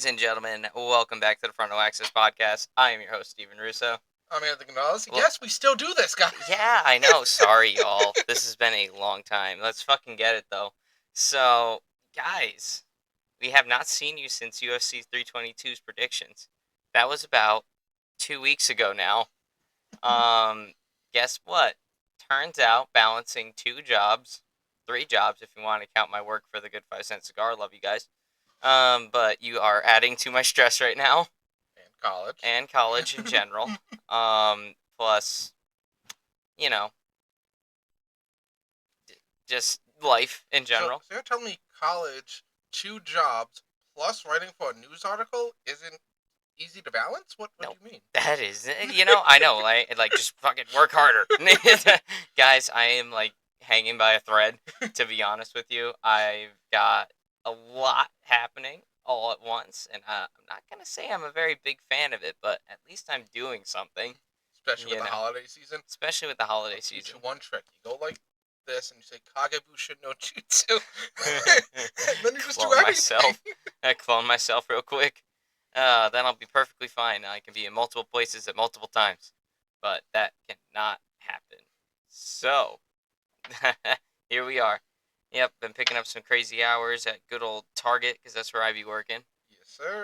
Ladies and gentlemen, welcome back to the Front Row Access Podcast. I am your host, Steven Russo. I'm Anthony Gonzalez. Well, Yes, we still do this, guys. Yeah, I know. Sorry, y'all. This has been a long time. Let's fucking get it, though. So, guys, we have not seen you since UFC 322's predictions. That was about 2 weeks ago now. Guess what? Turns out balancing 2 jobs, 3 jobs if you want to count my work for the Good 5 Cent Cigar. Love you guys. But you are adding to my stress right now. And college. And college in general. Plus, you know, just life in general. So you're telling me college, 2 jobs, plus writing for a news article isn't easy to balance? What do you mean? That is, I know, like just fucking work harder. Guys, I am like hanging by a thread, to be honest with you. I've got a lot happening all at once, and I'm not going to say I'm a very big fan of it, but at least I'm doing something. Especially with the holiday season. Especially with the holiday I'll teach season. you one trick. You go like this, and you say, Kagebusha no Jutsu. And then you just do everything. I clone myself real quick. Then I'll be perfectly fine. I can be in multiple places at multiple times. But that cannot happen. So, here we are. Yep, been picking up some crazy hours at good old Target, because that's where I be working. Yes, sir.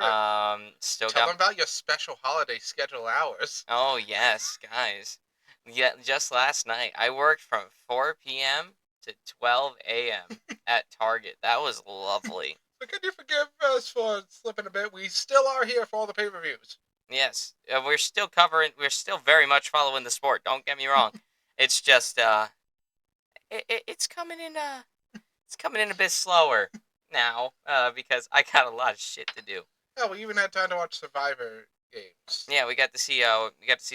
Tell them about your special holiday schedule hours. Oh, yes, guys. Yeah, just last night, I worked from 4 p.m. to 12 a.m. at Target. That was lovely. But can you forgive us for slipping a bit? We still are here for all the pay-per-views. Yes, we're still very much following the sport. Don't get me wrong. It's just, it's coming in a bit slower now, because I got a lot of shit to do. Yeah, we even had time to watch Survivor games. Yeah, we got to see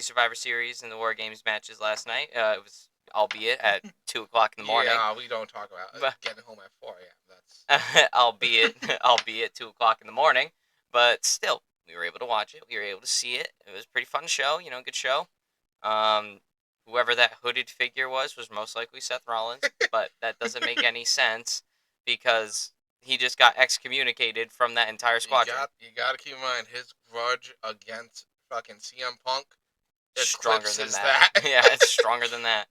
Survivor Series and the War Games matches last night. It was, albeit at 2 o'clock in the morning. Yeah, we don't talk about getting home at 4 a.m. That's albeit 2 o'clock in the morning, but still, we were able to watch it. We were able to see it. It was a pretty fun show. Good show. Whoever that hooded figure was most likely Seth Rollins, but that doesn't make any sense because he just got excommunicated from that entire squadron. You gotta keep in mind, his grudge against fucking CM Punk stronger than that. Yeah, it's stronger than that.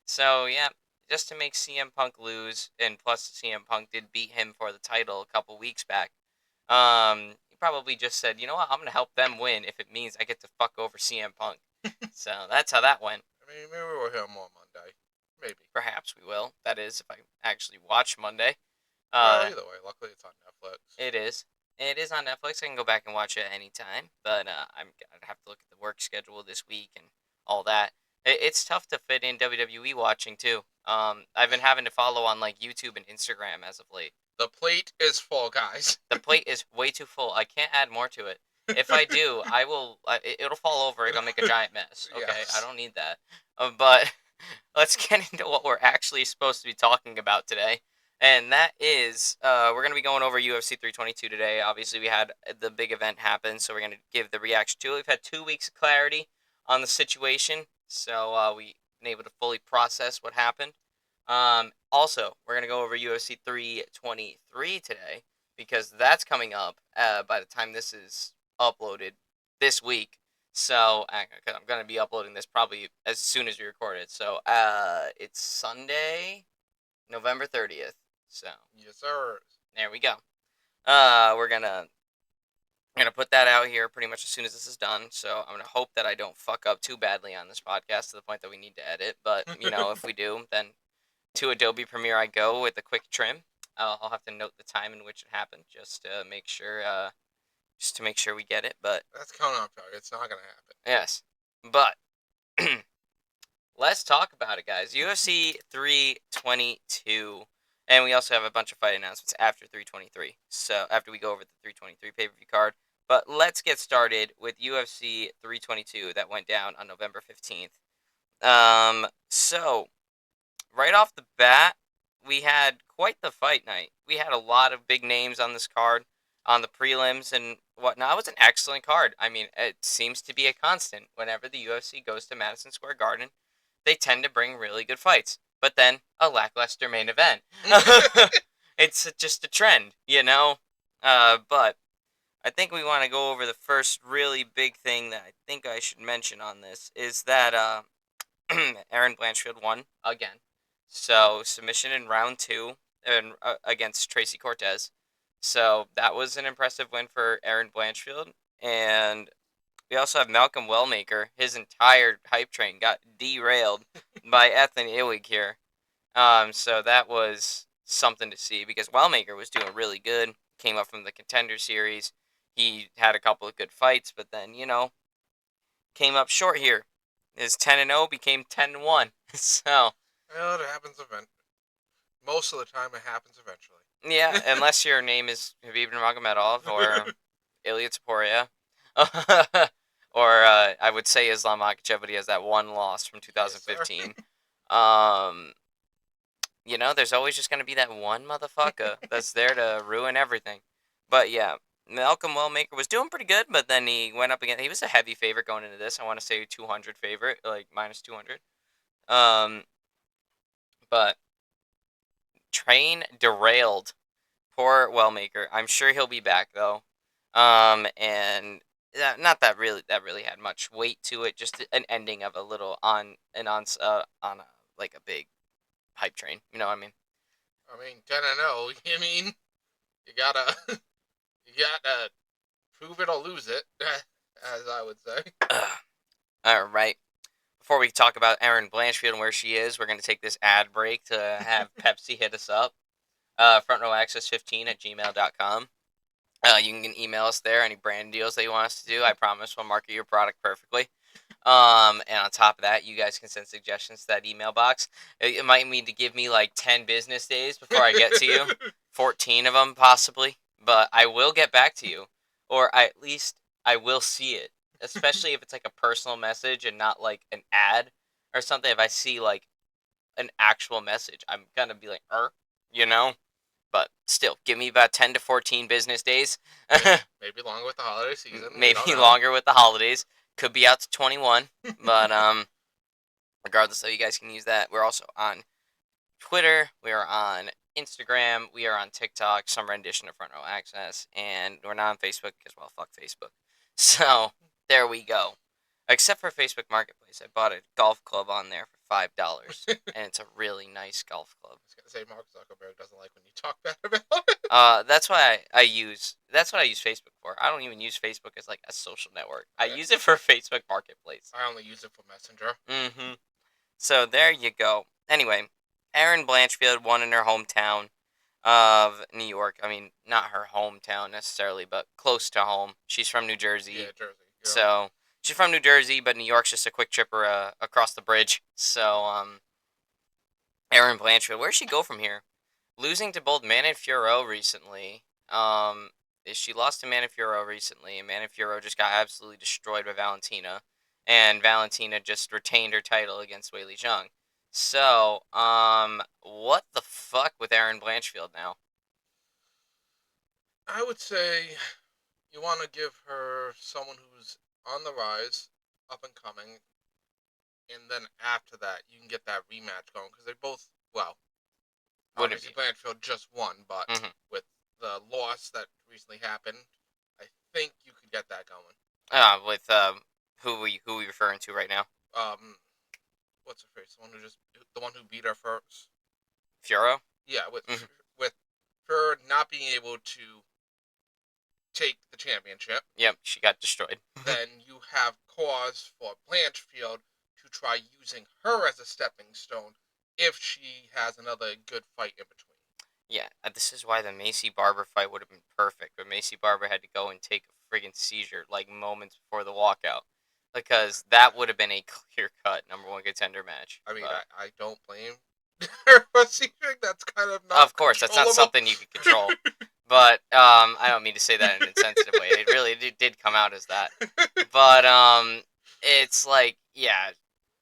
So, yeah, just to make CM Punk lose, and plus CM Punk did beat him for the title a couple weeks back, he probably just said, you know what, I'm going to help them win if it means I get to fuck over CM Punk. So, that's how that went. I mean, maybe we'll hear more Monday. Maybe. Perhaps we will. That is, if I actually watch Monday. Well, either way, luckily it's on Netflix. It is. It is on Netflix. I can go back and watch it anytime. But I'm going to have to look at the work schedule this week and all that. It's tough to fit in WWE watching, too. I've been having to follow on, like, YouTube and Instagram as of late. The plate is full, guys. The plate is way too full. I can't add more to it. If I do, it'll fall over and I'll make a giant mess. Okay, yes. I don't need that. But let's get into what we're actually supposed to be talking about today. And that is, we're going to be going over UFC 322 today. Obviously, we had the big event happen, so we're going to give the reaction to it. We've had 2 weeks of clarity on the situation, so we've been able to fully process what happened. Also, we're going to go over UFC 323 today, because that's coming up by the time this is uploaded this week. So, I'm going to be uploading this probably as soon as we record it. So, it's Sunday, November 30th. So, yes, sir. There we go. We're gonna put that out here pretty much as soon as this is done. So I'm gonna hope that I don't fuck up too badly on this podcast to the point that we need to edit. But if we do, then to Adobe Premiere I go with a quick trim. I'll have to note the time in which it happened just to make sure we get it. But that's coming up, dog. It's not gonna happen. Yes, but let's talk about it, guys. UFC 322. And we also have a bunch of fight announcements after 323. So, after we go over the 323 pay-per-view card. But let's get started with UFC 322 that went down on November 15th. So, right off the bat, we had quite the fight night. We had a lot of big names on this card, on the prelims and whatnot. It was an excellent card. I mean, it seems to be a constant. Whenever the UFC goes to Madison Square Garden, they tend to bring really good fights. But then, a lackluster main event. It's just a trend, But I think we want to go over the first really big thing that I think I should mention on this is that Aaron Blanchfield won again. So submission in round two and against Tracy Cortez. So that was an impressive win for Aaron Blanchfield. And we also have Malcolm Wellmaker. His entire hype train got derailed by Ethan Ewig here. So that was something to see because Wellmaker was doing really good. Came up from the Contender Series. He had a couple of good fights, but then came up short here. His 10-0 became 10-1. So Well, it happens event. Most of the time, it happens eventually. yeah, unless your name is Habib Nurmagomedov or Ilya Taporia, or I would say Islam Makhachev, but he has that one loss from Yes, sir. 2015. There's always just gonna be that one motherfucker that's there to ruin everything. But yeah, Malcolm Wellmaker was doing pretty good, but then he went up again. He was a heavy favorite going into this. I want to say 200 favorite, like minus 200. Um, but train derailed. Poor Wellmaker. I'm sure he'll be back though. And not that really had much weight to it. Just an ending of a little on a, like a big hype train. You know what I mean? I mean, 10-0. I mean, you gotta you gotta prove it or lose it, as I would say. All right. Before we talk about Erin Blanchfield and where she is, we're going to take this ad break to have Pepsi hit us up. frontrowaccess15@gmail.com. You can email us there, any brand deals that you want us to do. I promise we'll market your product perfectly. And on top of that, you guys can send suggestions to that email box. It might need to give me like 10 business days before I get to you. 14 of them, possibly. But I will get back to you. Or at least I will see it. Especially if it's like a personal message and not like an ad or something. If I see like an actual message, I'm going to be like, you know? But still, give me about 10 to 14 business days. Maybe longer with the holiday season. Maybe longer with the holidays. Could be out to 21. But regardless, though, you guys can use that. We're also on Twitter. We are on Instagram. We are on TikTok, some rendition of Front Row Access. And we're not on Facebook because, well, fuck Facebook. So, there we go. Except for Facebook Marketplace. I bought a golf club on there for $5. And it's a really nice golf club. I was gonna say Mark Zuckerberg doesn't like when you talk bad about it. That's why that's what I use Facebook for. I don't even use Facebook as like a social network. I use it for Facebook Marketplace. I only use it for Messenger. Mm-hmm. So there you go. Anyway, Erin Blanchfield won in her hometown of New York. I mean, not her hometown necessarily, but close to home. She's from New Jersey. Yeah, Jersey. Yeah. So she's from New Jersey, but New York's just a quick trip across the bridge. So Erin Blanchfield, where'd she go from here? Losing to both Manafuro recently. She lost to Manafuro recently, and Manafuro just got absolutely destroyed by Valentina, and Valentina just retained her title against Weili Zhang. So, what the fuck with Erin Blanchfield now? I would say you want to give her someone who's on the rise, up and coming, and then after that you can get that rematch going because they both obviously Blanchfield just won, but with the loss that recently happened, I think you could get that going. With who we referring to right now? What's her face? The one who beat her first. Fioro? Yeah, with her not being able to take the championship. Yep, she got destroyed. Then you have cause for Blanchfield to try using her as a stepping stone if she has another good fight in between. Yeah, this is why the Macy Barber fight would have been perfect, but Macy Barber had to go and take a friggin' seizure like moments before the walkout, because that would have been a clear-cut number one contender match. I mean, I don't blame her for seizing. That's kind of not. Of course, that's not something you can control. But I don't mean to say that in an insensitive way. It really did come out as that. But it's like, yeah,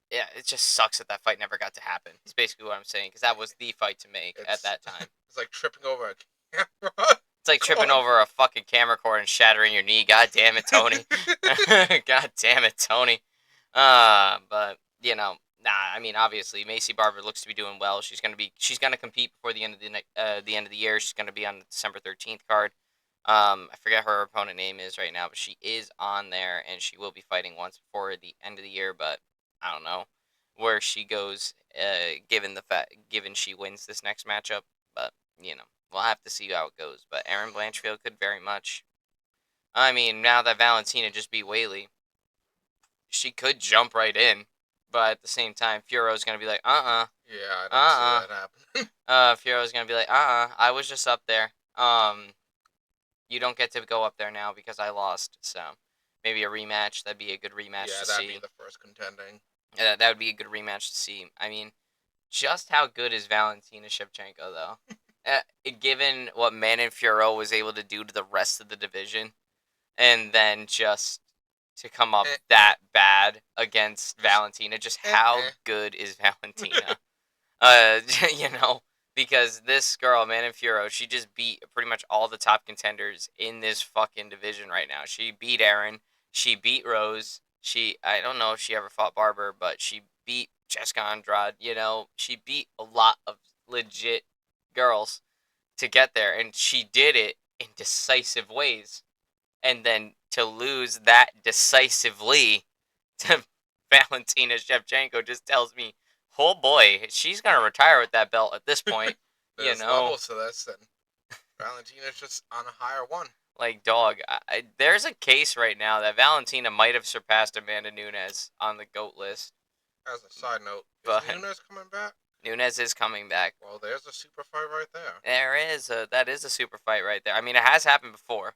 it just sucks that fight never got to happen. It's basically what I'm saying, because that was the fight to make at that time. It's like tripping over a camera. It's like tripping over a fucking camera cord and shattering your knee. God damn it, Tony. God damn it, Tony. But I mean, obviously, Macy Barber looks to be doing well. She's gonna compete before the end of the end of the year. She's gonna be on the December 13th card. I forget her opponent name is right now, but she is on there, and she will be fighting once before the end of the year. But I don't know where she goes, given she wins this next matchup. But we'll have to see how it goes. But Erin Blanchfield could very much. I mean, now that Valentina just beat Whaley, she could jump right in. But at the same time, Furo's gonna be like, Yeah, I don't see uh, that happening. Furo's gonna be like, I was just up there. You don't get to go up there now because I lost. So maybe a rematch. That'd be a good rematch Yeah, to that'd be see. the first contending. That would be a good rematch to see. I mean, just how good is Valentina Shevchenko though? Given what Manon Fiorot was able to do to the rest of the division, and then just to come up that bad against Just Valentina, just how good is Valentina? Uh, you know, because this girl, Manon Fiorot, she just beat pretty much all the top contenders in this fucking division right now. She beat Erin. She beat Rose. I don't know if she ever fought Barber, but she beat Jessica Andrade. She beat a lot of legit girls to get there, and she did it in decisive ways. And then to lose that decisively to Valentina Shevchenko just tells me, oh boy, she's gonna retire with that belt at this point. you There's know, levels to this, and Valentina's just on a higher one. like dog. There's a case right now that Valentina might have surpassed Amanda Nunes on the GOAT list, As a side note, is but Nunes coming back? Nunes is coming back. Well, there's a super fight right there. That is a super fight right there. I mean, it has happened before.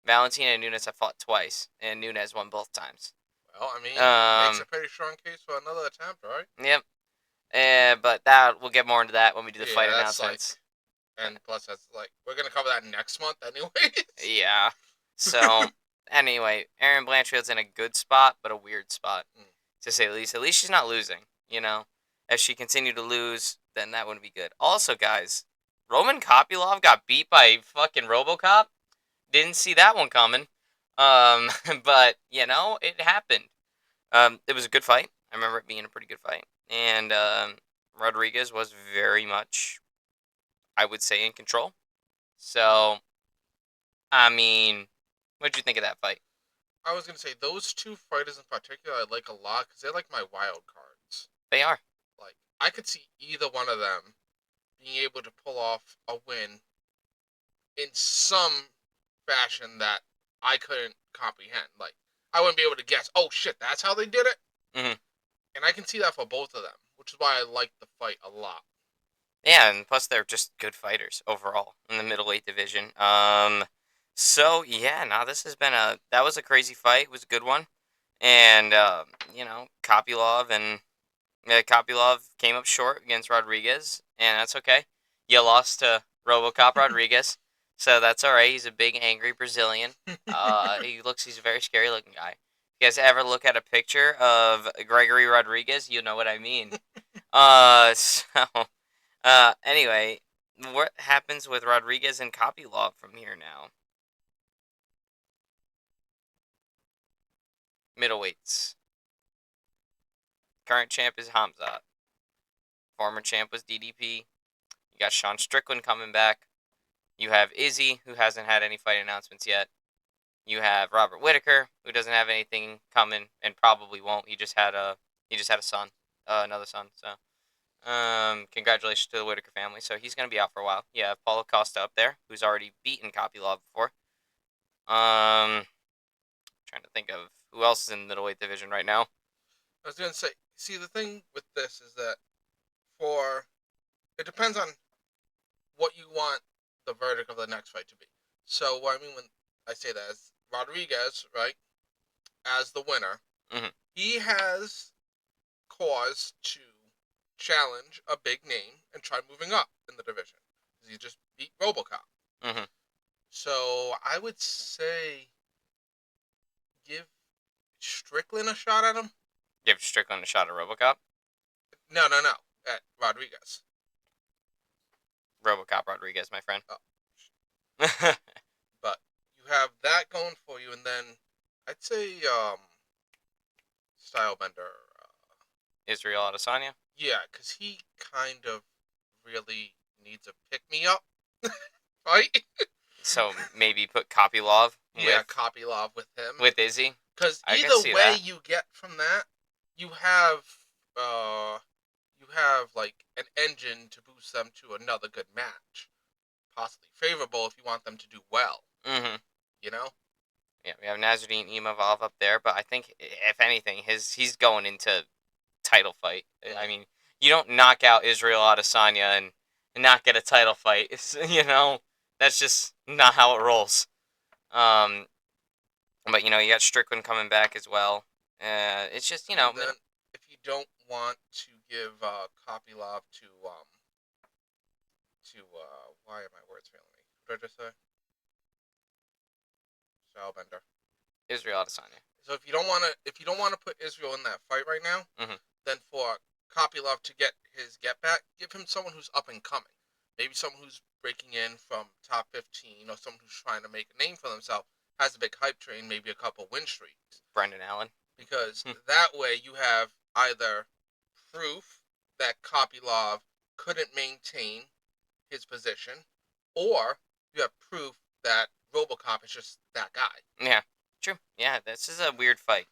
Valentina and Nunes have fought twice, and Nunes won both times. Well, I mean, makes a Um, pretty strong case for another attempt, right? yep. But we'll get more into that when we do the fight Yeah, that's like, announcements. and plus that's like, we're gonna cover that next month, anyways. Yeah. So anyway, Erin Blanchfield's in a good spot, but a weird spot to say the least. At least she's not losing. If she continued to lose, then that wouldn't be good. Also, guys, Roman Kopylov got beat by fucking RoboCop. Didn't see that one coming. Um, but it happened. It was a good fight. I remember it being a pretty good fight, and Rodriguez was very much, I would say, in control. So, I mean, what did you think of that fight? I was gonna say those two fighters in particular I like a lot because they're like my wild cards. They are. Like I could see either one of them being able to pull off a win in some fashion that I couldn't comprehend. Like I wouldn't be able to guess. Oh shit, that's how they did it. Hmm. And I can see that for both of them, which is why I like the fight a lot. Yeah, and plus they're just good fighters overall in the middleweight division. So yeah, now this has been that was a crazy fight. It was a good one, and Kopylov and Kopylov came up short against Rodriguez, and that's okay. You lost to RoboCop Rodriguez, so that's all right. He's a big, angry Brazilian. He's a very scary looking guy. If you guys ever look at a picture of Gregory Rodriguez, you know what I mean. Anyway, what happens with Rodriguez and Kopylov from here now? Middleweights. Current champ is Hamzat. Former champ was DDP. You got Sean Strickland coming back. You have Izzy, who hasn't had any fight announcements yet. You have Robert Whitaker, who doesn't have anything coming and probably won't. He just had a son, another son. So, congratulations to the Whitaker family. So he's gonna be out for a while. You have Paulo Costa up there, who's already beaten Kopylov before. Trying to think of who else is in the middleweight division right now. I was gonna say, see, the thing with this is that for it depends on what you want the verdict of the next fight to be. So what I mean when I say that is Rodriguez, right, as the winner, Mhm. he has cause to challenge a big name and try moving up in the division. He just beat RoboCop. Mhm. So I would say give Strickland a shot at him. Give Strickland a shot at RoboCop. No, no, no, at Rodriguez. RoboCop Rodriguez, my friend. Oh. But you have that going for you, and then I'd say Stylebender. Israel Adesanya. Yeah, because he kind of really needs a pick me up, right? So maybe put Kopylov Yeah, copy love with him. with Izzy. Because I can either see way that. you get from that, you have uh you have like an engine to boost them to another good match, possibly favorable if you want them to do well. Mm-hmm. You know. Yeah, we have Nazardine Imavov up there, but I think if anything, he's going into title fight. I mean, you don't knock out Israel Adesanya and not get a title fight. That's just not how it rolls. Um, but you got Strickland coming back as well. It's just And then if you don't want to give Kopylov to why are my words failing me? What did I just say? Stylebender. Israel Adesanya. So if you don't want to put Israel in that fight right now, Mm-hmm. then for Kopylov to get his get back, give him someone who's up and coming. Maybe someone who's breaking in from top 15 or someone who's trying to make a name for themselves, has a big hype train, maybe a couple win streaks. Brendan Allen. Because that way you have either proof that Kopylov couldn't maintain his position, or you have proof that RoboCop is just that guy. Yeah, true. Yeah, this is a weird fight.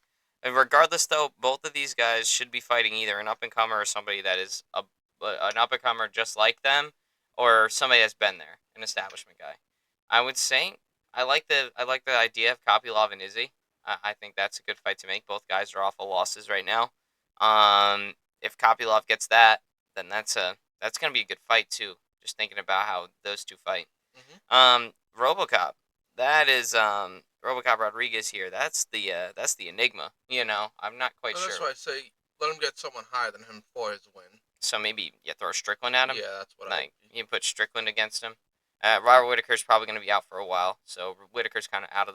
And regardless, though, both of these guys should be fighting either an up and comer or somebody that is an up and comer just like them, or somebody that's been there, an establishment guy. I would say I like the idea of Kopylov and Izzy. I think that's a good fight to make. Both guys are off of losses right now. If Kopylov gets that, then that's gonna be a good fight too. Just thinking about how those two fight. RoboCop. That is RoboCop Rodriguez here. That's the enigma. I'm not quite So that's sure. why I say let him get someone higher than him for his win. So maybe you throw Strickland at him. Yeah, that's what Like you put Strickland against him. Robert Whitaker's probably going to be out for a while, so Whitaker's kind of out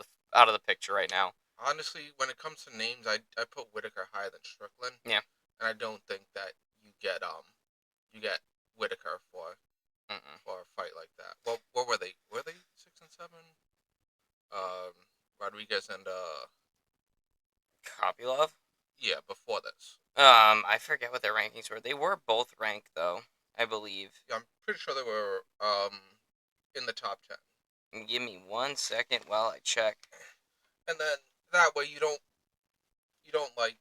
of the picture right now. Honestly, when it comes to names, I put Whitaker higher than Strickland. Yeah. And I don't think that you get Whitaker for Mm-mm. for a fight like that. Well, what were they? Were they 6-7? Um, Rodriguez and Kopylov. yeah, before this. I forget what their rankings were. They were both ranked though, I believe. Yeah, I'm pretty sure they were in the top 10. Give me 1 second while I check. And then that way you don't like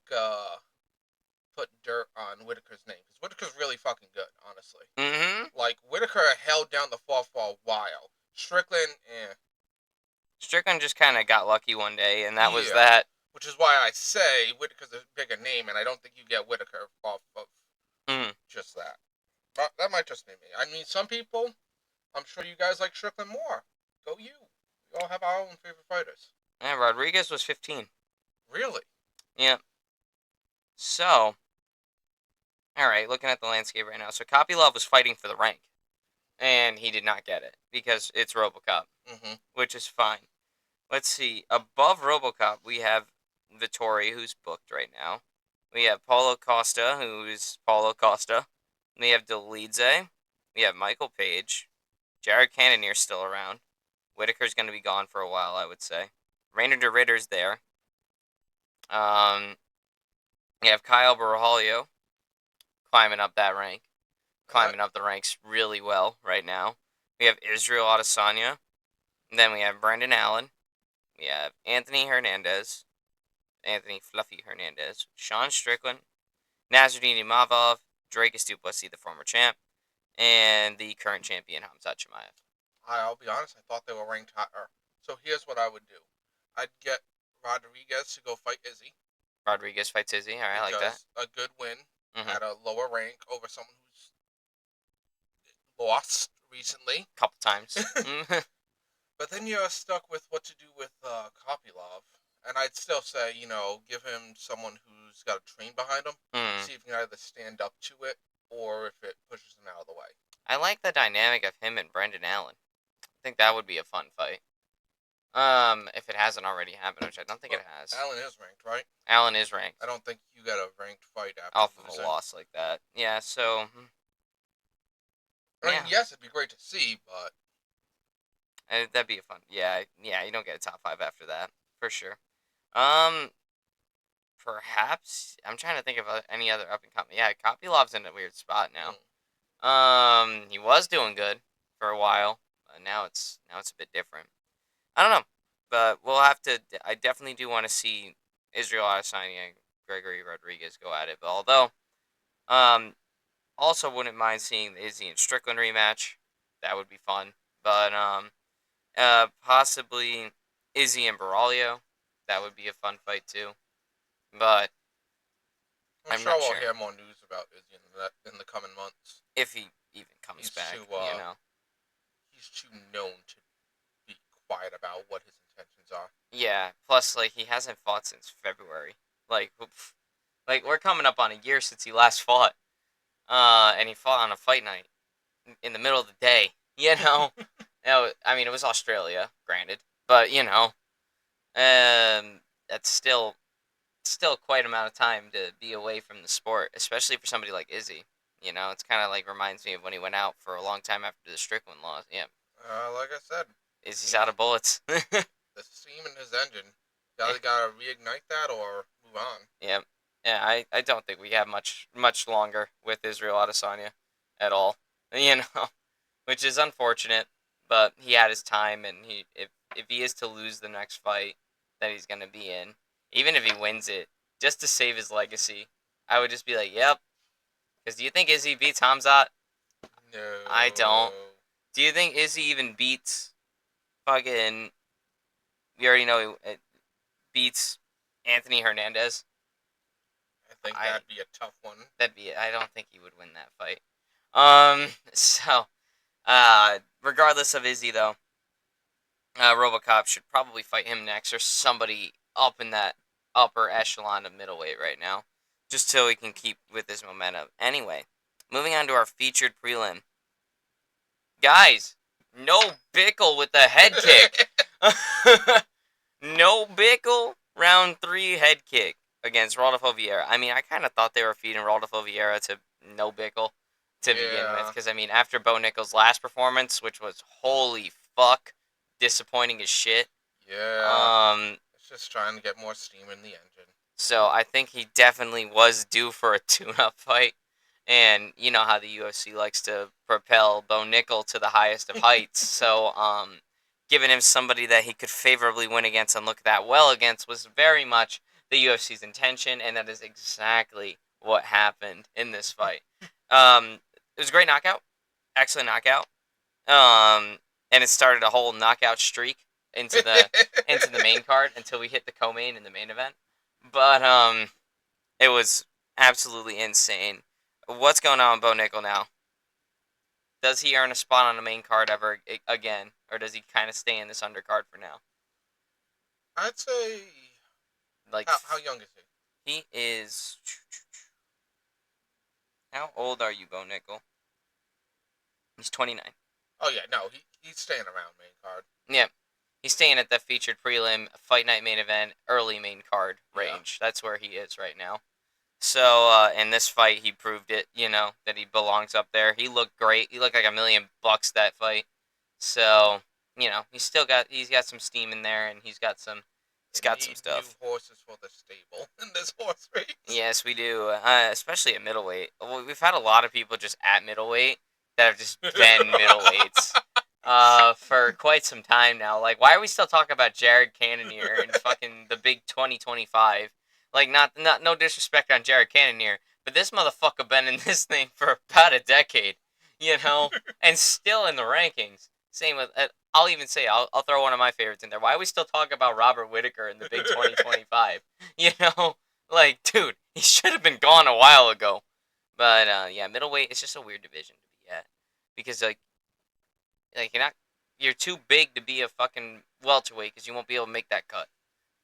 put dirt on Whitaker's name because Whitaker's really fucking good, honestly. Mm-hmm. Like Whitaker held down the fall for a while. Strickland, Strickland just kind of got lucky one day, and that was Yeah. that. Which is why I say Whitaker's a bigger name, and I don't think you get Whitaker off of just that. But that might just be me. I mean, some people, I'm sure you guys like Strickland more. Go you. We all have our own favorite fighters. And Rodriguez was 15. Really? Yeah. So, all right, looking at the landscape right now. So Kopylov was fighting for the rank, and he did not get it because it's RoboCop, which is fine. Let's see. Above RoboCop, we have Vittori, who's booked right now. We have Paulo Costa, who is Paulo Costa. We have Delidze. We have Michael Page. Jared Cannonier's still around. Whitaker's going to be gone for a while, I would say. Rainer de Ritter's there. You have Kyle Barajalio climbing up that rank. Climbing up the ranks really well right now. We have Israel Adesanya. And then we have Brendan Allen. We have Anthony Hernandez. Anthony Fluffy Hernandez. Sean Strickland. Nasruddin Imavov. Drake Duplessis, the former champ. And the current champion, Hamzat Chimaev. I'll be honest, I thought they were ranked higher. So here's what I would do. I'd get Rodriguez to go fight Izzy. Rodriguez fights Izzy. All right, I like that. A good win at a lower rank over someone who's lost recently. Couple times. But then you're stuck with what to do with Kopylov. And I'd still say, give him someone who's got a train behind him. See if he can either stand up to it or if it pushes him out of the way. I like the dynamic of him and Brendan Allen. I think that would be a fun fight. If it hasn't already happened, which I don't think it has. Allen is ranked, right? Allen is ranked. I don't think you got a ranked fight after off of a loss like that. Yeah, so. I mean, yes, it'd be great to see, but that'd be a fun. Yeah. You don't get a top 5 after that for sure. Perhaps I'm trying to think of any other up and coming. Yeah, Kopylov's in a weird spot now. He was doing good for a while, Now it's a bit different. I don't know, but we'll have to. I definitely do want to see Israel Adesanya and Gregory Rodriguez go at it. But although, um, also wouldn't mind seeing the Izzy and Strickland rematch. That would be fun. But possibly Izzy and Baraglio. That would be a fun fight too. But I'm I'm sure not we'll sure hear more news about Izzy in the coming months. if he even comes He's back. too You know. he's too known to be quiet about what his intentions are. Yeah. Plus, like he hasn't fought since February. Like, like we're coming up on a year since he last fought. And he fought on a fight night in the middle of the day. You know. I mean, it was Australia, granted, but that's still quite an amount of time to be away from the sport, especially for somebody like Izzy. It's kind of like reminds me of when he went out for a long time after the Strickland loss. Yeah, Like I said, Izzy's he's out of bullets. the steam in his engine. Either gotta reignite that or move on. Yeah, yeah. I don't think we have much longer with Israel Adesanya at all. You know, which is unfortunate. But he had his time, and if he is to lose the next fight that he's gonna be in, even if he wins it, just to save his legacy, I would just be like, yep. Because do you think Izzy beats Hamzat? I don't. No, Do you think Izzy even beats fucking? We already know it beats Anthony Hernandez. I think I that'd be a tough one. that'd be. I don't think he would win that fight. So, regardless of Izzy though, RoboCop should probably fight him next, or somebody up in that upper echelon of middleweight right now, just so he can keep with his momentum. Anyway, moving on to our featured prelim, guys. No Bickle with the head kick. No Bickle, round 3 head kick against Rodolfo Vieira. I mean, I kind of thought they were feeding Rodolfo Vieira to no Bickle to begin with, Yeah, because, I mean, after Bo Nickal's last performance, which was holy fuck, disappointing as shit, yeah. um, It's just trying to get more steam in the engine. so I think he definitely was due for a tune-up fight. And you know how the UFC likes to propel Bo Nickel to the highest of heights. So, giving him somebody that he could favorably win against and look that well against was very much the UFC's intention, and that is exactly what happened in this fight. It was a great knockout, excellent knockout. And it started a whole knockout streak into the main card until we hit the co-main in the main event. But it was absolutely insane. What's going on with Bo Nickel now? Does he earn a spot on the main card ever again, or does he kind of stay in this undercard for now? I'd say. Like How young is he? he is. How old are you, Bo Nickel? He's 29. Oh yeah, no, he's staying around main card. Yeah, he's staying at the featured prelim, fight night main event, early main card Yeah. range. That's where he is right now. So in this fight, he proved it. That he belongs up there. He looked great. He looked like $1,000,000 that fight. So he's got some steam in there, and he's We got some need new stuff. horses for the stable in this horse race. Yes, we do. Especially at middleweight. We've had a lot of people just at middleweight that have just been middleweights for quite some time now. Like, why are we still talking about Jared Cannonier and fucking the big 2025? Like, not no disrespect on Jared Cannonier, but this motherfucker been in this thing for about a decade, and still in the rankings. Same with, I'll even say, I'll throw one of my favorites in there. Why are we still talking about Robert Whitaker in the big 2025? You know? Like, dude, he should have been gone a while ago. But yeah, middleweight is just a weird division to be at because like you're too big to be a fucking welterweight because you won't be able to make that cut.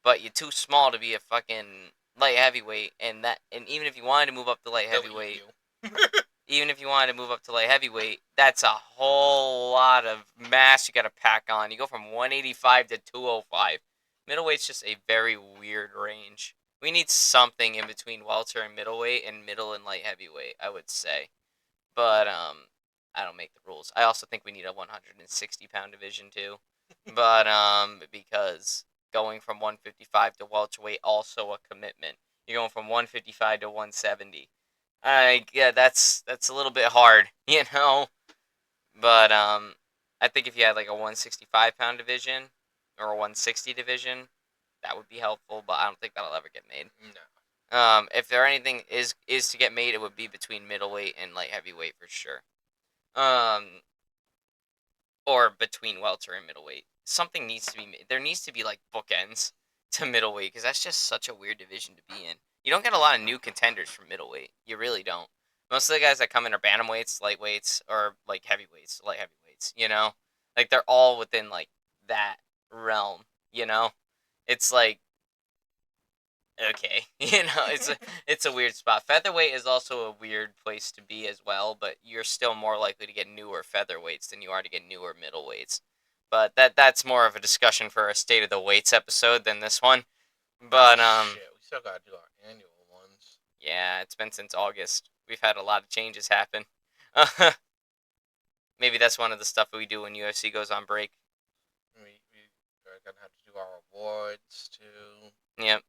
But you're too small to be a fucking light heavyweight, and even if you wanted to move up to light They'll eat heavyweight, you. even if you wanted to move up to light heavyweight, that's a whole lot of mass you got to pack on. You go from 185 to 205. Middleweight's just a very weird range. We need something in between welter and middleweight and middle and light heavyweight, I would say. But I don't make the rules. I also think we need a 160-pound division too. But because going from 155 to welterweight also a commitment. You're going from 155 to 170. Yeah, that's a little bit hard. But I think if you had like a 165-pound division or a 160 division, that would be helpful. But I don't think that'll ever get made. No. If there anything is to get made, it would be between middleweight and light heavyweight for sure. Or between welter and middleweight. Something needs to be made. There needs to be like bookends to middleweight because that's just such a weird division to be in. You don't get a lot of new contenders from middleweight. You really don't. Most of the guys that come in are bantamweights, lightweights, or like heavyweights, light heavyweights. Like they're all within like that realm. It's like okay, it's a weird spot. Featherweight is also a weird place to be as well, but you're still more likely to get newer featherweights than you are to get newer middleweights. But that's more of a discussion for a state of the weights episode than this one. But Shit, we still gotta do our annual ones. yeah, it's been since August. We've had a lot of changes happen. Maybe that's one of the stuff we do when UFC goes on break. We're gonna have to do our awards too. Yep.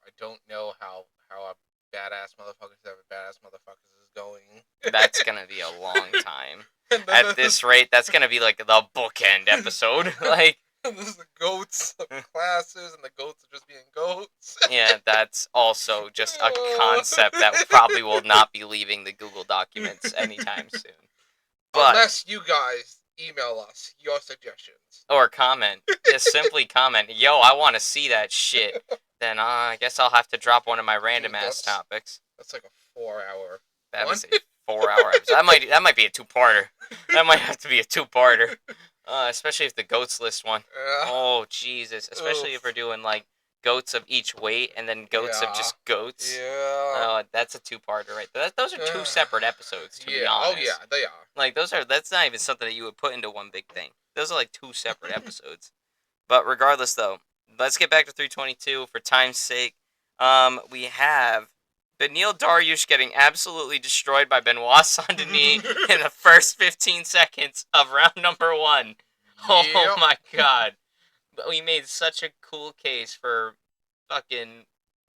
I don't know how a badass motherfuckers ever badass motherfuckers is going. That's gonna be a long time. At this rate, that's gonna be like the bookend episode. Like, this is the goats of classes, and the goats are just being goats. yeah, that's also just a concept that probably will not be leaving the Google documents anytime soon. But unless you guys email us your suggestions or comment, just simply comment, "Yo, I want to see that shit." Then I guess I'll have to drop one of my random ass topics. That's like a 4-hour. That is a 4-hour episode. That might be a two-parter. That might have to be a two-parter. Especially if the goats list one. Oh Jesus! Especially if we're doing like goats of each weight and then goats of just goats. Yeah. That's a two-parter right there. Those are two separate episodes, to be honest. Oh yeah, they are. Like that's not even something that you would put into one big thing. Those are like two separate episodes. But regardless, though, let's get back to 322 for time's sake. We have Beneil Dariush getting absolutely destroyed by Benoit Saint-Denis in the first 15 seconds of round number 1. Oh my god. We made such a cool case for fucking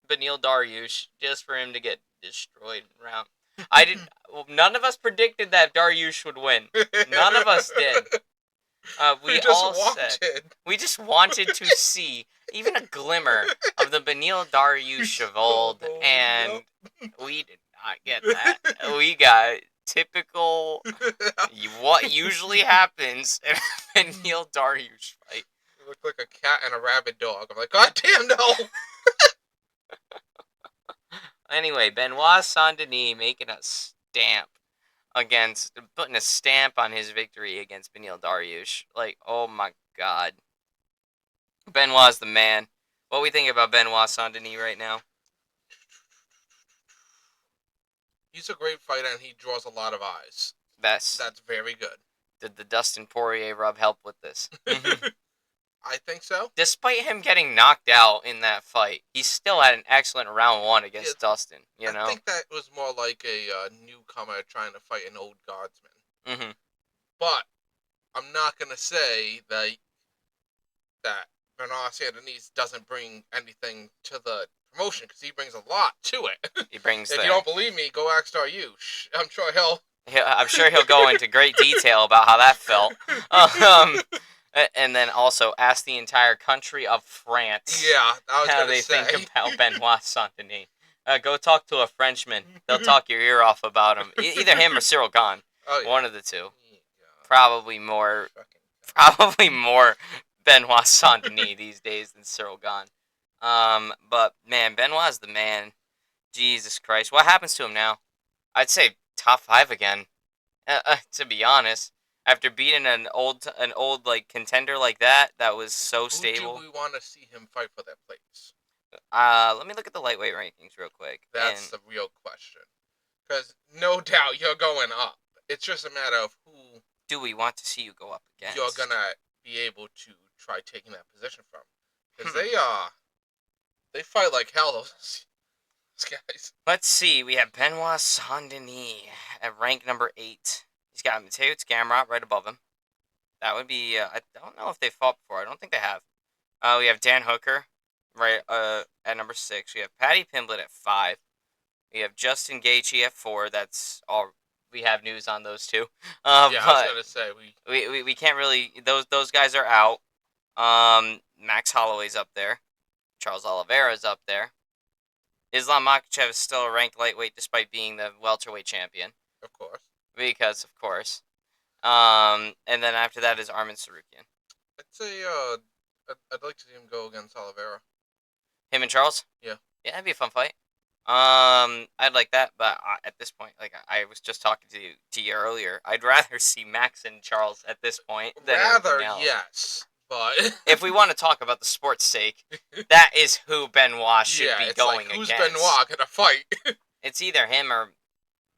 Beneil Dariush just for him to get destroyed in round. None of us predicted that Dariush would win. None of us did. We just wanted to see even a glimmer of the Beneil Dariush of old, and we did not get that. We got typical what usually happens in a Beneil Dariush fight. You look like a cat and a rabid dog. I'm like, God damn no! Anyway, Benoit Saint-Denis making a stamp putting a stamp on his victory against Beneil Dariush. Like, oh my god. Benoit's the man. What we think about Benoit Saint-Denis right now? He's a great fighter and he draws a lot of eyes. That's very good. Did the Dustin Poirier rub help with this? I think so. Despite him getting knocked out in that fight, he still had an excellent round 1 against Dustin. I think that was more like a newcomer trying to fight an old guardsman. Mm-hmm. But I'm not gonna say that Benoit Saint-Denis doesn't bring anything to the promotion because he brings a lot to it. He brings. If you don't believe me, go ask Dariush. I'm sure he'll go into great detail about how that felt. And then also ask the entire country of France how they think about Benoit Saint-Denis. Go talk to a Frenchman. They'll talk your ear off about him. Either him or Cyril Gahn. Oh, yeah. One of the two. Probably more Benoit Saint-Denis these days than Cyril Gahn. But, man, Benoit's the man. Jesus Christ. What happens to him now? I'd say top 5 again. To be honest. After beating an old like contender like that was so stable. Who do we want to see him fight for that place? Let me look at the lightweight rankings real quick. That's the real question. Because no doubt you're going up. It's just a matter of who do we want to see you go up against. You're gonna be able to try taking that position from. Because they fight like hell, those guys. Let's see. We have Benoit Saint-Denis at rank number 8. He's got Mateusz Gamrot right above him. That would be, I don't know if they fought before. I don't think they have. We have Dan Hooker right at number 6. We have Paddy Pimblett at 5. We have Justin Gaethje at 4. we have news on those two. Yeah, I was But gonna say we can't really. Those guys are out. Max Holloway's up there. Charles Oliveira's up there. Islam Makhachev is still a ranked lightweight despite being the welterweight champion. of course. Because, of course. And then after that is Arman Sarukian. I'd say I'd like to see him go against Oliveira. Him and Charles? Yeah. Yeah, that'd be a fun fight. I'd like that, but at this point, like I was just talking to you earlier, I'd rather see Max and Charles at this point than Rather, anything else. yes, but If we want to talk about the sport's sake, that is who Benoit should be going who's against. Benoit gonna fight? It's either him or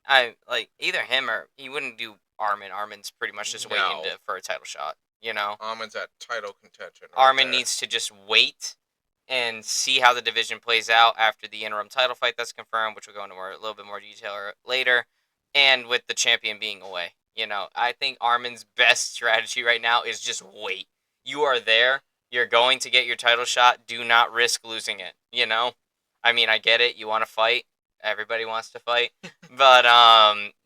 either him or he wouldn't do Arman. Arman's pretty much just waiting for a title shot. You know, Arman's at title contention. Arman needs to just wait and see how the division plays out after the interim title fight that's confirmed, which we'll go into a little bit more detail later, and with the champion being away. You know, I think Arman's best strategy right now is just wait. You are there. You're going to get your title shot. Do not risk losing it. You know? I mean, I get it. You want to fight. Everybody wants to fight. But,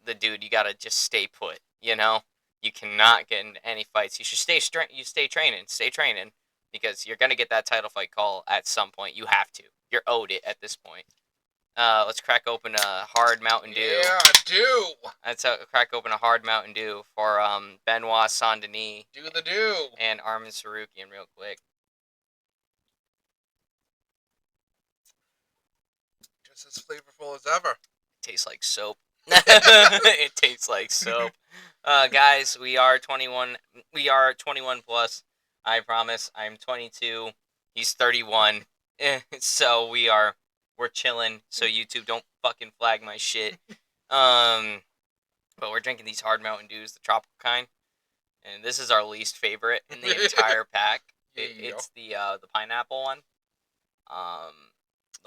the dude, you got to just stay put. You know? You cannot get into any fights. You should stay training. Stay training. Because you're going to get that title fight call at some point. You have to. You're owed it at this point. Let's crack open a hard Mountain Dew. Yeah, do. Let's crack open a hard Mountain Dew for Benoit Saint-Denis. Do the do. And Arman Sarukian real quick. Just as flavorful as ever. Tastes like soap. It tastes like soap. Guys, we are 21. We are 21 plus. I promise. I'm 22. He's 31. So we're chilling. So YouTube, don't fucking flag my shit. But we're drinking these hard Mountain Dews, the tropical kind, and this is our least favorite in the entire pack. It's the pineapple one.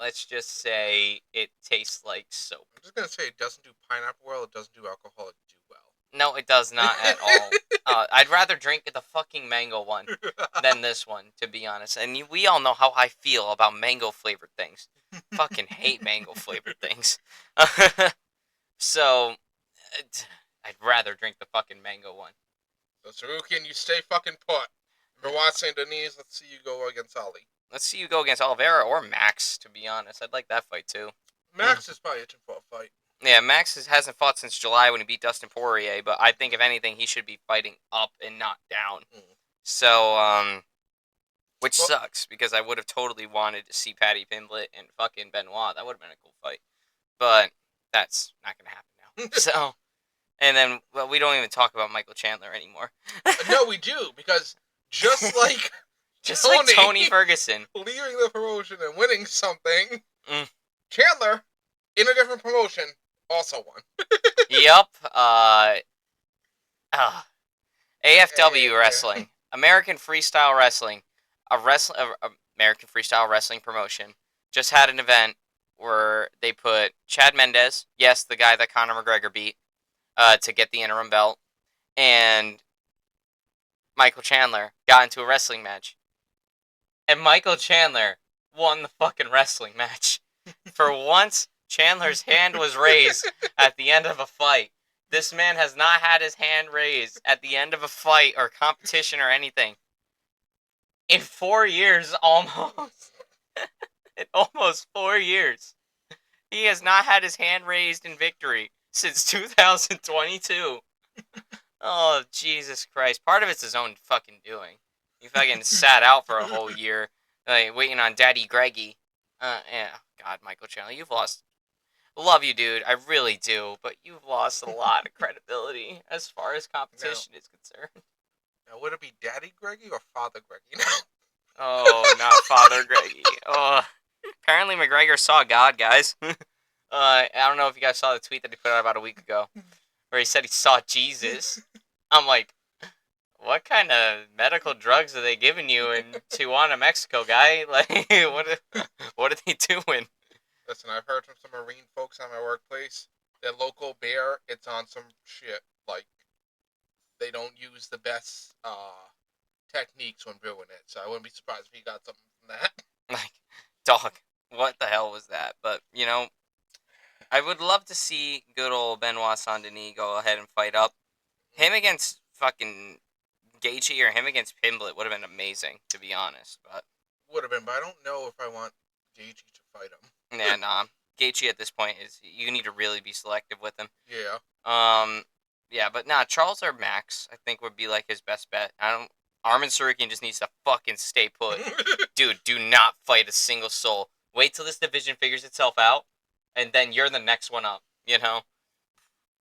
Let's just say it tastes like soap. I'm just gonna say it doesn't do pineapple well. It doesn't do alcoholic do well. No, it does not at all. I'd rather drink the fucking mango one than this one, to be honest. And we all know how I feel about mango flavored things. Fucking hate mango flavored things. So, I'd rather drink the fucking mango one. So Sarukian, you stay fucking put. Benoit Saint-Denis, let's see you go against Ali. Let's see you go against Oliveira or Max, to be honest. I'd like that fight, too. Max is probably itching for a fight. Yeah, Max hasn't fought since July when he beat Dustin Poirier, but I think, if anything, he should be fighting up and not down. So, which sucks, because I would have totally wanted to see Paddy Pimblett and fucking Benoit. That would have been a cool fight. But that's not going to happen now. So, and then, well, we don't even talk about Michael Chandler anymore. No, we do, because just like Tony Ferguson leaving the promotion and winning something, Chandler, in a different promotion, also won. Yep. AFW Wrestling. American Freestyle Wrestling. American Freestyle Wrestling promotion just had an event where they put Chad Mendez, yes, the guy that Conor McGregor beat, to get the interim belt, and Michael Chandler got into a wrestling match. And Michael Chandler won the fucking wrestling match. For once, Chandler's hand was raised at the end of a fight. This man has not had his hand raised at the end of a fight or competition or anything in 4 years almost. In almost 4 years. He has not had his hand raised in victory since 2022. Oh, Jesus Christ. Part of it's his own fucking doing. He fucking sat out for a whole year, like, waiting on Daddy Greggy. Yeah, God, Michael Chandler, you've lost. Love you, dude. I really do, but you've lost a lot of credibility as far as competition is concerned. Now, would it be Daddy Greggy or Father Greggy? Oh, not Father Greggy. Oh, apparently McGregor saw God, guys. I don't know if you guys saw the tweet that he put out about a week ago, where he said he saw Jesus. I'm like, what kind of medical drugs are they giving you in Tijuana, Mexico, guy? Like, what are they doing? Listen, I've heard from some Marine folks on my workplace. Their local bear, it's on some shit. Like, they don't use the best techniques when brewing it. So I wouldn't be surprised if he got something from that. Like, dog, what the hell was that? But, you know, I would love to see good old Benoit Saint Denis go ahead and fight up. Him against fucking Gaethje or him against Pimblett would have been amazing, to be honest. But Would have been, but I don't know if I want Gaethje to fight him. yeah, nah. Gaethje at this point is you need to really be selective with him. Yeah. Um, yeah, but nah, Charles or Max, I think would be like his best bet. I don't. Armin Surikin just needs to fucking stay put, dude. Do not fight a single soul. Wait till this division figures itself out, and then you're the next one up. You know,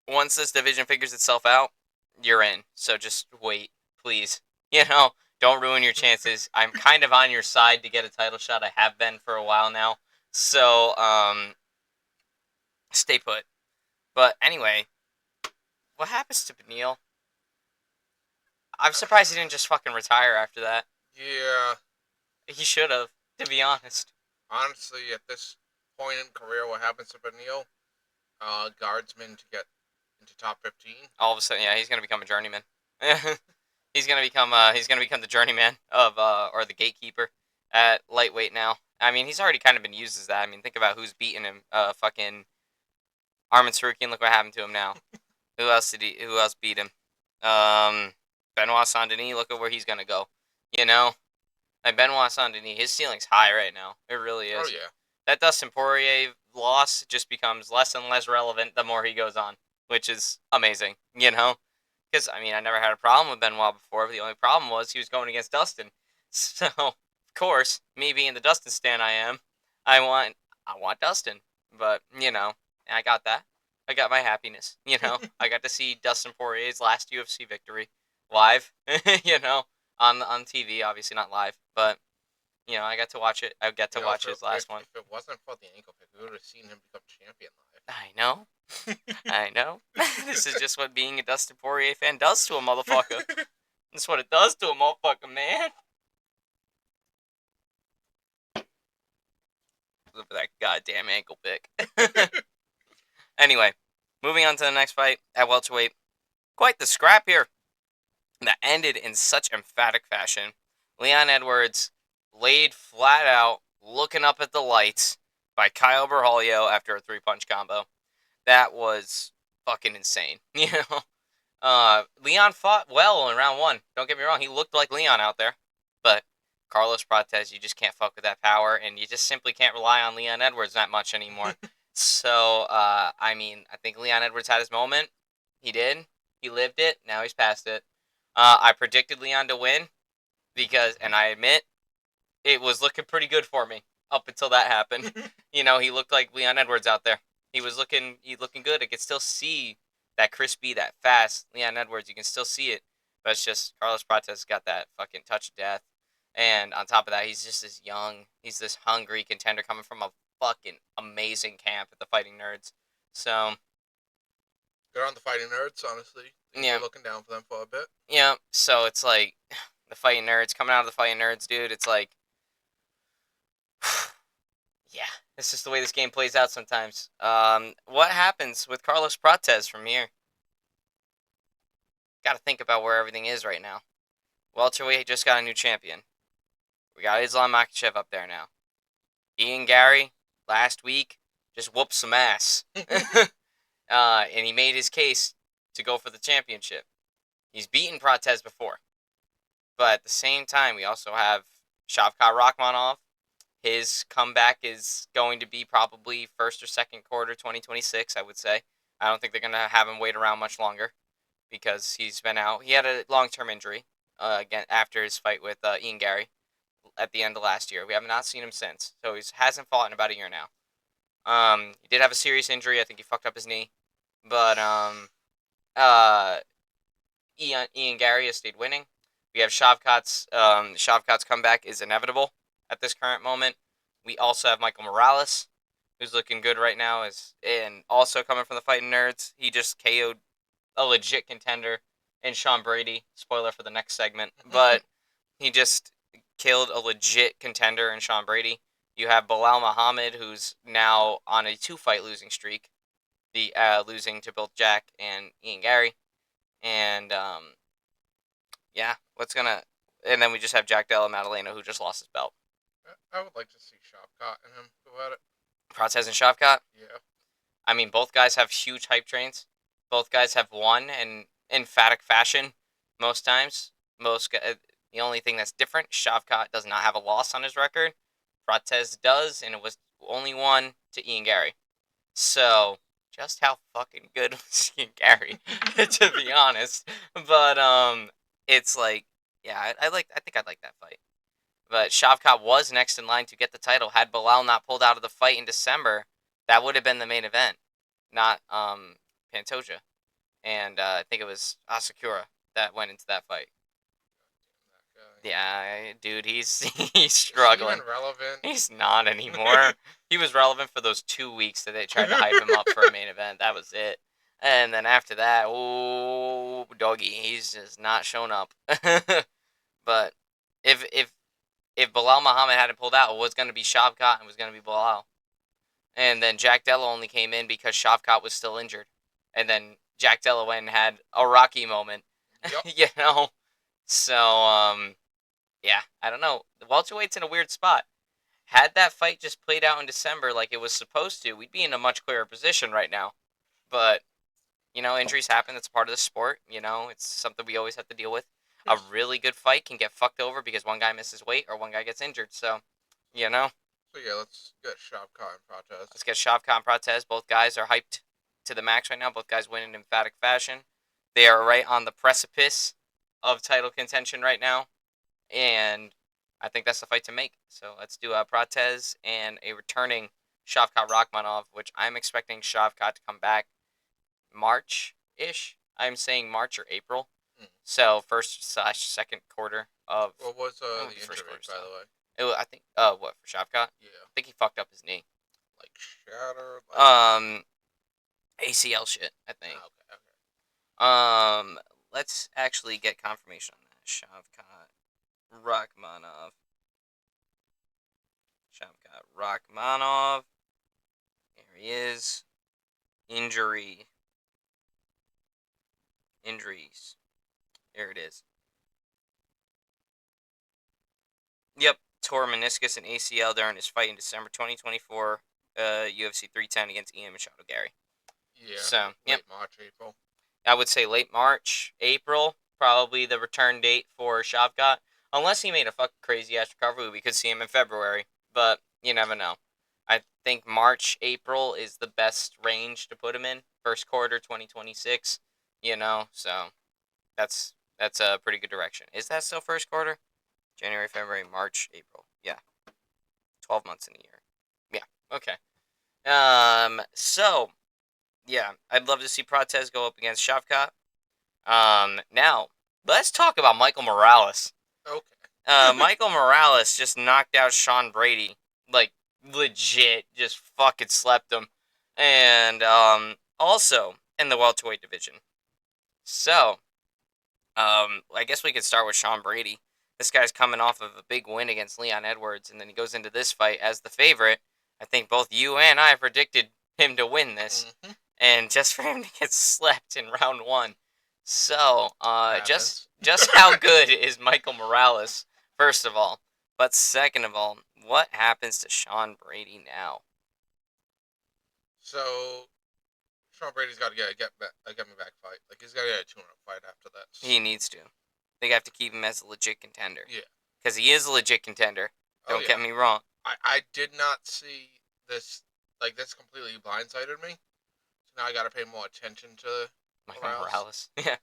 once this division figures itself out, you're in. So just wait, please. You know, don't ruin your chances. I'm kind of on your side to get a title shot. I have been for a while now. So stay put. But anyway, what happens to Beneil? I'm surprised he didn't just fucking retire after that. Yeah. He should have, to be honest. Honestly, at this point in career, what happens to Benil? Guardsman to get into top 15. All of a sudden, yeah, he's gonna become a journeyman. He's gonna become the journeyman of or the gatekeeper at lightweight now. I mean, he's already kind of been used as that. I mean, think about who's beaten him. Fucking Armin Sarukian. Look what happened to him now. Who else beat him? Benoit Saint Denis. Look at where he's gonna go. You know, like Benoit Saint Denis, his ceiling's high right now. It really Oh is. yeah. That Dustin Poirier loss just becomes less and less relevant the more he goes on, which is amazing. You know, because I mean, I never had a problem with Benoit before. But the only problem was he was going against Dustin. So of course, me being the Dustin stan I want Dustin. But you know, I got that. I got my happiness. You know, I got to see Dustin Poirier's last UFC victory live. You know, on TV, obviously not live, but you know, I got to watch it. I got to watch his last one. If it wasn't for the ankle pick, we would have seen him become champion I know. I know. This is just what being a Dustin Poirier fan does to a motherfucker. live. That's what it does to a motherfucker, man. Look at that goddamn ankle pick. Anyway, moving on to the next fight at welterweight. Quite the scrap here that ended in such emphatic fashion. Leon Edwards laid flat out, looking up at the lights by Kyle Berholio after a 3-punch combo. That was fucking insane. You know, Leon fought well in round 1. Don't get me wrong, he looked like Leon out there, but Carlos Prates, you just can't fuck with that power, and you just simply can't rely on Leon Edwards that much anymore. So, I mean, I think Leon Edwards had his moment. He did. He lived it. Now he's past it. I predicted Leon to win because, and I admit, it was looking pretty good for me up until that happened. You know, he looked like Leon Edwards out there. He's looking good. I could still see that crispy, that fast Leon Edwards. You can still see it, but it's just Carlos Prates got that fucking touch of death. And on top of that, he's just this young, he's this hungry contender coming from a fucking amazing camp at the Fighting Nerds. So They're on the Fighting Nerds, honestly. yeah, Looking down for them for a bit. yeah. So it's like the Fighting Nerds coming out of the Fighting Nerds, dude. It's like, yeah, it's just the way this game plays out sometimes. What happens with Carlos Prates from here? Got to think about where everything is right now. Welterweight just got a new champion. We got Islam Makhachev up there now. Ian Gary last week just whooped some ass, and he made his case to go for the championship. He's beaten Prates before, but at the same time, we also have Shavkat Rakhmonov. His comeback is going to be probably first or second quarter 2026, I would say. I don't think they're going to have him wait around much longer because he's been out. He had a long-term injury again after his fight with Ian Gary at the end of last year. We have not seen him since, so he hasn't fought in about a year now. He did have a serious injury. I think he fucked up his knee, but uh, Ian Gary has stayed winning. We have Shavkat's comeback is inevitable at this current moment. We also have Michael Morales, who's looking good right now, and also coming from the Fighting Nerds. He just KO'd a legit contender in Sean Brady. Spoiler for the next segment, but he just killed a legit contender in Sean Brady. You have Bilal Muhammad, who's now on a 2-fight losing streak, losing to both Jack and Ian Gary, and yeah, and then we just have Jack Della Maddalena, who just lost his belt. I would like to see Shavkat and him go at it. Prates and Shavkat. Yeah. I mean, both guys have huge hype trains. Both guys have won in emphatic fashion most times. The only thing that's different, Shavkat does not have a loss on his record. Prates does, and it was only one to Ian Gary. So, just how fucking good was Ian Gary, to be honest. But it's like, yeah, I think I'd like that fight. But Shavkat was next in line to get the title. Had Bilal not pulled out of the fight in December, that would have been the main event, not Pantoja. And I think it was Asakura that went into that fight. That guy. Yeah, dude, he's he's Is he even struggling. relevant? He's not anymore. He was relevant for those 2 weeks that they tried to hype him up for a main event. That was it. And then after that, oh doggy, he's just not shown up. But if Bilal Muhammad hadn't pulled out, it was going to be Shavkat and was going to be Bilal. And then Jack Della only came in because Shavkat was still injured. And then Jack Della went and had a Rocky moment. Yep. you know? So, yeah, I don't know. The welterweight's in a weird spot. Had that fight just played out in December like it was supposed to, we'd be in a much clearer position right now. But, injuries happen. That's part of the sport. It's something we always have to deal with. A really good fight can get fucked over because one guy misses weight or one guy gets injured. So, you know, So yeah, let's get Shavkat and Prates. let's get Shavkat and Prates. Both guys are hyped to the max right now. Both guys win in emphatic fashion. They are right on the precipice of title contention right now. And I think that's the fight to make. So let's do Prates and a returning Shavkat Rakhmonov, which I'm expecting Shavkat to come back March-ish. I'm saying March or April. So first/second quarter of. What was It would the be first injury, quarter by still. the way? I think. What for Shavkat? Yeah. I think he fucked up his knee. Like shattered. Like... ACL shit. I think. Oh, okay. Let's actually get confirmation on that. Shavkat Rakhmonov. Shavkat Rakhmonov. Here he is. Injuries. Here it is. Yep, tore meniscus and ACL during his fight in December 2024, UFC 310 against Ian Machado Gary. Yeah. So, late March, April. I would say late March, April, probably the return date for Shavkat. Unless he made a fucking crazy ass recovery, we could see him in February. But you never know. I think March, April is the best range to put him in. First quarter 2026. So that's a pretty good direction. Is that still first quarter? January, February, March, April. Yeah. 12 months in a year. Yeah. Okay. So yeah, I'd love to see Prates go up against Shavkat. Now let's talk about Michael Morales. Okay. Michael Morales just knocked out Sean Brady, like legit, just fucking slept him, and also in the welterweight division. So, I guess we could start with Sean Brady. This guy's coming off of a big win against Leon Edwards, and then he goes into this fight as the favorite. I think both you and I predicted him to win this, and just for him to get slept in round one. So, just how good is Michael Morales, first of all? But second of all, what happens to Sean Brady now? So, Sean Brady's got to get me back fight. Like he's got to get a tune-up fight after this. He needs to. They have to keep him as a legit contender. Yeah. Because he is a legit contender. Don't get me wrong. I did not see this. Like this completely blindsided me. So now I got to pay more attention to Michael Morales. Yeah.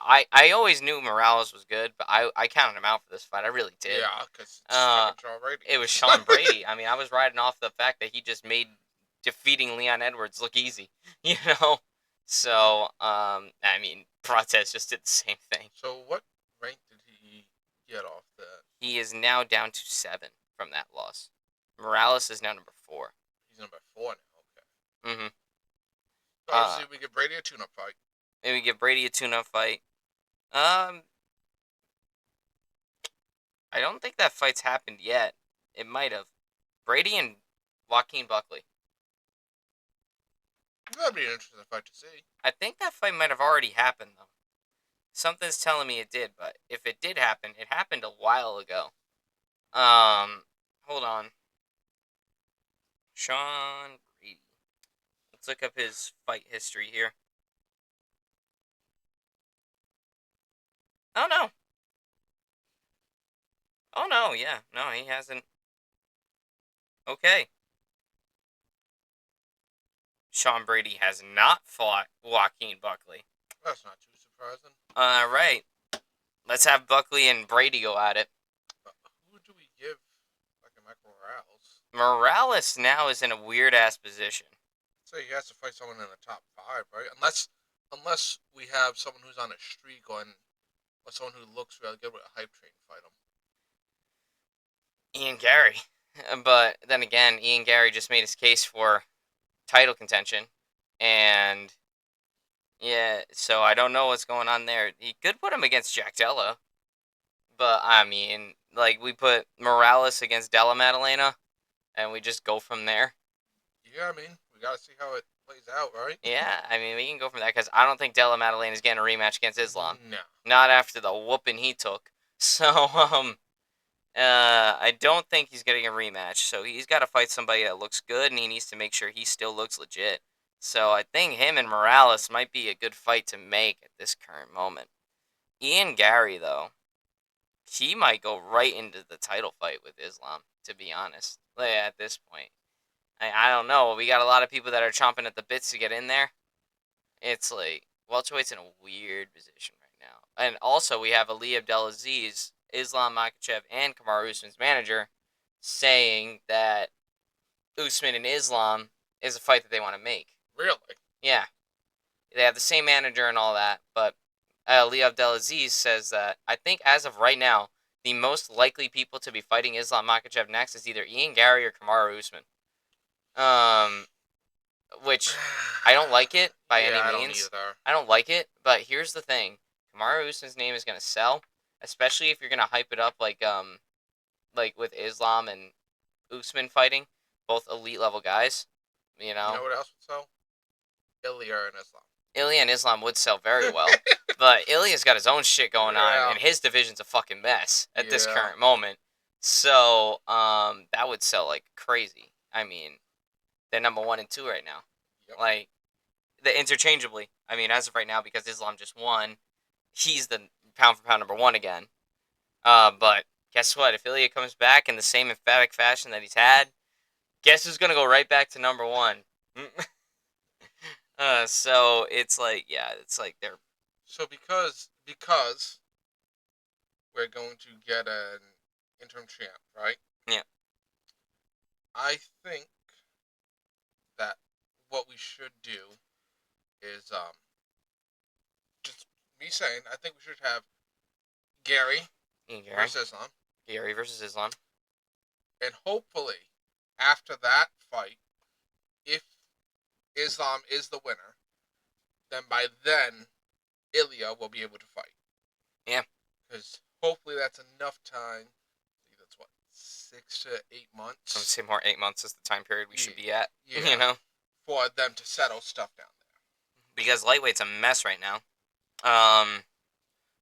I always knew Morales was good, but I counted him out for this fight. I really did. Yeah, because Sean Brady. It was Sean Brady. I mean, I was riding off the fact that he just made defeating Leon Edwards look easy. So, I mean, Prates just did the same thing. So what rank did he get off that? He is now down to 7 from that loss. Morales is now number 4. He's number 4 now. Okay. So obviously, we give Brady a tune-up fight. And we give Brady a tune-up fight. I don't think that fight's happened yet. It might have. Brady and Joaquin Buckley. That'd be an interesting fight to see. I think that fight might have already happened, though. Something's telling me it did, but if it did happen, it happened a while ago. Hold on. Sean Brady. Let's look up his fight history here. Oh no. Oh no, yeah. No, he hasn't. Okay. Sean Brady has not fought Joaquin Buckley. That's not too surprising. Alright. Let's have Buckley and Brady go at it. Who do we give like a Michael Morales? Morales now is in a weird ass position. So he has to fight someone in the top 5, right? Unless we have someone who's on a streak or someone who looks really good with a hype train fight him. Ian Gary. But then again, Ian Gary just made his case for title contention. And yeah, so I don't know what's going on there. He could put him against Jack Della. But I mean, like we put Morales against Della Maddalena and we just go from there. Yeah, I mean, we gotta see how it plays out, right? Yeah, I mean, we can go from there because I don't think Della Maddalena is getting a rematch against Islam. No. Not after the whooping he took. So, I don't think he's getting a rematch. So he's got to fight somebody that looks good, and he needs to make sure he still looks legit. So I think him and Morales might be a good fight to make at this current moment. Ian Gary, though, he might go right into the title fight with Islam, to be honest. Like, at this point. I don't know. We got a lot of people that are chomping at the bits to get in there. It's like, welterweight's in a weird position right now. And also, we have Ali Abdelaziz, Islam Makhachev, and Kamaru Usman's manager saying that Usman and Islam is a fight that they want to make. Really? Yeah. They have the same manager and all that, but Ali Abdelaziz says that I think as of right now, the most likely people to be fighting Islam Makhachev next is either Ian Gary or Kamaru Usman. Which I don't like it by any means. I don't like it, but here's the thing: Kamaru Usman's name is gonna sell, especially if you're gonna hype it up like with Islam and Usman fighting, both elite level guys. You know You know what else would sell? Ilya and Islam. Ilya and Islam would sell very well, but Ilya's got his own shit going on, and his division's a fucking mess at this current moment. So that would sell like crazy. I mean, they're number 1 and 2 right now. Yep. Like, the interchangeably. I mean, as of right now, because Islam just won, he's the pound for pound number 1 again. But guess what? If Ilya comes back in the same emphatic fashion that he's had, guess who's gonna go right back to number 1? So it's like, yeah, it's like they're. So because we're going to get an interim champ, right? Yeah. I think that what we should do is just me saying I think we should have Gary versus Islam. Gary versus Islam. And hopefully after that fight, if Islam is the winner, then by then Ilya will be able to fight. Yeah. Because hopefully that's enough time. That's what, 6 to 8 months. I would say more 8 months is the time period we should be at. Yeah. You know, for them to settle stuff down there. Because lightweight's a mess right now.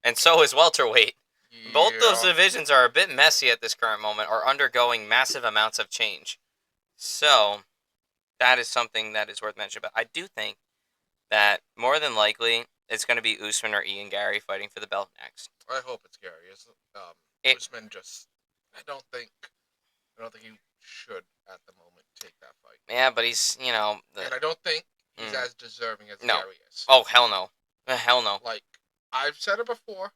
And so is welterweight. Yeah. Both those divisions are a bit messy at this current moment, or undergoing massive amounts of change. So that is something that is worth mentioning. But I do think that more than likely it's going to be Usman or Ian Gary fighting for the belt next. I hope it's Gary. Usman just, I don't think he should at the moment take that fight. Yeah, but he's, and I don't think he's as deserving as Gary is. Oh, hell no. Hell no. Like, I've said it before,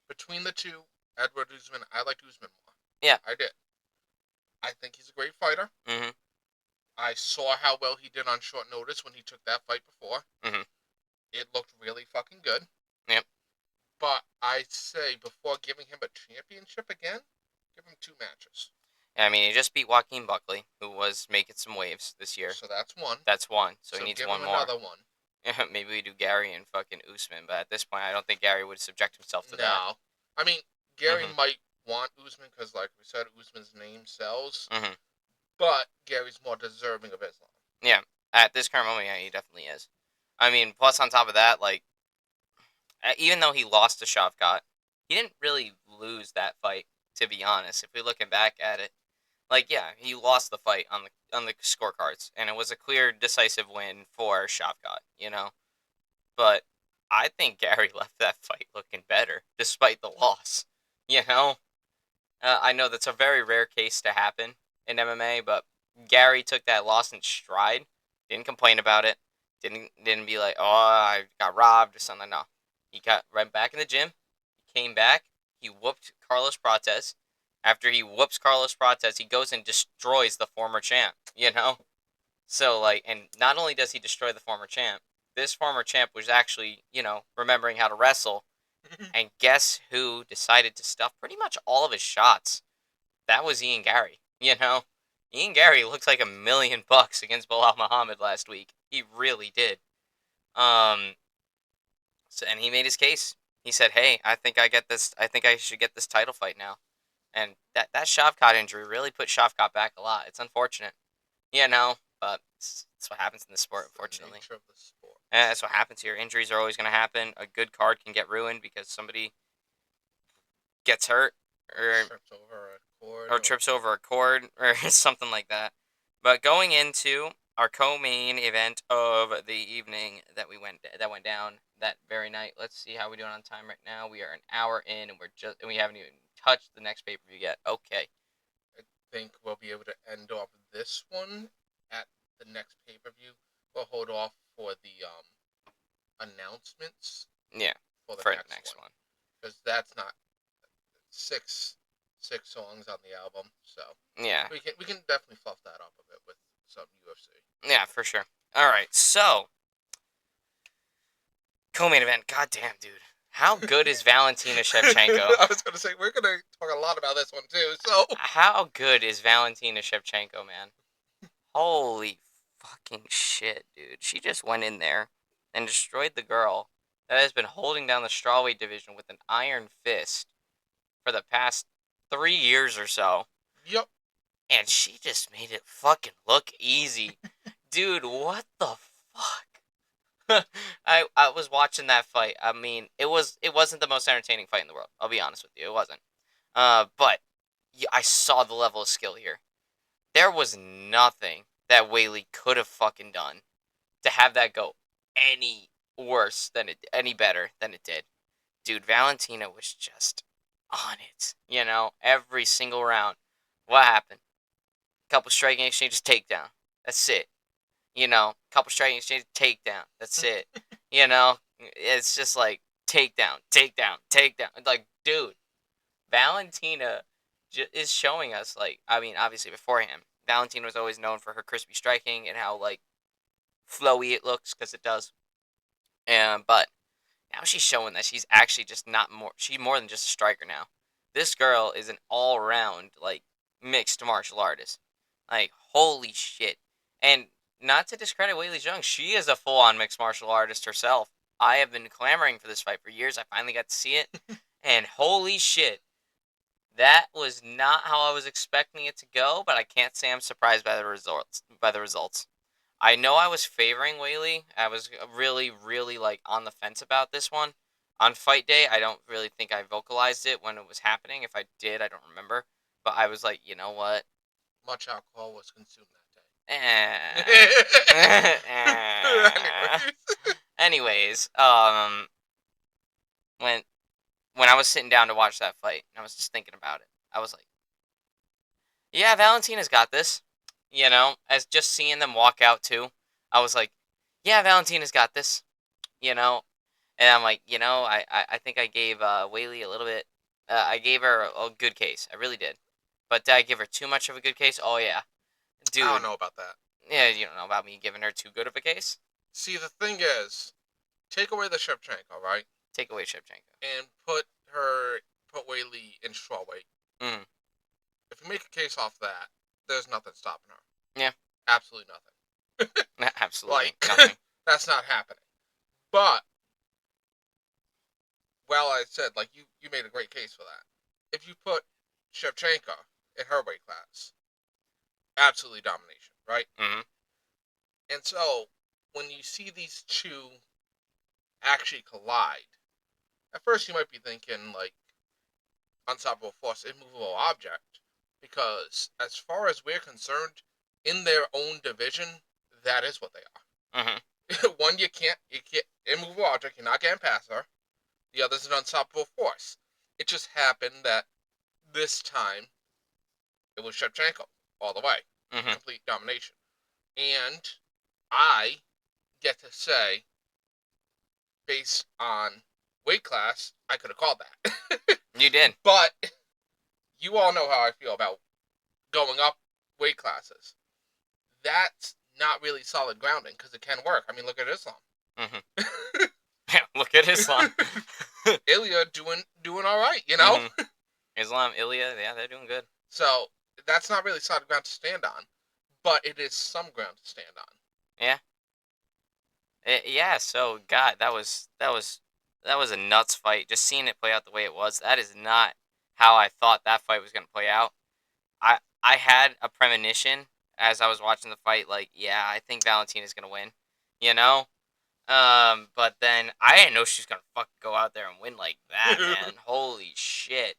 between the two, Edward Usman, I liked Usman more. Yeah. I did. I think he's a great fighter. Mm-hmm. I saw how well he did on short notice when he took that fight before. Mm-hmm. It looked really fucking good. Yep. But I say, before giving him a championship again, give him 2 matches. I mean, he just beat Joaquin Buckley, who was making some waves this year. So that's 1. That's 1. So he needs give 1 him more. Another 1. Maybe we do Gary and fucking Usman, but at this point, I don't think Gary would subject himself to that. No. I mean, Gary might want Usman because, like we said, Usman's name sells. Mm-hmm. But Gary's more deserving of Islam. Yeah. At this current moment, yeah, he definitely is. I mean, plus on top of that, like, even though he lost to Shavkat, he didn't really lose that fight, to be honest, if we're looking back at it. Like, yeah, he lost the fight on the scorecards, and it was a clear, decisive win for Shavkat, you know. But I think Gary left that fight looking better, despite the loss. You know, I know that's a very rare case to happen in MMA, but Gary took that loss in stride. Didn't complain about it. Didn't be like, oh, I got robbed or something. No, he got right back in the gym. He came back. He whooped Carlos Prates. After he whoops Carlos Prates, he goes and destroys the former champ. You know, so like, and not only does he destroy the former champ, this former champ was actually, remembering how to wrestle. And guess who decided to stuff pretty much all of his shots? That was Ian Gary. Ian Gary looked like $1,000,000 against Bilal Muhammad last week. He really did. Um, so and he made his case. He said, "Hey, I think I get this. I think I should get this title fight now." And that Shavkat injury really put Shavkat back a lot. It's unfortunate, but it's what happens in the sport, It's the unfortunately. nature of the sport. And that's what happens here. Injuries are always going to happen. A good card can get ruined because somebody gets hurt or Trips over a cord. or trips over a cord or something like that. But going into our co-main event of the evening that went down that very night. Let's see how we're doing on time right now. We are an hour in, and we haven't even touched the next pay-per-view yet. Okay. I think we'll be able to end off this one at the next pay-per-view. We'll hold off for the announcements Yeah. for the For next, the next one. one. Because that's not six songs on the album, so Yeah. we can definitely fluff that up a bit with some UFC. Yeah, for sure. All right. So, co-main event. God damn, dude. How good is Valentina Shevchenko? I was gonna say we're gonna talk a lot about this one too. So How good is Valentina Shevchenko, man? Holy fucking shit, dude. She just went in there and destroyed the girl that has been holding down the strawweight division with an iron fist for the past 3 years or so. yep. And she just made it fucking look easy. Dude, what the fuck? I was watching that fight. I mean, it wasn't the most entertaining fight in the world. I'll be honest with you, it wasn't. But I saw the level of skill here. There was nothing that Whaley could have fucking done to have that go any any better than it did. Dude, Valentina was just on it. Every single round. What happened? Couple striking exchanges, takedown. That's it. Couple striking exchanges, takedown. That's it. It's just like takedown, takedown, takedown. Like, dude, Valentina is showing us, like, I mean, obviously beforehand, Valentina was always known for her crispy striking and how, like, flowy it looks, because it does. But now she's showing that she's actually just not more, she's more than just a striker now. This girl is an all-round, like, mixed martial artist. Like, holy shit. And not to discredit Weili Zhang, she is a full-on mixed martial artist herself. I have been clamoring for this fight for years. I finally got to see it. And holy shit, that was not how I was expecting it to go, but I can't say I'm surprised by the results. I know I was favoring Whaley. I was really, really like on the fence about this one. On fight day, I don't really think I vocalized it when it was happening. If I did, I don't remember. But I was like, you know what? Much alcohol was consumed that Eh. day. Anyways, when when I was sitting down to watch that fight, and I was just thinking about it, I was like, yeah, Valentina's got this. As just seeing them walk out too, I was like, yeah, Valentina's got this. You know, and I'm like, I think I gave Whaley a little bit. I gave her a good case. I really did. But did I give her too much of a good case? Oh yeah, I dude. don't know about that. Yeah, you don't know about me giving her too good of a case. See, the thing is, take away the Shevchenko, right? Take away Shevchenko. And put Whaley in strawweight. Mm. If you make a case off that, there's nothing stopping her. Yeah. Absolutely nothing. Absolutely Like, nothing. that's not happening. But, well, I said, like, you made a great case for that. If you put Shevchenko in her weight class, absolutely domination, right? Mm-hmm. And so, when you see these two actually collide, at first you might be thinking, like, unstoppable force, immovable object. because as far as we're concerned, in their own division, that is what they Mhm. are. One, you can't immovable object. You're not getting past her. The other's an unstoppable force. It just happened that this time it was Shevchenko all the way, Mhm. complete domination, and I get to say, based on weight class, I could have called that. You did. But you all know how I feel about going up weight classes. That's not really solid grounding because it can work. I mean, look at Islam. Mhm. Yeah. Look at Islam. Ilya doing all right, you know. Mhm. Islam, Ilya, yeah, they're doing good. So that's not really solid ground to stand on, but it is some ground to stand on. Yeah. Yeah. So, God, that was a nuts fight. Just seeing it play out the way it was. That is not how I thought that fight was gonna play out. I had a premonition as I was watching the fight. Like, yeah, I think Valentina's gonna win. You know. But then I didn't know she was gonna fucking go out there and win like that, man. Holy shit.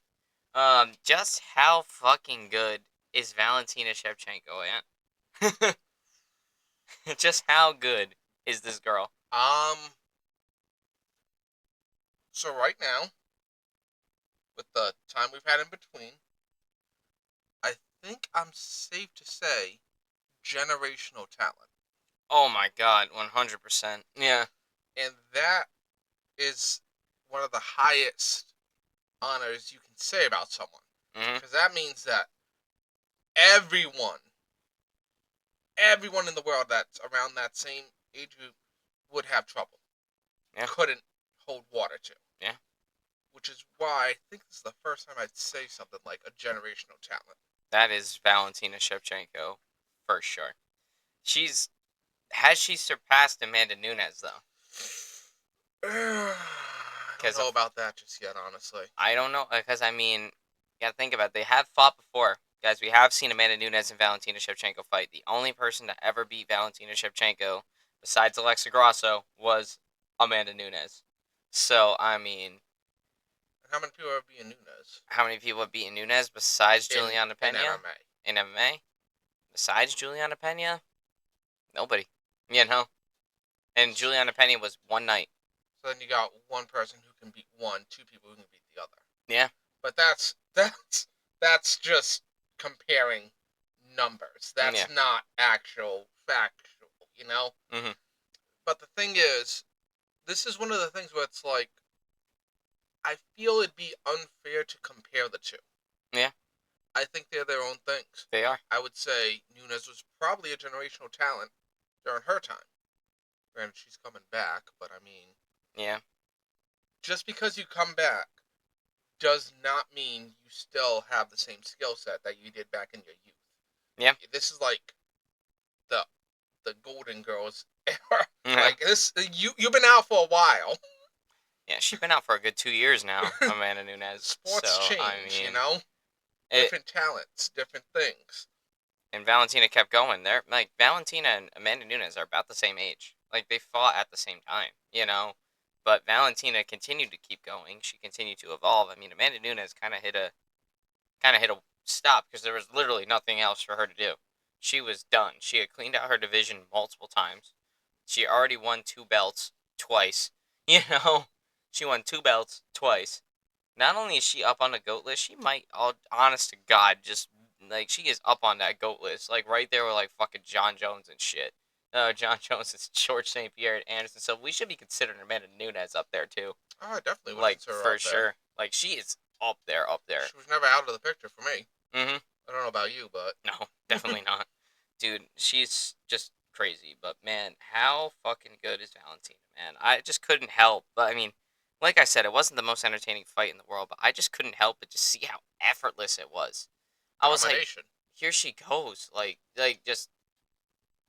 Just how fucking good is Valentina Shevchenko, man? Just how good is this girl? um. So right now, with the time we've had in between, I think I'm safe to say generational talent, Oh my god, 100%. Yeah. and that is one of the highest honors you can say about someone, Mhm. because that means that everyone, everyone in the world that's around that same age group would have trouble, Yeah. couldn't hold water to. Yeah. Which is why I think this is the first time I'd say something like a generational talent. That is Valentina Shevchenko for sure. She's has she surpassed Amanda Nunes though? I don't Cuz know about that just yet, honestly. I don't know, because I mean, you gotta think about it. They have fought before, guys. We have seen Amanda Nunes and Valentina Shevchenko fight. The only person to ever beat Valentina Shevchenko, besides Alexa Grasso, was Amanda Nunes. So I mean, And how many people are being Nunes how many people have beaten Nunes besides Juliana in Pena MMA? in MMA? Besides Juliana Pena, nobody. You know, and Juliana Pena was one night. So then you got one person who can beat one, two people who can beat the other. Yeah, But that's just comparing numbers. yeah. That's not actual factual, you know? Mhm. But the thing is, this is one of the things where it's like I feel it'd be unfair to compare the two. Yeah, I think they're their own things. they are. I would say Nunes was probably a generational talent during her time. Granted, she's coming back, but I mean, Yeah, just because you come back does not mean you still have the same skill set that you did back in your youth. yeah. This is like the the Golden Girls era. Yeah. Like this, you've been out for a while. Yeah, she's been out for a good 2 years now, Amanda Nunes. Sports So I change, you mean, know, it different talents, different things. and Valentina kept going. They're like Valentina and Amanda Nunes are about the same age. Like they fought at the same time, you know. But Valentina continued to keep going. She continued to evolve. I mean, Amanda Nunes kind of hit a stop because there was literally nothing else for her to do. She was done. She had cleaned out her division multiple times. She already won 2 belts twice. You know, she won 2 belts twice. Not only is she up on the GOAT list, she might, all honest to God, just like she is up on that GOAT list, like right there with like fucking John Jones and shit. John Jones is George St. Pierre and Anderson, so we should be considering Amanda Nunes up there too, Oh, I definitely would like consider her for up there. sure. Like she is up there, up there. She was never out of the picture for me. Mhm. I don't know about you, but No, definitely not, dude. She's just crazy, but man, how fucking good is Valentina, man? I just couldn't help, but I mean, like I said, it wasn't the most entertaining fight in the world, but I just couldn't help but just see how effortless it was. I was like, domination. here she goes, like just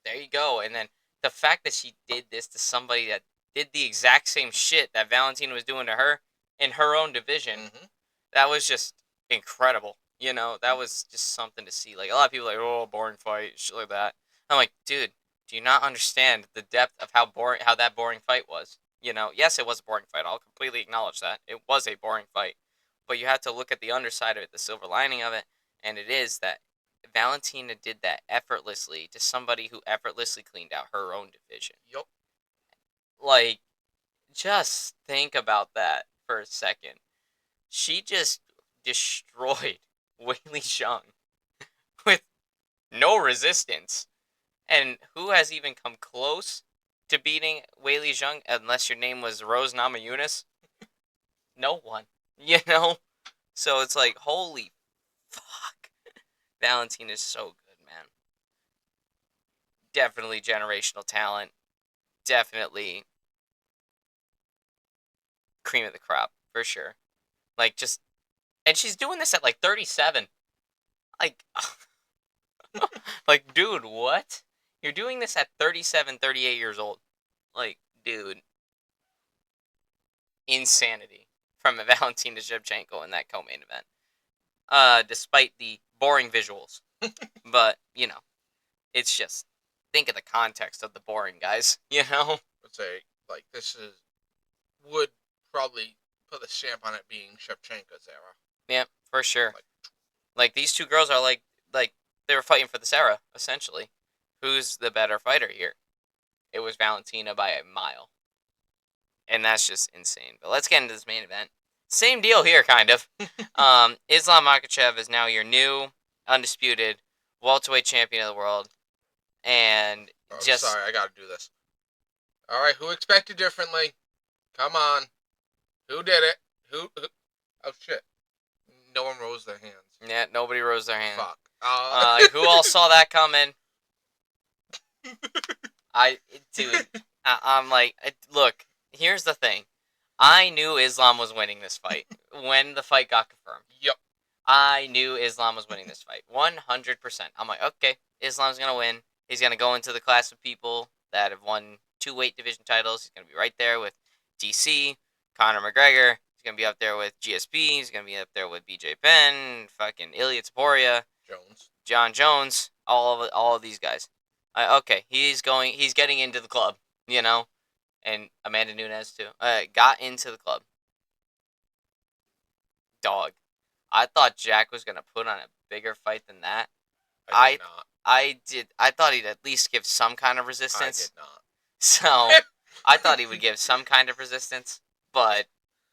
there you go, and then the fact that she did this to somebody that did the exact same shit that Valentina was doing to her in her own division, Mm-hmm. that was just incredible. You know, that was just something to see. Like a lot of people are like, oh, boring fight, shit like that. I'm like, dude, do you not understand the depth of how that boring fight was? You know, yes, it was a boring fight. I'll completely acknowledge that it was a boring fight, but you have to look at the underside of it, the silver lining of it. And it is that Valentina did that effortlessly to somebody who effortlessly cleaned out her own division. Yup. Like, just think about that for a second. She just destroyed Weili Zhang with no resistance. And who has even come close to beating Weili Zhang unless your name was Rose Namajunas? No one. You know? So it's like, holy fuck. Valentina is so good, man. Definitely generational talent. Definitely cream of the crop, for sure. Like, just. And she's doing this at like 37. Like, like, dude, what? You're doing this at 37, 38 years old. Like, dude. Insanity from Valentina Shevchenko in that co-main event. Despite the boring visuals. But, it's just, think of the context of the boring, guys. Let's say, like, this would probably put a stamp on it being Shevchenko's era. Yeah, for sure. Like these two girls are like they were fighting for the Sarah, essentially. Who's the better fighter here? It was Valentina by a mile. And that's just insane. But let's get into this main event. Same deal here, kind of. Islam Makhachev is now your new, undisputed welterweight champion of the world. And sorry, I gotta do this. Alright, who expected differently? Come on. Who did it? Who? Oh, shit. No one rose their hands. Yeah, nobody rose their hand. Fuck. Who all saw that coming? Dude, I'm like, look, here's the thing. I knew Islam was winning this fight when the fight got confirmed. Yep. I knew Islam was winning this fight. 100%. I'm like, okay, Islam's going to win. He's going to go into the class of people that have won 2 weight division titles. He's going to be right there with DC, Conor McGregor. He's going to be up there with GSP. He's going to be up there with BJ Penn, fucking Ilya Taporia, John Jones, all of these guys. Okay, he's getting into the club, and Amanda Nunes too. Got into the club. Dog. I thought Jack was gonna put on a bigger fight than that. I did not. I thought he'd at least give some kind of resistance. I did not. So I thought he would give some kind of resistance, but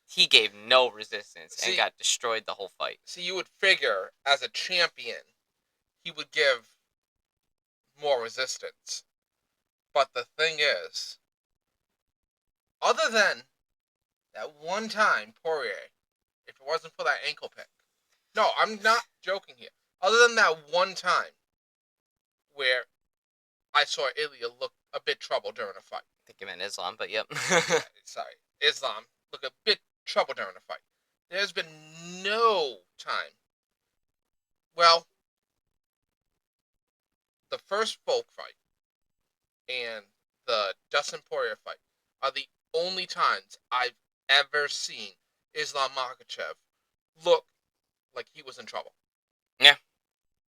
he gave no resistance and got destroyed the whole fight. See, you would figure as a champion, he would give more resistance. But the thing is, other than that one time, Poirier, if it wasn't for that ankle pick. No, I'm not joking here. Other than that one time where I saw Ilya look a bit troubled during a fight. I think you meant Islam, but yep. Sorry. Islam look a bit troubled during a fight. There's been no time. Well, the first Volk fight and the Dustin Poirier fight are the only times I've ever seen Islam Makhachev look like he was in trouble. Yeah.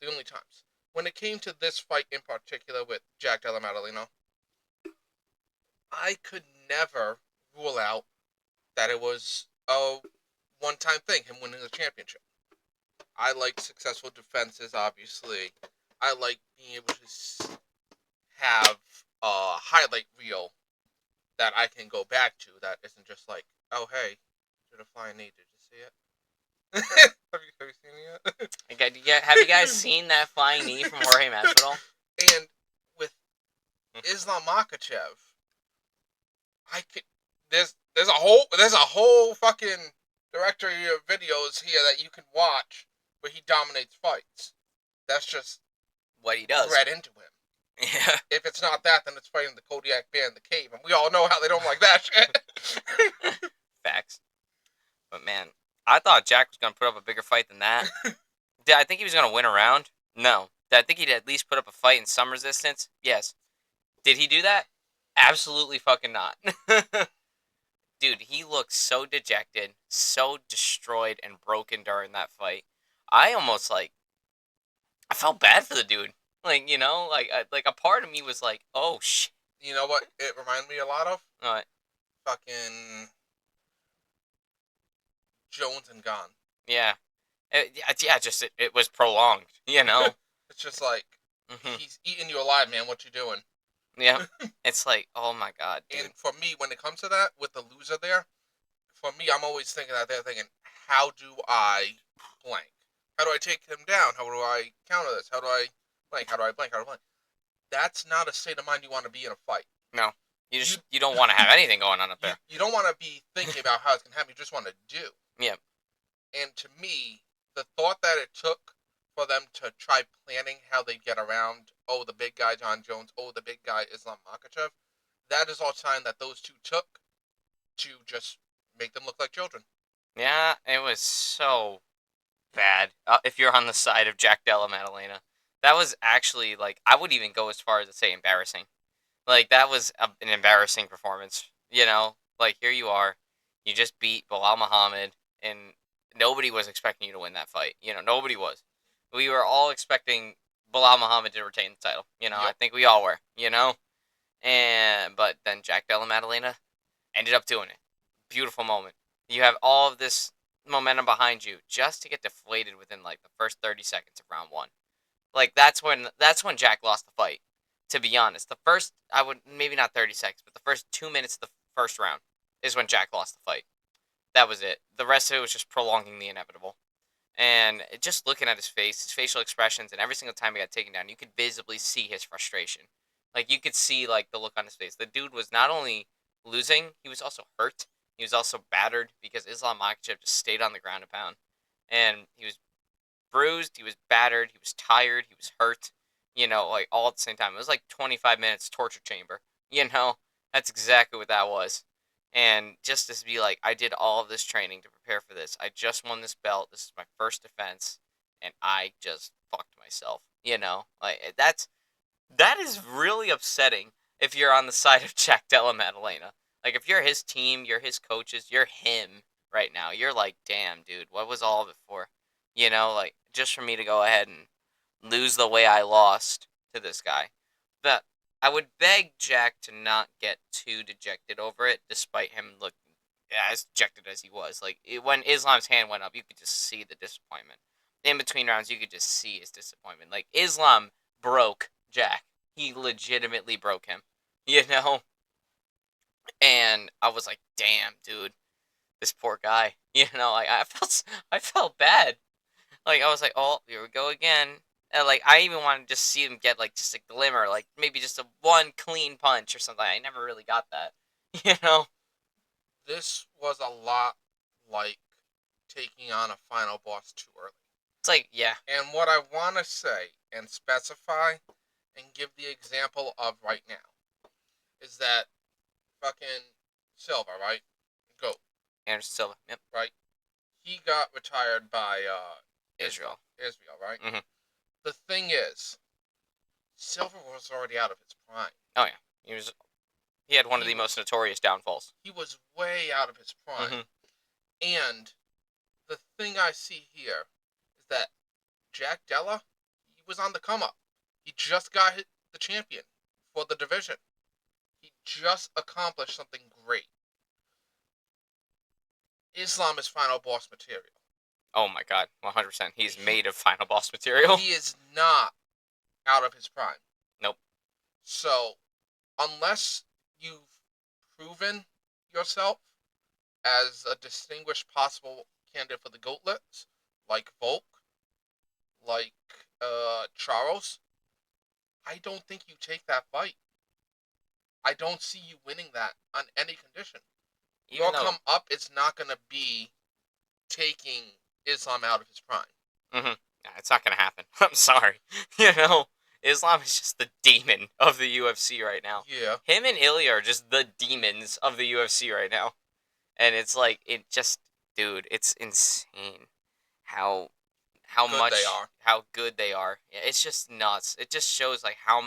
The only times. When it came to this fight in particular with Jack Della Maddalena, I could never rule out that it was a one-time thing, him winning the championship. I like successful defenses, obviously. I like being able to have a highlight reel that I can go back to that isn't just like, oh, hey, did a flying knee, did you see it? have you seen it yet? Have you guys seen that flying knee from Jorge Masvidal? And with Islam Makhachev, there's a whole fucking directory of videos here that you can watch where he dominates fights. That's just what he does. Read into him. Yeah. If it's not that, then it's fighting the Kodiak Bear in the cave, and we all know how they don't like that shit. Facts. But man, I thought Jack was gonna put up a bigger fight than that. Did I think he was gonna win a round? No. Did I think he'd at least put up a fight in some resistance? Yes. Did he do that? Absolutely fucking not. Dude, he looked so dejected, so destroyed and broken during that fight. I almost I felt bad for the dude. Like a part of me was like, oh shit. You know what it reminded me a lot of? What? Fucking Jones and Gunn. Yeah. It was prolonged. It's just like Hmm. he's eating you alive, man. What you doing? Yeah, it's like, oh my god, And dude. for me, when it comes to that, with the loser there, for me, I'm always thinking out there, thinking, how do I blank? How do I take him down? How do I counter this? How do I blank? How do I blank? How do I blank? That's not a state of mind you want to be in a fight. No, You you don't want to have anything going on up you there. you don't want to be thinking about how it's gonna happen. You just want to do. Yeah, And to me, the thought that it took for them to try planning how they get around, oh, the big guy John Jones, oh, the big guy Islam Makhachev, that is all time that those two took to just make them look like children. yeah, it was so bad. If you're on the side of Jack Della Maddalena, that was actually like I would even go as far as to say embarrassing. Like that was an embarrassing performance. Like here you are, you just beat Bilal Muhammad, and nobody was expecting you to win that fight. Nobody was. We were all expecting Bilal Muhammad to retain the title. I Yep. think we all were. But then Jack Della Maddalena ended up doing it. Beautiful moment. You have all of this momentum behind you just to get deflated within like the first 30 seconds of round one. Like that's when Jack lost the fight. To be honest, the first I would maybe not 30 seconds, but the first 2 minutes of the first round is when Jack lost the fight. That was it. The rest of it was just prolonging the inevitable. And just looking at his face, his facial expressions, and every single time he got taken down, you could visibly see his frustration. Like you could see like the look on his face. The dude was not only losing, he was also hurt. He was also battered because Islam Makhachev just stayed on the ground and pound, and he was bruised, he was battered, he was tired, he was hurt, like all at the same time. It was like 25 minutes torture chamber, you know? That's exactly what that was. And just to be like, I did all of this training to prepare for this. I just won this belt. This is my first defense, and I just fucked myself. Like that is really upsetting if you're on the side of Jack Della Maddalena. Like if you're his team, you're his coaches, you're him right now. You're like, damn, dude, what was all of it for? Like just for me to go ahead and lose the way I lost to this guy. But I would beg Jack to not get too dejected over it, despite him looking as dejected as he was. Like when Islam's hand went up, you could just see the disappointment. In between rounds, you could just see his disappointment. Like Islam broke Jack. He legitimately broke him. You know? And I was like, damn, dude, this poor guy. Like I felt bad. Like I was like, oh, here we go again. And like I even wanted to just see him get like just a glimmer, like maybe just a one clean punch or something. I never really got that. You know? This was a lot like taking on a final boss too early. It's like, yeah, And what I want to say and specify and give the example of right now is that fucking Silva, right? Goat, Anderson Silva. Yep. right? He got retired by Israel. Israel, right? Mhm. The thing is, Silva was already out of his prime. Oh yeah. He had one of He the was most notorious downfalls. he was way out of his prime. Mhm. And the thing I see here is that Jack Della, he was on the come up. He just got the champion for the division. He just accomplished something great. Islam is final boss material. Oh my god, 100%. He's He made of final boss material. he is not out of his prime. Nope. So unless you've proven yourself as a distinguished possible candidate for the Goatlets, like Volk, like Charles, I don't think you take that fight. I don't see you winning that on any condition. Even Your though, come up is not going to be taking Islam out of his prime. it's not gonna happen. I'm sorry. Islam is just the demon of the UFC right now. Yeah, Him and Ilya are just the demons of the UFC right now, and it's like dude, it's insane how good they are. how good they are. Yeah, it's just nuts. It just shows like how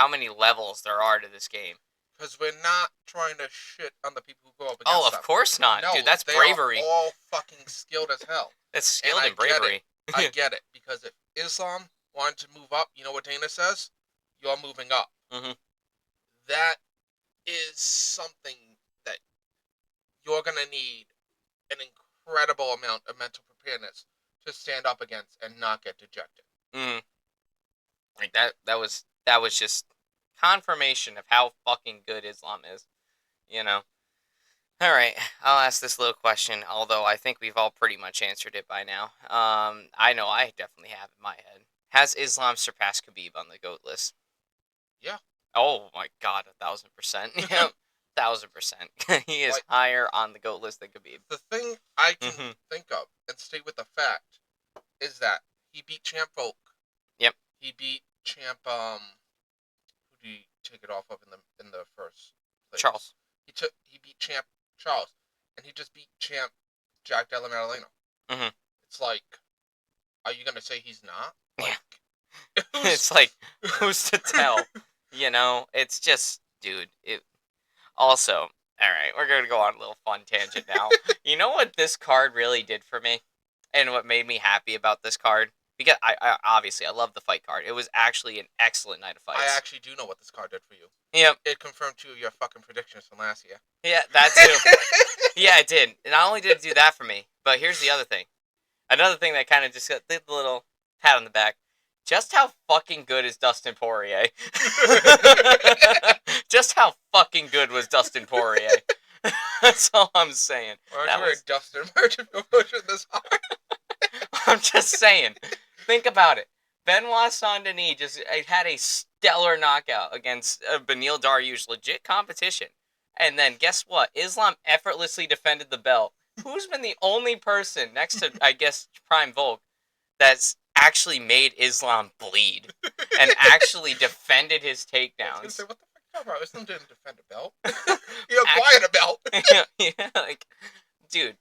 many levels there are to this game. Because we're not trying to shit on the people who go up Oh, against of them. course not, dude. No, That's they are bravery. all fucking skilled as hell. That's And skilled I and get it. bravery. I get it. Because if Islam wanted to move up, you know what Dana says? You're moving up. Mhm. That is something that you're going to need an incredible amount of mental preparedness to stand up against and not get dejected. Mm. Like that was just confirmation of how fucking good Islam is. You know. All right, I'll ask this little question. Although I think we've all pretty much answered it by now. I know I definitely have in my head. Has Islam surpassed Khabib on the GOAT list? Yeah. Oh my god, 1,000%. Yep, 1,000%. He is Like, higher on the GOAT list than Khabib. the thing I can Mm-hmm. think of and stay with the fact is that he beat Champ Volk. Yep. He beat Champ who did he take it off of in the first place? Charles. He beat Champ Charles, and he just beat Champ Jack Della Maddalena. Mm-hmm. It's like, are you gonna say he's not? Yeah. Like, It's like, who's to tell? You know, it's just, dude. It also. All right, we're gonna go on a little fun tangent now. You know what this card really did for me, and what made me happy about this card? Because I obviously I love the fight card. It was actually an excellent night of I fights. actually do know what this card did for you. Yep. It confirmed two of your fucking predictions from last year. Yeah, that too. Yeah, it did. Not only did it do that for me, but here's the other thing. Another thing that kind of just got the little pat on the back. Just how fucking good is Dustin Poirier? Just how fucking good was Dustin Poirier? That's all I'm saying. Aren't you wearing Dustin Merchant promotion this hard? I'm just saying. Think about it. Benoit Saint-Denis just had a stellar knockout against Beneil Dariush, legit competition. And then guess what? Islam effortlessly defended the belt. Who's been the only person next to, I guess, Prime Volk that's actually made Islam bleed and actually defended his I was takedowns? gonna say, what the fuck are you talking about? Islam didn't defend a belt. He acquired a belt. Yeah, like, dude,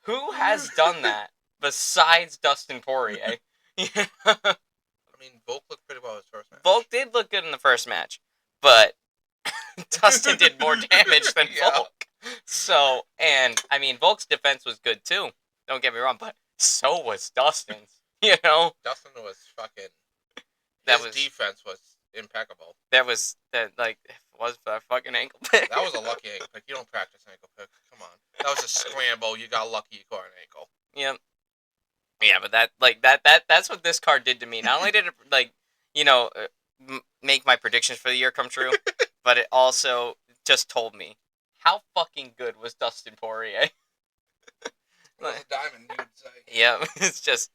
who has done that besides Dustin Poirier? I mean, Volk looked pretty well his first match. Volk did look good in the first match, but Dustin did more damage than Yeah. Volk. So, and I mean, Volk's defense was good too. Don't get me wrong, but so was Dustin's. You know, Dustin was fucking. That His was- defense was impeccable. that was a fucking ankle pick. That was a lucky ankle pick. You don't practice ankle picks. Come on. That was a scramble. You got lucky you caught an ankle. Yep. Yeah, but that's what this card did to me. Not only did it make my predictions for the year come true, but it also just told me how fucking good was Dustin Poirier. It was a diamond, you would say. Yeah, it's just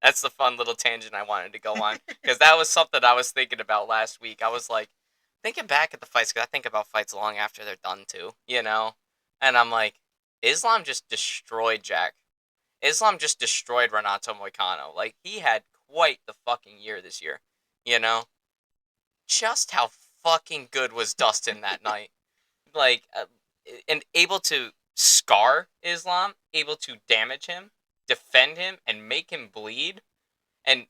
that's the fun little tangent I wanted to go on because that was something I was thinking about last week. I was like thinking back at the fights because I think about fights long after they're done too, you know, and I'm like, Islam just destroyed Jack. Islam just destroyed Renato Moicano. Like, he had quite the fucking year this year, you know? Just how fucking good was Dustin that night? Like, and able to scar Islam, able to damage him, defend him, and make him bleed, and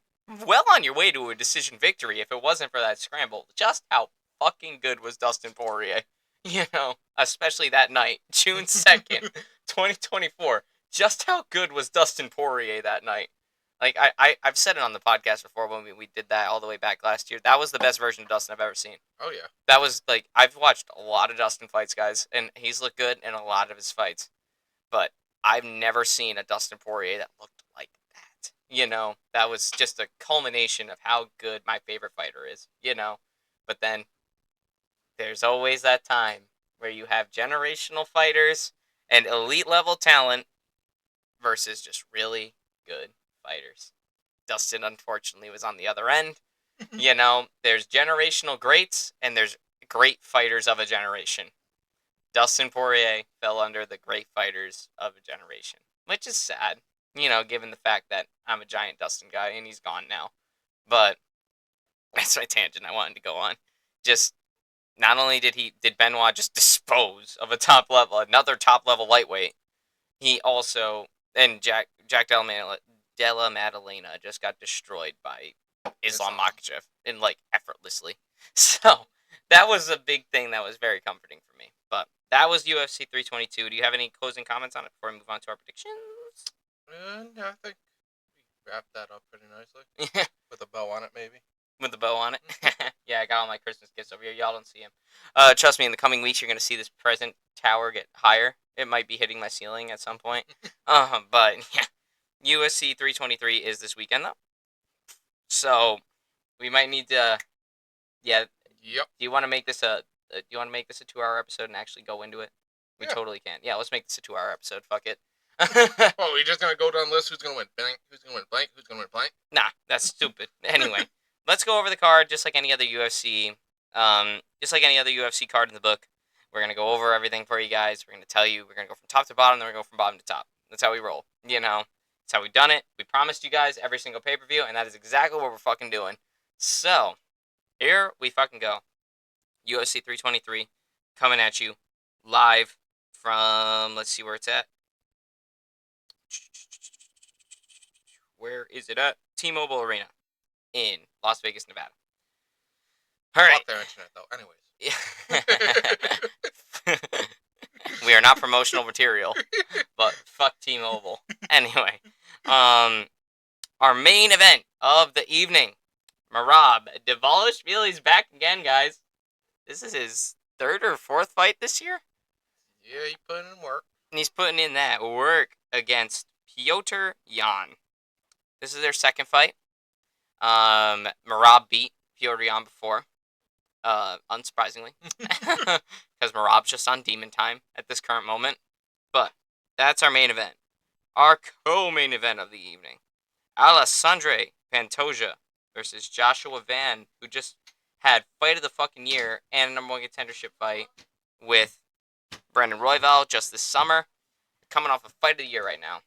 well on your way to a decision victory if it wasn't for that scramble. Just how fucking good was Dustin Poirier? You know, especially that night, June 2nd, 2024. Just how good was Dustin Poirier that night? Like, I've said it on the podcast before when we did that all the way back last year. That was the best version of Dustin I've ever seen. Oh, yeah. That was, like, I've watched a lot of Dustin fights, guys, and he's looked good in a lot of his fights. But I've never seen a Dustin Poirier that looked like that. You know, that was just a culmination of how good my favorite fighter is, you know? But then, there's always that time where you have generational fighters and elite level talent versus just really good fighters. Dustin, unfortunately, was on the other end. You know, there's generational greats and there's great fighters of a generation. Dustin Poirier fell under the great fighters of a generation, which is sad, you know, given the fact that I'm a giant Dustin guy and he's gone now. But that's my tangent I wanted to go on. Just not only did Benoit just dispose of another top level lightweight, he also and Jack Della Maddalena just got destroyed by Islam Makhachev and like effortlessly. So that was a big thing that was very comforting for me. But that was UFC 322. Do you have any closing comments on it before we move on to our predictions? Yeah, I think we wrapped that up pretty nicely. Yeah, With a bow on it, maybe. with the bow on it. Yeah, I got all my Christmas gifts over here. Y'all don't see them. Trust me, in the coming weeks, you're going to see this present tower get higher. It might be hitting my ceiling at some point. But yeah, UFC 323 is this weekend though, so we might need to. Yeah. Yep. Do you want to make this a? Do you want to make this a 2-hour episode and actually go into it? We Yeah. totally can. Yeah, let's make this a 2-hour episode. Fuck it. Oh, we're just gonna go down the list. Who's gonna win blank? Who's gonna win blank? Who's gonna win blank? Nah, that's stupid. Anyway, let's go over the card just like any other UFC. Just like any other UFC card in the book. We're gonna go over everything for you guys. We're gonna tell you. We're gonna go from top to bottom. Then we're gonna go from bottom to top. That's how we roll. You know, that's how we've done it. We promised you guys every single pay-per-view, and that is exactly what we're fucking doing. So here we fucking go. UFC 323 coming at you live from. Let's see where it's at. Where is it at? T-Mobile Arena in Las Vegas, Nevada. All right. Fuck their internet though. Anyways. We are not promotional material, but fuck T-Mobile. Anyway, our main event of the evening, Merab Dvalishvili's back again, guys. This is his 3rd or 4th fight this year. Yeah, he put in work. And he's putting in that work against Piotr Jan. This is their 2nd fight. Merab beat Piotr Jan before. Unsurprisingly. Because Merab's just on demon time at this current moment. But that's our main event. Our co-main event of the evening. Alessandre Pantoja versus Joshua Van, who just had fight of the fucking year and a number 1 contendership fight with Brandon Royval just this summer. Coming off a fight of the year right now.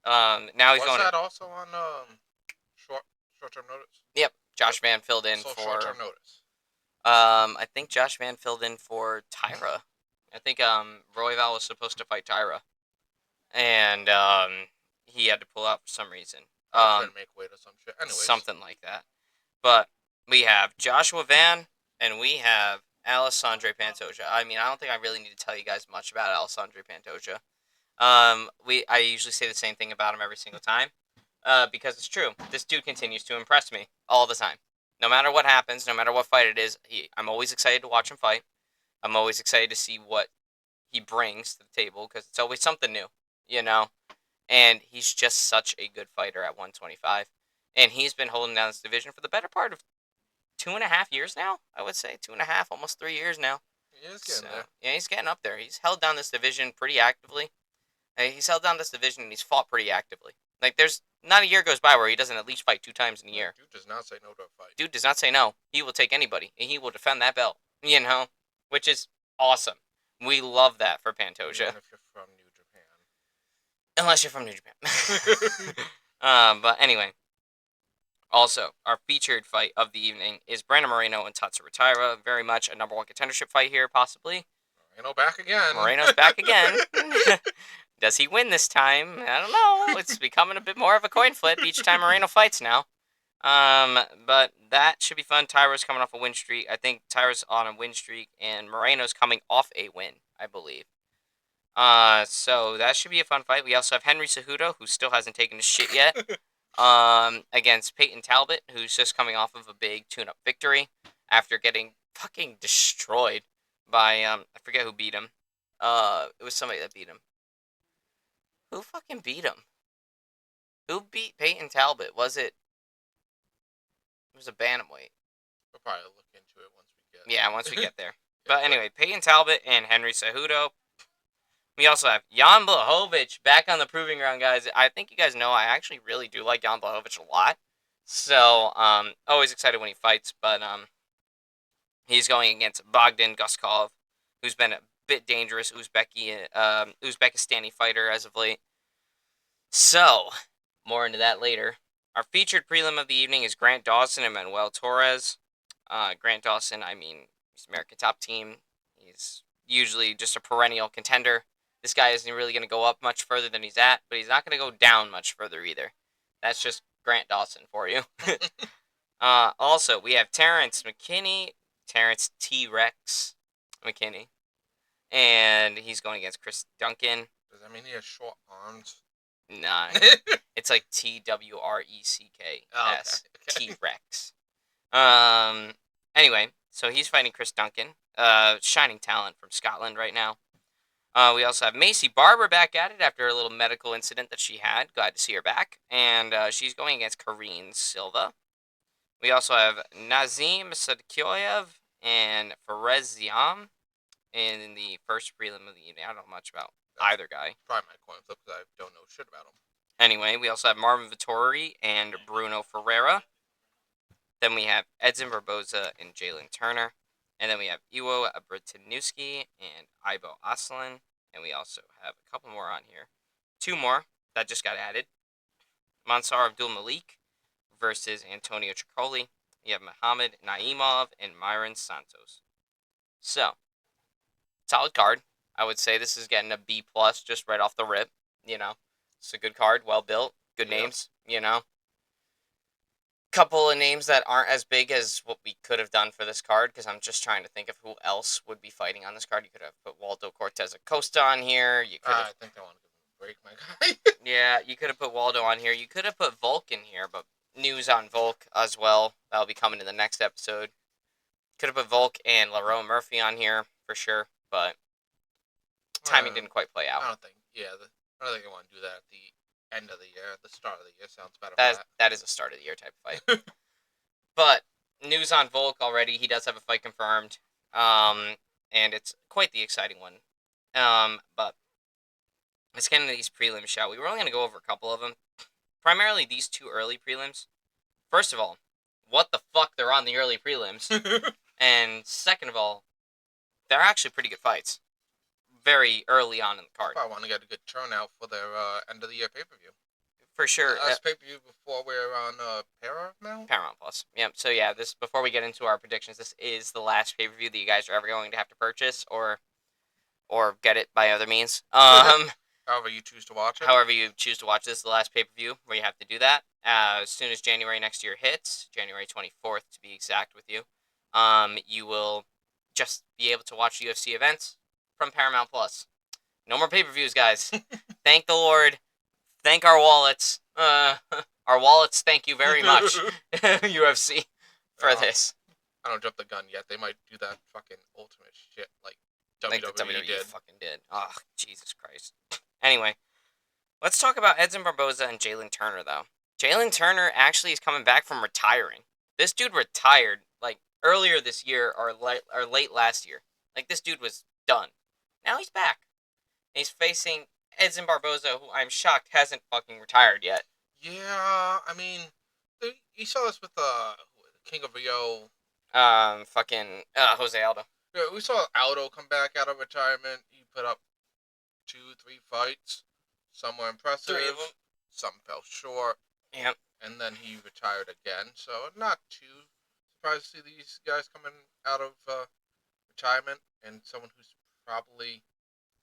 Now he's Was going. that also on short-term notice? Yep, Josh Van filled in So for. short-term notice. I think Josh Van filled in for Tyra. I think Royval was supposed to fight Tyra, and he had to pull out for some reason. Trying to make weight or some shit. Anyways. Something like that. But we have Joshua Van and we have Alessandre Pantoja. I mean, I don't think I really need to tell you guys much about Alessandre Pantoja. I usually say the same thing about him every single time, because it's true. This dude continues to impress me all the time. No matter what happens, no matter what fight it is, I'm always excited to watch him fight. I'm always excited to see what he brings to the table, because it's always something new, you know? And he's just such a good fighter at 125. And he's been holding down this division for the better part of 2.5 years now, I would say. 2.5, almost 3 years now. He is getting there. Yeah, he's getting up there. He's held down this division pretty actively. He's held down this division and he's fought pretty actively. Like, there's not a year goes by where he doesn't at least fight 2 times in a year. Dude does not say no to a fight. Dude does not say no. He will take anybody, and he will defend that belt, you know? Which is awesome. We love that for Pantoja. Even if you're from New Japan. Unless you're from New Japan. But anyway. Also, our featured fight of the evening is Brandon Moreno and Tatsuro Taira. Very much a number 1 contendership fight here, possibly. Moreno back again. Moreno's back again. Does he win this time? I don't know. It's becoming a bit more of a coin flip each time Moreno fights now. But that should be fun. Taira's coming off a win streak. I think Taira's on a win streak, and Moreno's coming off a win, I believe. So that should be a fun fight. We also have Henry Cejudo, who still hasn't taken his shit yet, against Peyton Talbot, who's just coming off of a big tune-up victory after getting fucking destroyed by, I forget who beat him. It was somebody that beat him. Who fucking beat him? Who beat Peyton Talbot? Was it? It was a bantamweight. We'll probably look into it once we get. Yeah, once we get there. But anyway, Peyton Talbot and Henry Cejudo. We also have Jan Blachowicz back on the proving ground, guys. I think you guys know I actually really do like Jan Blachowicz a lot. So, always excited when he fights. But he's going against Bogdan Guskov, who's been a bit dangerous Uzbekistani fighter as of late. So, more into that later. Our featured prelim of the evening is Grant Dawson and Manuel Torres. Grant Dawson, I mean, he's American top team. He's usually just a perennial contender. This guy isn't really going to go up much further than he's at, but he's not going to go down much further either. That's just Grant Dawson for you. Also, we have Terrence T-Rex McKinney. And he's going against Chris Duncan. Does that mean he has short arms? Nah. It's like TWRECKS. T-Rex. Anyway, so he's fighting Chris Duncan. Shining talent from Scotland right now. We also have Macy Barber back at it after a little medical incident that she had. Glad to see her back. And she's going against Karine Silva. We also have Nazim Sadkioyev and Fares Ziam in the first prelim of the evening. I don't know much about either guy. Probably my coin flip because I don't know shit about him. Anyway, we also have Marvin Vittori and Bruno Ferreira. Then we have Edson Barboza and Jalen Turner. And then we have Iwo Britanuski and Ibo Aslan. And we also have a couple more on here. Two more that just got added. Mansar Abdul Malik versus Antonio Tricoli. You have Muhammad Naimov and Myron Santos. So, solid card. I would say this is getting a B plus just right off the rip. You know, it's a good card, well built, good names. You know, couple of names that aren't as big as what we could have done for this card because I'm just trying to think of who else would be fighting on this card. You could have put Waldo Cortez Acosta on here. You could have. I think I want to give him a break, my guy. Yeah, you could have put Waldo on here. You could have put Volk in here, but news on Volk as well. That'll be coming in the next episode. Could have put Volk and Laroe Murphy on here for sure, but timing didn't quite play out. I don't think. I don't think I want to do that at the end of the year. At the start of the year sounds better. That is a start of the year type of fight. But news on Volk already. He does have a fight confirmed, and it's quite the exciting one. But let's get into these prelims, shall we? We're only going to go over a couple of them. Primarily these two early prelims. First of all, what the fuck? They're on the early prelims. And second of all, they're actually pretty good fights. Very early on in the card. I want to get a good turnout for their end of the year pay-per-view. For sure. Last pay-per-view before we're on Paramount? Paramount Plus. Yep. So yeah, before we get into our predictions, this is the last pay-per-view that you guys are ever going to have to purchase or get it by other means. However you choose to watch it. However you choose to watch this, is the last pay-per-view where you have to do that. As soon as January next year hits, January 24th to be exact with you, you will just be able to watch UFC events from Paramount Plus. No more pay-per-views, guys. Thank the Lord. Thank our wallets. Our wallets thank you very much, UFC, for this. I don't jump the gun yet. They might do that fucking ultimate shit like Like WWE, the WWE did. fucking did. Oh, Jesus Christ. Anyway, let's talk about Edson Barboza and Jalen Turner, though. Jalen Turner actually is coming back from retiring. This dude retired, like, earlier this year or late last year. Like, this dude was done. Now he's back. He's facing Edson Barboza, who I'm shocked hasn't fucking retired yet. Yeah, I mean, you saw this with King of Rio. Jose Aldo. Yeah, we saw Aldo come back out of retirement. He put up 2-3 fights. Some were impressive. 3 of them. Some fell short. Yep. And then he retired again. So not too surprised to see these guys coming out of retirement and someone who's probably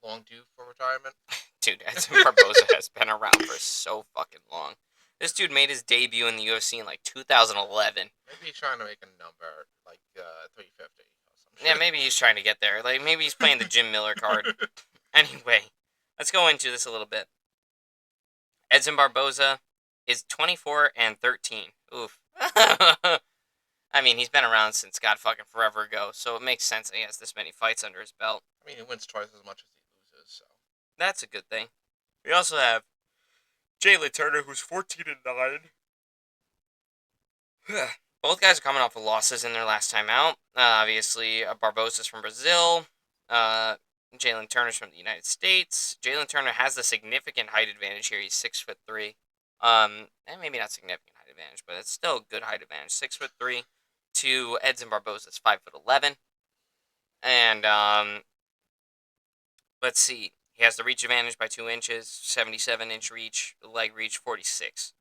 long due for retirement. Dude, Edson Barboza has been around for so fucking long. This dude made his debut in the UFC in like 2011. Maybe he's trying to make a number like 350 or something. Yeah, maybe he's trying to get there. Like maybe he's playing the Jim Miller card. Anyway, let's go into this a little bit. Edson Barboza is 24-13. Oof. I mean, he's been around since God fucking forever ago, so it makes sense that he has this many fights under his belt. I mean, he wins twice as much as he loses, so that's a good thing. We also have Jalen Turner, who's 14-9. Both guys are coming off of losses in their last time out. Obviously, Barboza's from Brazil. Jalen Turner's from the United States. Jalen Turner has the significant height advantage here. He's 6'3". And maybe not significant height advantage, but it's still a good height advantage. 6'3" to Edson Barboza's 5'11". And let's see. He has the reach advantage by 2 inches, 77-inch reach, leg reach 46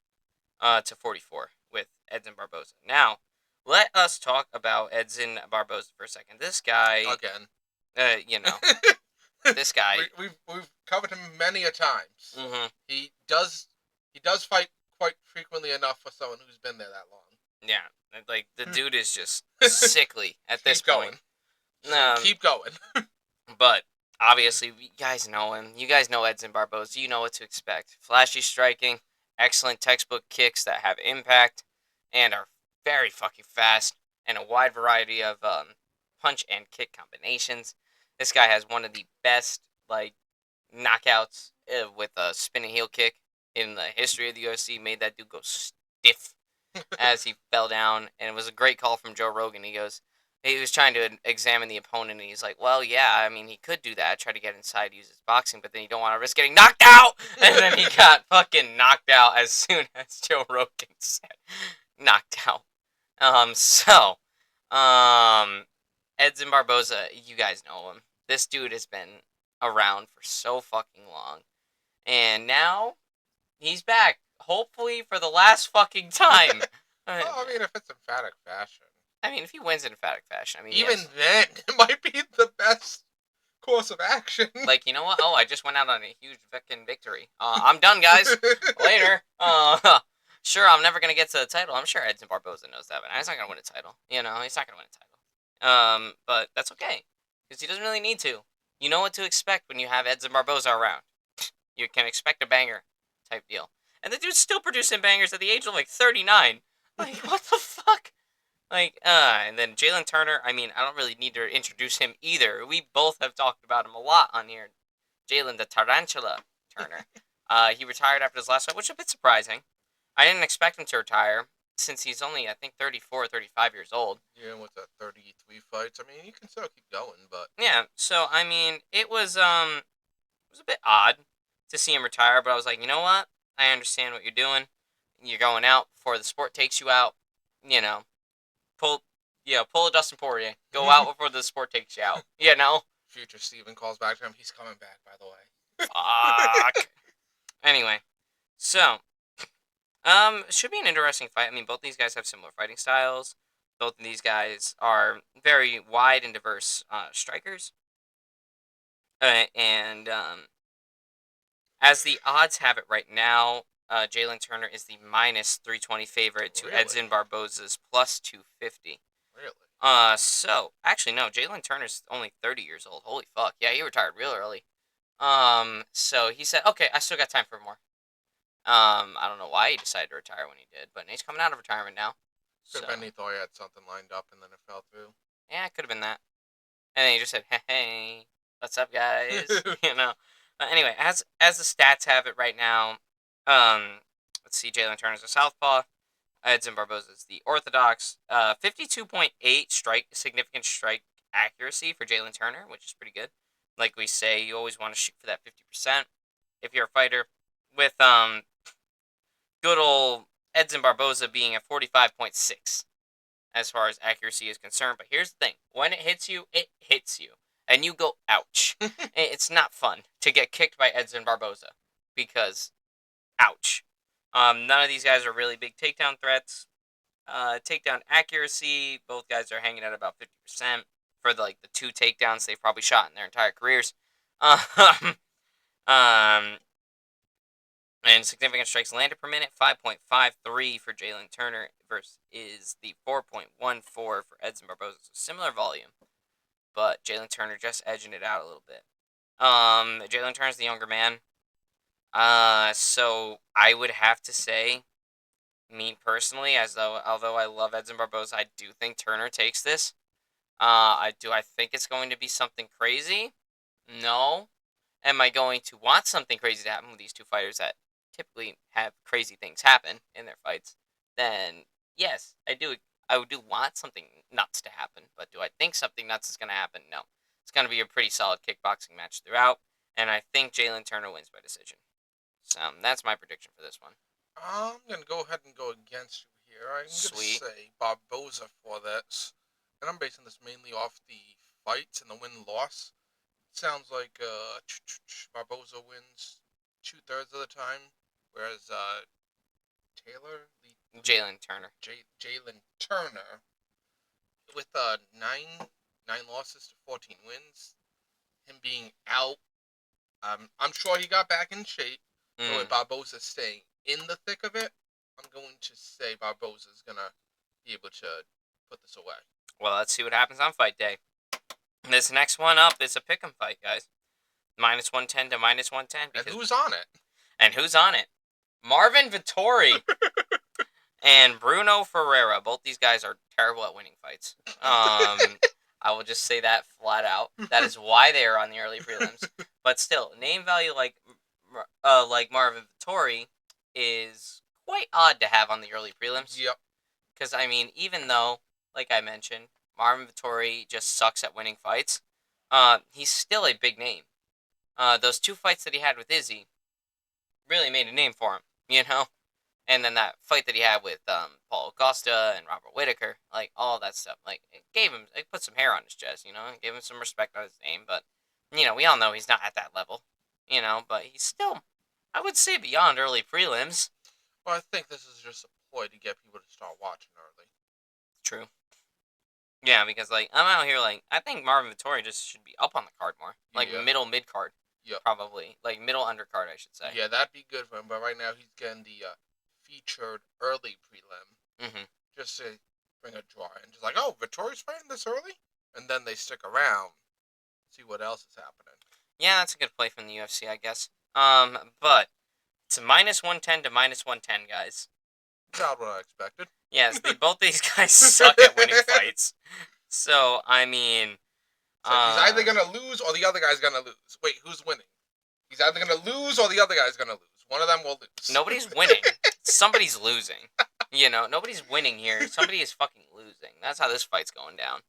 to 44 with Edson Barboza. Now, let us talk about Edson Barboza for a second. This guy, again, this guy. We've covered him many a times. Mm-hmm. He does fight quite frequently enough for someone who's been there that long. Yeah, like the dude is just sickly at this point. Keep going. But obviously, you guys know him. You guys know Edson Barboza. You know what to expect. Flashy striking, excellent textbook kicks that have impact and are very fucking fast, and a wide variety of punch and kick combinations. This guy has one of the best like knockouts with a spinning heel kick in the history of the UFC. Made that dude go stiff as he fell down, and it was a great call from Joe Rogan. He was trying to examine the opponent, and he's like, well, yeah, I mean, he could do that, try to get inside, use his boxing, but then you don't want to risk getting knocked out! And then he got fucking knocked out as soon as Joe Rogan said knocked out. So, um, Edson Barboza, you guys know him. This dude has been around for so fucking long. And now, he's back. Hopefully for the last fucking time. Well, I mean, if it's emphatic fashion. I mean, if he wins in emphatic fashion, I mean, Even yes. then, it might be the best course of action. Like, you know what? Oh, I just went out on a huge fucking victory. I'm done, guys. Later. Sure, I'm never gonna get to the title. I'm sure Edson Barboza knows that, but he's not gonna win a title. You know, he's not gonna win a title. But that's okay, because he doesn't really need to. You know what to expect when you have Edson Barboza around. You can expect a banger type deal. And the dude's still producing bangers at the age of like 39. Like, what the fuck? Like, and then Jalen Turner, I mean, I don't really need to introduce him either. We both have talked about him a lot on here. Jalen the Tarantula Turner. He retired after his last fight, which is a bit surprising. I didn't expect him to retire since he's only, I think, 34 or 35 years old. Yeah, with the 33 fights, I mean, you can still keep going, but... Yeah, so, I mean, it was a bit odd to see him retire, but I was like, you know what? I understand what you're doing. You're going out before the sport takes you out. You know, pull a Dustin Poirier. Go out before the sport takes you out. You know? Future Steven calls back to him. He's coming back, by the way. Fuck. Anyway, so, it should be an interesting fight. I mean, both these guys have similar fighting styles. Both of these guys are very wide and diverse strikers. And as the odds have it right now, Jalen Turner is the minus 320 favorite to Really? Edson Barboza's plus 250. Really? So, actually, no, Jalen Turner's only 30 years old. Holy fuck. Yeah, he retired real early. So he said, okay, I still got time for more. I don't know why he decided to retire when he did, but he's coming out of retirement now. Could have been he thought he had something lined up and then it fell through. Yeah, it could have been that. And then he just said, hey, what's up, guys? You know. But anyway, as the stats have it right now, let's see, Jalen Turner's a southpaw. Edson Barboza is the orthodox. 52.8 significant strike accuracy for Jalen Turner, which is pretty good. Like we say, you always want to shoot for that 50% if you're a fighter. With good old Edson Barboza being at 45.6 as far as accuracy is concerned. But here's the thing. When it hits you, and you go, ouch. It's not fun to get kicked by Edson Barboza because, ouch. None of these guys are really big takedown threats. Takedown accuracy, both guys are hanging at about 50% for the two takedowns they've probably shot in their entire careers. And significant strikes landed per minute, 5.53 for Jalen Turner versus the 4.14 for Edson Barboza. So similar volume, but Jalen Turner just edging it out a little bit. Jalen Turner's the younger man. So I would have to say, me personally, although I love Edson Barboza, I do think Turner takes this. I think it's going to be something crazy? No. Am I going to want something crazy to happen with these two fighters that typically have crazy things happen in their fights? Then yes, I do. I do want something nuts to happen, but do I think something nuts is going to happen? No. It's going to be a pretty solid kickboxing match throughout, and I think Jalen Turner wins by decision. So that's my prediction for this one. I'm going to go ahead and go against you here. I'm going to say Barboza for this. And I'm basing this mainly off the fights and the win-loss. It sounds like Barboza wins 2/3 of the time, whereas Jalen Turner. Jalen Turner, with 9 losses to 14 wins, him being out, I'm sure he got back in shape. So with Barboza staying in the thick of it, I'm going to say Barboza's going to be able to put this away. Well, let's see what happens on fight day. This next one up is a pick'em fight, guys. Minus 110 to minus 110. And who's on it? And who's on it? Marvin Vettori and Bruno Ferreira. Both these guys are terrible at winning fights. I will just say that flat out. That is why they are on the early prelims. But still, name value like Marvin Vittori is quite odd to have on the early prelims. Yep. Because, I mean, even though, like I mentioned, Marvin Vittori just sucks at winning fights, he's still a big name. Those 2 fights that he had with Izzy really made a name for him, you know? And then that fight that he had with Paul Costa and Robert Whitaker, like, all that stuff, like, it put some hair on his chest, it gave him some respect on his name, but, we all know he's not at that level, but he's still, I would say, beyond early prelims. Well, I think this is just a ploy to get people to start watching early. True. Yeah, because, like, I'm out here, like, I think Marvin Vittori just should be up on the card more. Like, Yeah. middle mid-card. Yep. Probably. Like, middle undercard, I should say. Yeah, that'd be good for him, but right now he's getting the featured early prelim. Mm-hmm. Just to bring a draw in. Just like, oh, Vittori's fighting this early? And then they stick around, see what else is happening. Yeah, that's a good play from the UFC, I guess. But it's minus 110 to minus 110, guys. Not what I expected. Yes, both these guys suck at winning fights. So, I mean... So he's either going to lose or the other guy's going to lose. Wait, who's winning? He's either going to lose or the other guy's going to lose. One of them will lose. Nobody's winning. Somebody's losing. Nobody's winning here. Somebody is fucking losing. That's how this fight's going down.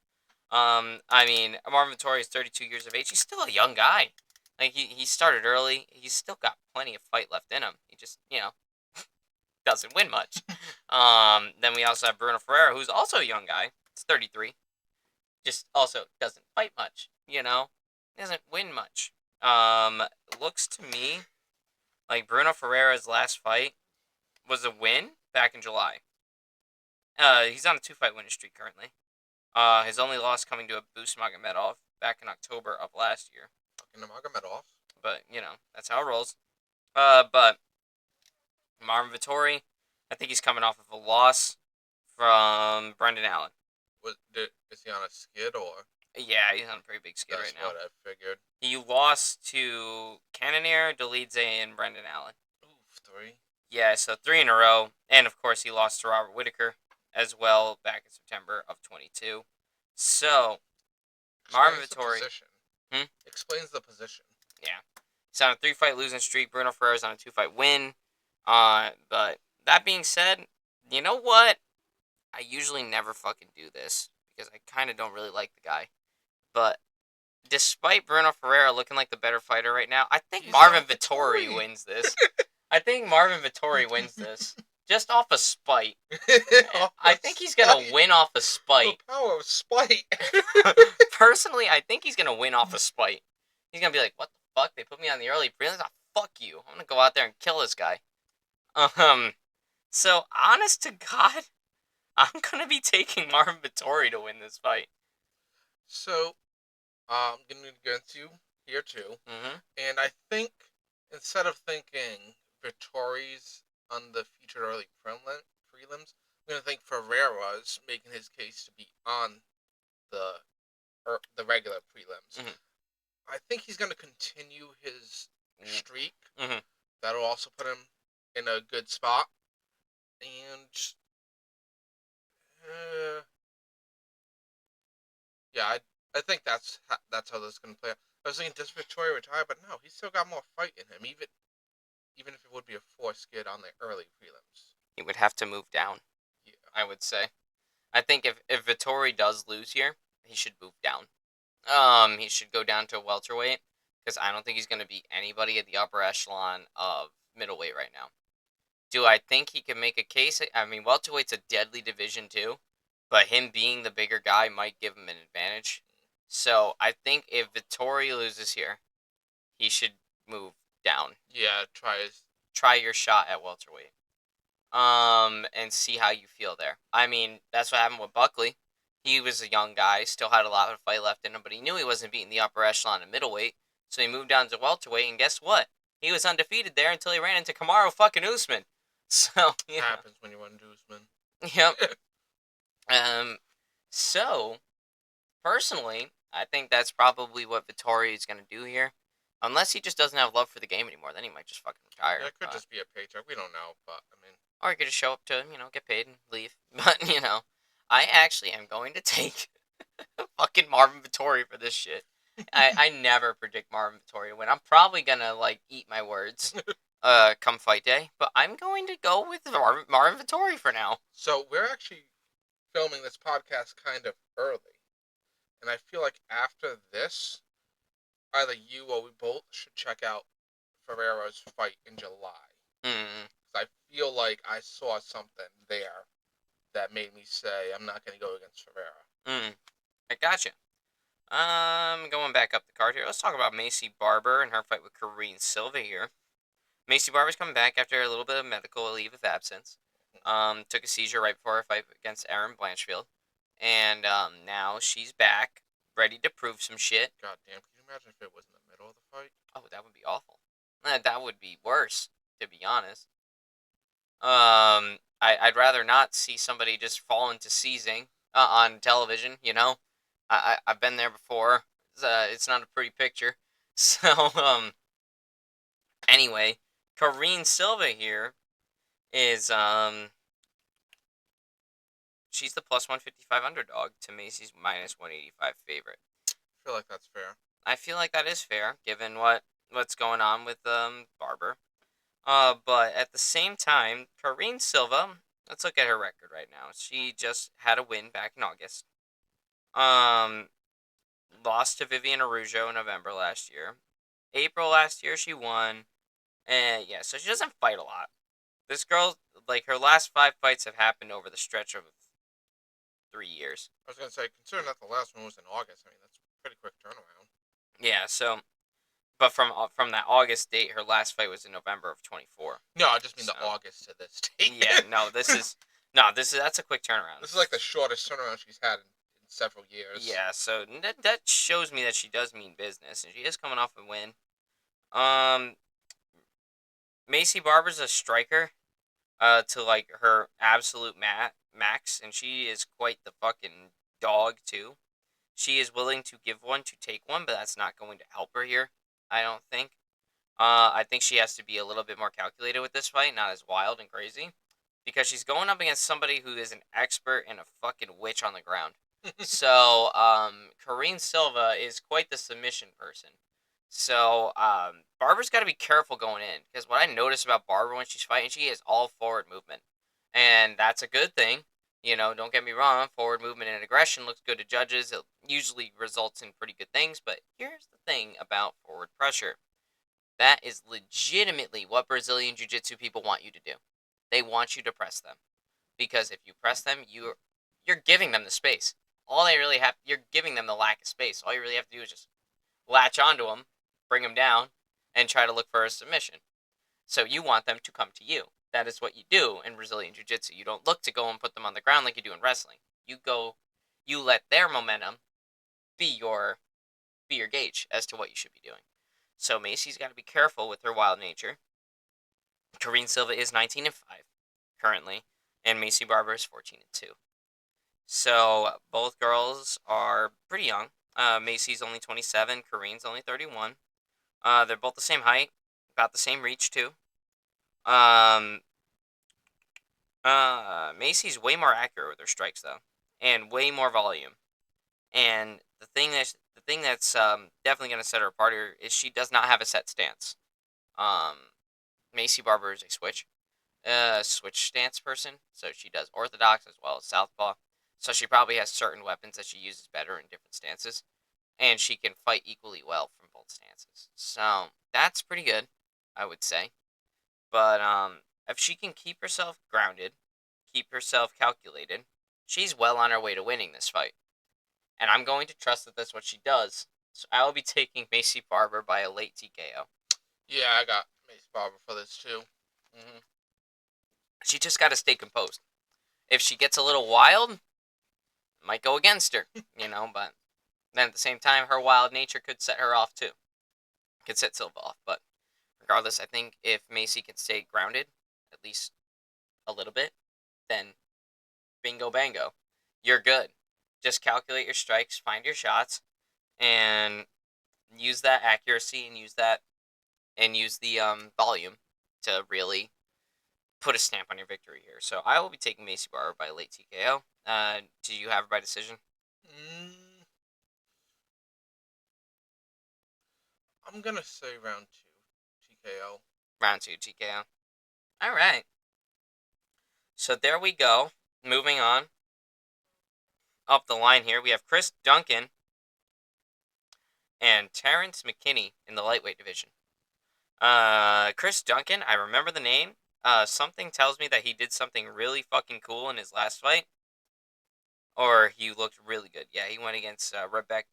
I mean, Marvin Vittori is 32 years of age. He's still a young guy. Like, he started early. He's still got plenty of fight left in him. He just, doesn't win much. Then we also have Bruno Ferreira, who's also a young guy. He's 33. Just also doesn't fight much, doesn't win much. Looks to me like Bruno Ferreira's last fight was a win back in July. He's on a 2-fight winning streak currently. His only loss coming to Abus Magomedov back in October of last year. Fucking Magomedov. But, that's how it rolls. But Marvin Vittori, I think he's coming off of a loss from Brendan Allen. Is he on a skid or? Yeah, he's on a pretty big skid right now. That's what I figured. He lost to Cannonier, Dolidze, and Brendan Allen. Oof, 3. Yeah, so 3 in a row. And, of course, he lost to Robert Whitaker as well back in September of 22. So, Marvin Vittori... Explains the position. Yeah. He's on a 3-fight losing streak. Bruno Ferreira's on a 2-fight win. But that being said, you know what? I usually never fucking do this because I kind of don't really like the guy. But despite Bruno Ferreira looking like the better fighter right now, I think Marvin Vittori wins this. I think Marvin Vittori wins this. Just off of spite. I think he's going to win off of spite. The power of spite. Personally, I think he's going to win off of spite. He's going to be like, what the fuck? They put me on the early prelims? Oh, fuck you. I'm going to go out there and kill this guy. So, honest to God, I'm going to be taking Marvin Vittori to win this fight. So, I'm going to go against you here too. Mm-hmm. And I think, instead of thinking Vittori's on the featured early prelims, I'm going to think Ferreira's making his case to be on the regular prelims. Mm-hmm. I think he's going to continue his streak. Mm-hmm. That'll also put him in a good spot. And yeah, I think that's how this is going to play out. I was thinking, does Vittori retire? But no, he's still got more fight in him, even if it would be a 4 skid on the early prelims. He would have to move down, yeah. I would say. I think if Vittori does lose here, he should move down. He should go down to welterweight, because I don't think he's going to beat anybody at the upper echelon of middleweight right now. Do I think he can make a case? I mean, welterweight's a deadly division too, but him being the bigger guy might give him an advantage. So I think if Vittori loses here, he should move down. Yeah, Try your shot at welterweight. And see how you feel there. I mean, that's what happened with Buckley. He was a young guy, still had a lot of fight left in him, but he knew he wasn't beating the upper echelon of middleweight, so he moved down to welterweight, and guess what? He was undefeated there until he ran into Kamaru fucking Usman. So, yeah. Happens when you run Usman. Yep. So, personally, I think that's probably what Vittori is going to do here. Unless he just doesn't have love for the game anymore, then he might just fucking retire. Yeah, it could just be a paycheck. We don't know, but, I mean... Or he could just show up to, get paid and leave. But, I actually am going to take fucking Marvin Vittori for this shit. I never predict Marvin Vettori to win. I'm probably gonna like eat my words, come fight day. But I'm going to go with Marvin Vettori for now. So we're actually filming this podcast kind of early, and I feel like after this, either you or we both should check out Ferreira's fight in July. Mm, 'Cause I feel like I saw something there that made me say I'm not going to go against Ferreira. mm. I gotcha. Going back up the card here. Let's talk about Macy Barber and her fight with Karine Silva here. Macy Barber's coming back after a little bit of medical leave of absence. Took a seizure right before her fight against Erin Blanchfield, and now she's back, ready to prove some shit. God damn, can you imagine if it was in the middle of the fight? Oh, that would be awful. That would be worse, to be honest. I'd rather not see somebody just fall into seizing on television. You know, I've been there before. It's not a pretty picture. So anyway, Karine Silva here is she's the plus 155 underdog to Macy's minus 185 favorite. I feel like that's fair. I feel like that is fair given what's going on with Barber. But at the same time, Karine Silva, let's look at her record right now. She just had a win back in August. Um, Lost to Vivian Araujo in November last year. April last year she won. And yeah, so she doesn't fight a lot. This girl, like her last 5 fights have happened over the stretch of 3 years. I was going to say, considering that the last one was in August, I mean, that's a pretty quick turnaround. Yeah, so but from that August date, her last fight was in November of 24. No, I just mean So, the August to this date. yeah, no, this is that's a quick turnaround. This is like the shortest turnaround she's had in several years. Yeah, so that shows me that she does mean business, and she is coming off a win. Um, Macy Barber's a striker, to like her absolute max, and she is quite the fucking dog too. She is willing to give one to take one, but that's not going to help her here. I don't think. I think she has to be a little bit more calculated with this fight, not as wild and crazy, because she's going up against somebody who is an expert and a fucking witch on the ground. So, Karine Silva is quite the submission person. So, Barber's got to be careful going in, because what I notice about Barber when she's fighting, she is all forward movement, and that's a good thing. You know, don't get me wrong, forward movement and aggression looks good to judges. It usually results in pretty good things, but here's the thing about forward pressure. That is legitimately what Brazilian Jiu-Jitsu people want you to do. They want you to press them, because if you press them, you're giving them the space. All they really have, you're giving them the lack of space. All you really have to do is just latch onto them, bring them down, and try to look for a submission. So you want them to come to you. That is what you do in Brazilian Jiu-Jitsu. You don't look to go and put them on the ground like you do in wrestling. You let their momentum be your gauge as to what you should be doing. So Macy's got to be careful with her wild nature. Karine Silva is 19-5 currently, and Macy Barber is 14-2. So both girls are pretty young. Macy's only 27, Karine's only 31. They're both the same height, about the same reach too. Um, Macy's way more accurate with her strikes though, and way more volume. And the thing that's definitely going to set her apart here is she does not have a set stance. Um, Macy Barber is a switch stance person, so she does orthodox as well as southpaw. So she probably has certain weapons that she uses better in different stances, and she can fight equally well from both stances. So that's pretty good, I would say. But if she can keep herself grounded, keep herself calculated, she's well on her way to winning this fight. And I'm going to trust that that's what she does. So I will be taking Macy Barber by a late TKO. Yeah, I got Mace Barber for this too. Hmm She just got to stay composed. If she gets a little wild, it might go against her, but then at the same time, her wild nature could set her off too. Could set Silva off. But regardless, I think if Macy can stay grounded, at least a little bit, then bingo bango. You're good. Just calculate your strikes, find your shots, and use that accuracy and use the volume to really put a stamp on your victory here. So I will be taking Macy Barber by late TKO. Do you have her by decision? Mm, I'm gonna say round 2, TKO. Round 2 TKO. All right. So there we go. Moving on up the line here, we have Chris Duncan and Terrence McKinney in the lightweight division. Chris Duncan, I remember the name. Something tells me that he did something really fucking cool in his last fight. Or he looked really good. Yeah, he went against Rebecca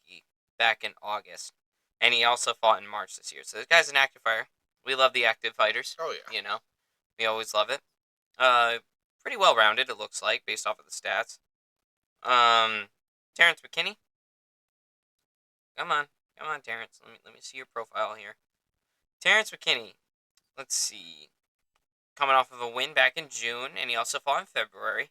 back in August. And he also fought in March this year. So this guy's an active fighter. We love the active fighters. Oh yeah. You know, we always love it. Uh, Pretty well rounded, it looks like, based off of the stats. Terrence McKinney. Come on. Come on, Terrence. Let me see your profile here. Terrence McKinney. Let's see. Coming off of a win back in June, and he also fought in February.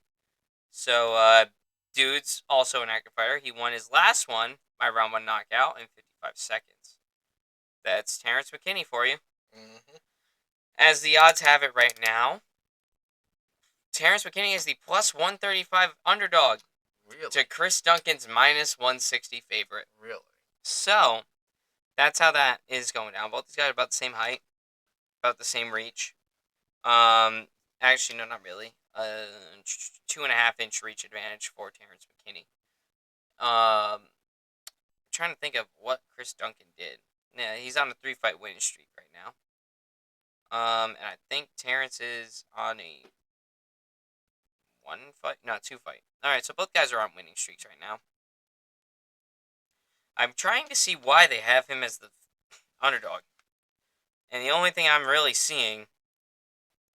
So, dude's also an active fighter. He won his last one by round 1 knockout in 55 seconds. That's Terrence McKinney for you. Mm-hmm. As the odds have it right now, Terrence McKinney is the plus 135 underdog Really? to Chris Duncan's minus 160 favorite. Really? So, that's how that is going down. Both these guys are about the same height, about the same reach. Actually, no, not really. 2.5-inch reach advantage for Terrence McKinney. Trying to think of what Chris Duncan did. Yeah, he's on a 3-fight winning streak right now. And I think Terrence is on a 1-fight, no, 2-fight. All right, so both guys are on winning streaks right now. I'm trying to see why they have him as the underdog, and the only thing I'm really seeing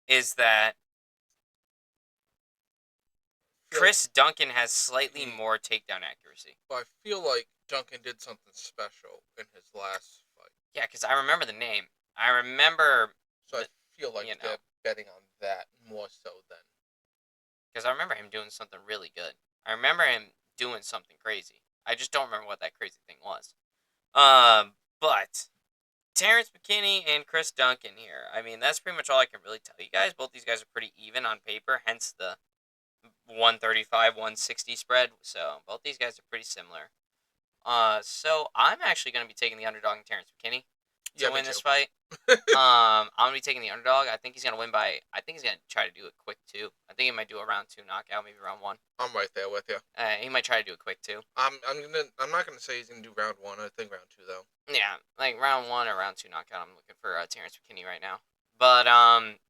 is that Chris Duncan has slightly more takedown accuracy. But I feel like Duncan did something special in his last fight. Yeah, because I remember the name. I remember. So I feel like they're betting on that more so than. Because I remember him doing something really good. I remember him doing something crazy. I just don't remember what that crazy thing was. But Terrence McKinney and Chris Duncan here. I mean, that's pretty much all I can really tell you guys. Both these guys are pretty even on paper, hence the 135, 160 spread. So both these guys are pretty similar. So I'm actually going to be taking the underdog in Terrence McKinney to win this fight. I'm going to be taking the underdog. I think he's going to win by. I think he's going to try to do it quick too. I think he might do a round 2 knockout, maybe round 1. I'm right there with you. He might try to do it quick too. I'm not gonna say he's gonna do round 1. I think round 2 though. Yeah, like round 1 or round 2 knockout. I'm looking for Terrence McKinney right now. But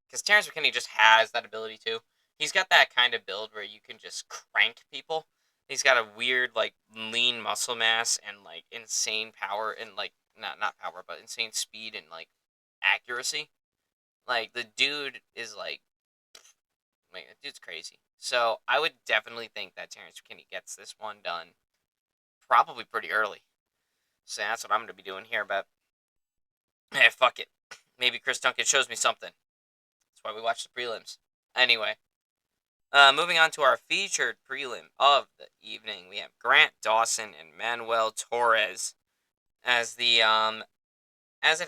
because Terrence McKinney just has that ability to. He's got that kind of build where you can just crank people. He's got a weird like lean muscle mass and like insane power and like not power but insane speed and like accuracy. Like the dude is like the dude's crazy. So I would definitely think that Terrence McKinney gets this one done probably pretty early. So that's what I'm going to be doing here, but hey, fuck it. Maybe Chris Duncan shows me something. That's why we watch the prelims. Anyway, moving on to our featured prelim of the evening, we have Grant Dawson and Manuel Torres as the as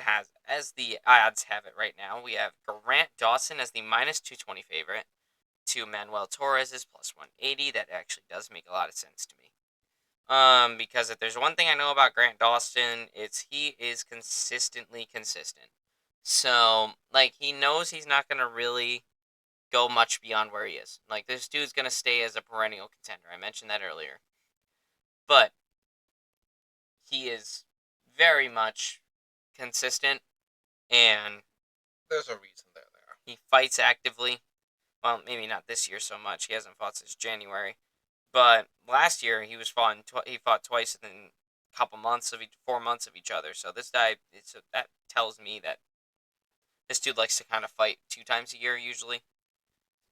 the odds have it right now. We have Grant Dawson as the minus 220 favorite to Manuel Torres is plus 180. That actually does make a lot of sense to me. Because if there's one thing I know about Grant Dawson, it's he is consistently consistent. So, like, he knows he's not going to really go much beyond where he is. Like, this dude's going to stay as a perennial contender. I mentioned that earlier. But he is very much consistent, and there's a reason there. He fights actively. Well, maybe not this year so much. He hasn't fought since January. But last year he fought twice in a couple months of 4 months of each other. So this guy, that tells me that this dude likes to kind of fight 2 times a year usually.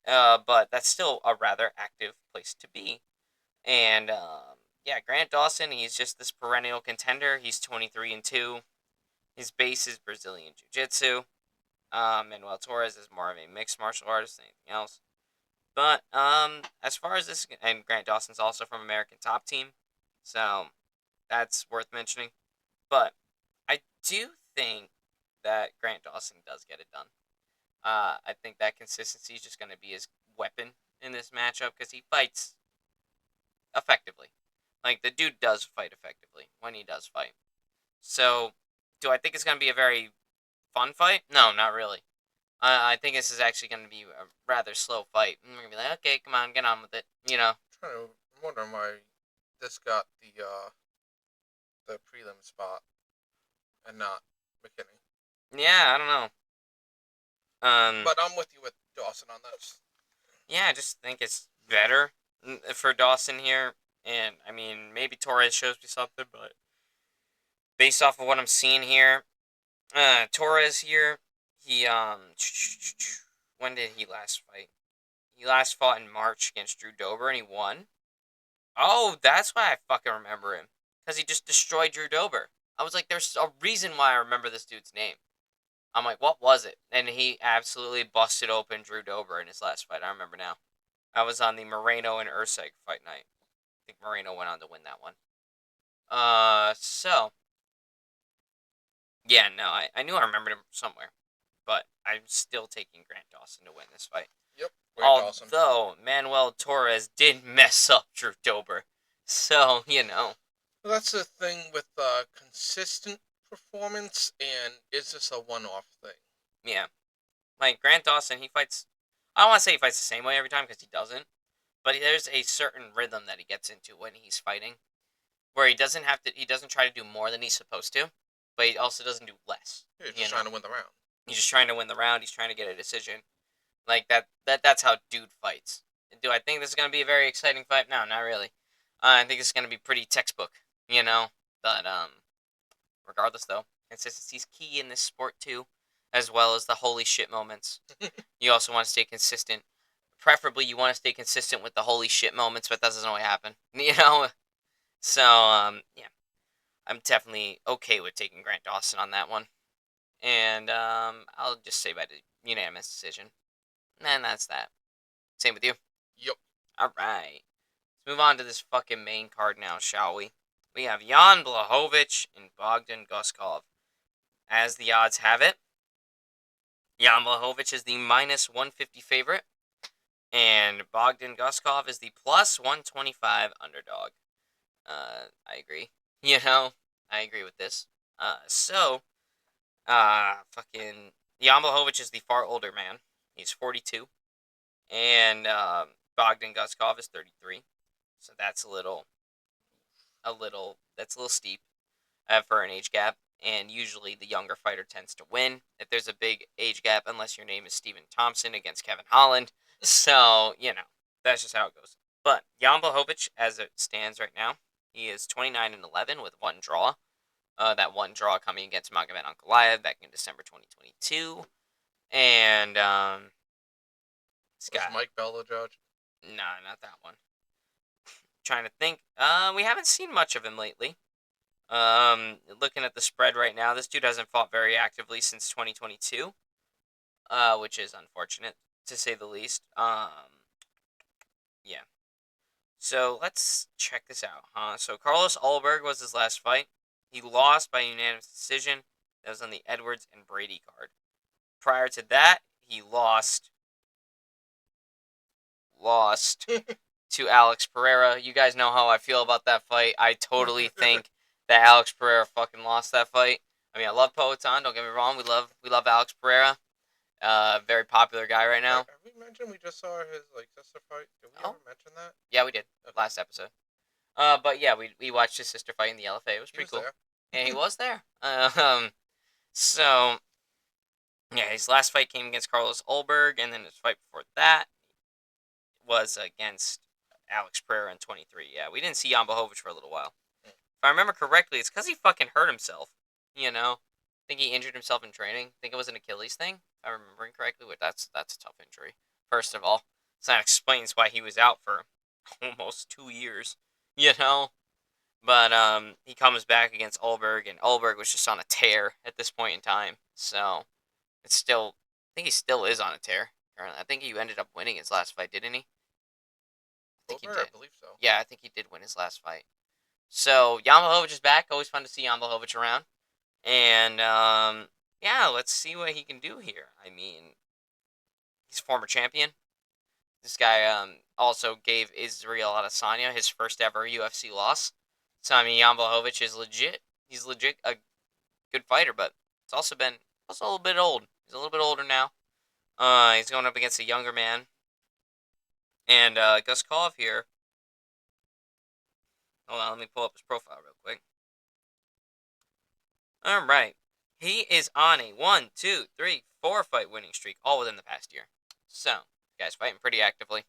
But that's still a rather active place to be. And yeah, Grant Dawson, he's just this perennial contender. He's 23-2. His base is Brazilian Jiu-Jitsu. Manuel Torres is more of a mixed martial artist than anything else. But as far as this, and Grant Dawson's also from American Top Team, so that's worth mentioning. But I do think that Grant Dawson does get it done. I think that consistency is just going to be his weapon in this matchup because he fights effectively. Like, the dude does fight effectively when he does fight. So Do I think it's going to be a very fun fight? No, not really. I think this is actually going to be a rather slow fight. I'm going to be like, okay, come on, get on with it. I'm wondering why this got the prelim spot and not McKinney. Yeah, I don't know. But I'm with you with Dawson on this. Yeah, I just think it's better for Dawson here. And, I mean, maybe Torres shows me something, but based off of what I'm seeing here, Torres here, he, when did he last fight? He last fought in March against Drew Dober, and he won. Oh, that's why I fucking remember him. Because he just destroyed Drew Dober. I was like, there's a reason why I remember this dude's name. I'm like, what was it? And he absolutely busted open Drew Dober in his last fight. I remember now. I was on the Moreno and Usyk fight night. I think Moreno went on to win that one. So yeah, no, I knew I remembered him somewhere, but I'm still taking Grant Dawson to win this fight. Yep, Grant Dawson. Although Manuel Torres did mess up Drew Dober, so Well, that's the thing with consistent performance, and is this a one-off thing? yeah, like Grant Dawson, he fights. I don't want to say he fights the same way every time because he doesn't, but there's a certain rhythm that he gets into when he's fighting, where he doesn't have to. He doesn't try to do more than he's supposed to, but he also doesn't do less. He's just trying to win the round. He's just trying to win the round. He's trying to get a decision. Like that's how dude fights. Do I think this is going to be a very exciting fight? No, not really. I think it's going to be pretty textbook, But regardless though, consistency's key in this sport too, as well as the holy shit moments. You also want to stay consistent. Preferably, you want to stay consistent with the holy shit moments, but that doesn't always happen. So yeah, I'm definitely okay with taking Grant Dawson on that one, and I'll just say by the unanimous decision. And that's that. Same with you. Yep. All right. Let's move on to this fucking main card now, shall we? We have Jan Blachowicz and Bogdan Guskov. As the odds have it, Jan Blachowicz is the minus 150 favorite, and Bogdan Guskov is the plus 125 underdog. I agree. I agree with this. Fucking Jan Blachowicz is the far older man. He's 42. And Bogdan Guskov is 33, so that's a little steep for an age gap. And usually the younger fighter tends to win if there's a big age gap, unless your name is Stephen Thompson against Kevin Holland. So that's just how it goes. But Jan Blachowicz, as it stands right now, he is 29-11 with one draw. That one draw coming against Magomed Ankalaev back in December 2022, and Was Mike Bell the judge? Nah, not that one. Trying to think. We haven't seen much of him lately. Looking at the spread right now, this dude hasn't fought very actively since 2022. Which is unfortunate, to say the least. Yeah. So, let's check this out, So, Carlos Ulberg was his last fight. He lost by unanimous decision. That was on the Edwards and Brady card. Prior to that, he lost to Alex Pereira. You guys know how I feel about that fight. I totally think that Alex Pereira fucking lost that fight. I mean, I love Poatan. Don't get me wrong. We love Alex Pereira. Very popular guy right now. Have we mentioned we just saw his sister fight? Did we ever mention that? Yeah, we did last episode. But yeah, we watched his sister fight in the LFA. It was pretty cool. There. And he was there. So yeah, his last fight came against Carlos Ulberg, and then his fight before that was against Alex Pereira in 23. Yeah, we didn't see Jan Blachowicz for a little while. If I remember correctly, it's because he fucking hurt himself. I think he injured himself in training. I think it was an Achilles thing, if I'm remembering correctly. But that's a tough injury. First of all, so that explains why he was out for almost 2 years. But he comes back against Ulberg, and Ulberg was just on a tear at this point in time. So it's still, I think he still is on a tear. I think he ended up winning his last fight, didn't he? I think he did. I believe so. Yeah, I think he did win his last fight. So Jan Blachowicz is back. Always fun to see Jan Blachowicz around. And yeah, let's see what he can do here. I mean, he's a former champion. This guy also gave Israel Adesanya his first ever UFC loss. So I mean, Jan Blachowicz is legit. He's legit a good fighter, but it's also a little bit old. He's a little bit older now. He's going up against a younger man. And Guskov here. Hold on, let me pull up his profile real quick. All right. He is on a 1, 2, 3, 4 fight winning streak, all within the past year. So, the guy's fighting pretty actively.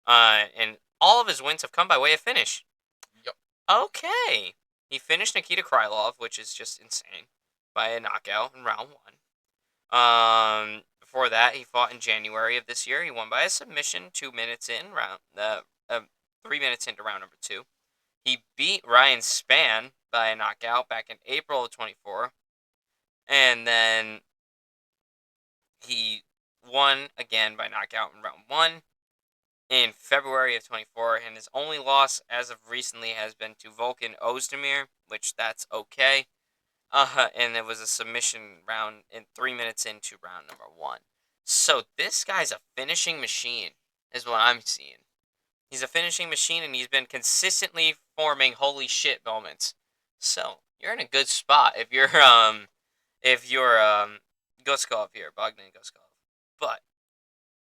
And all of his wins have come by way of finish. Yep. Okay. He finished Nikita Krylov, which is just insane, by a knockout in round 1. Before that, he fought in January of this year. He won by a submission 2 minutes in, 3 minutes into round number 2. He beat Ryan Spann by a knockout back in April of 24. And then he won again by knockout in round 1 in February of 24. And his only loss as of recently has been to Volkan Ozdemir, which that's okay. And it was a submission round in 3 minutes into round number 1. So this guy's a finishing machine, is what I'm seeing. He's a finishing machine, and he's been consistently forming holy shit moments. So you're in a good spot if you're Guskov here, Bogdan Guskov. But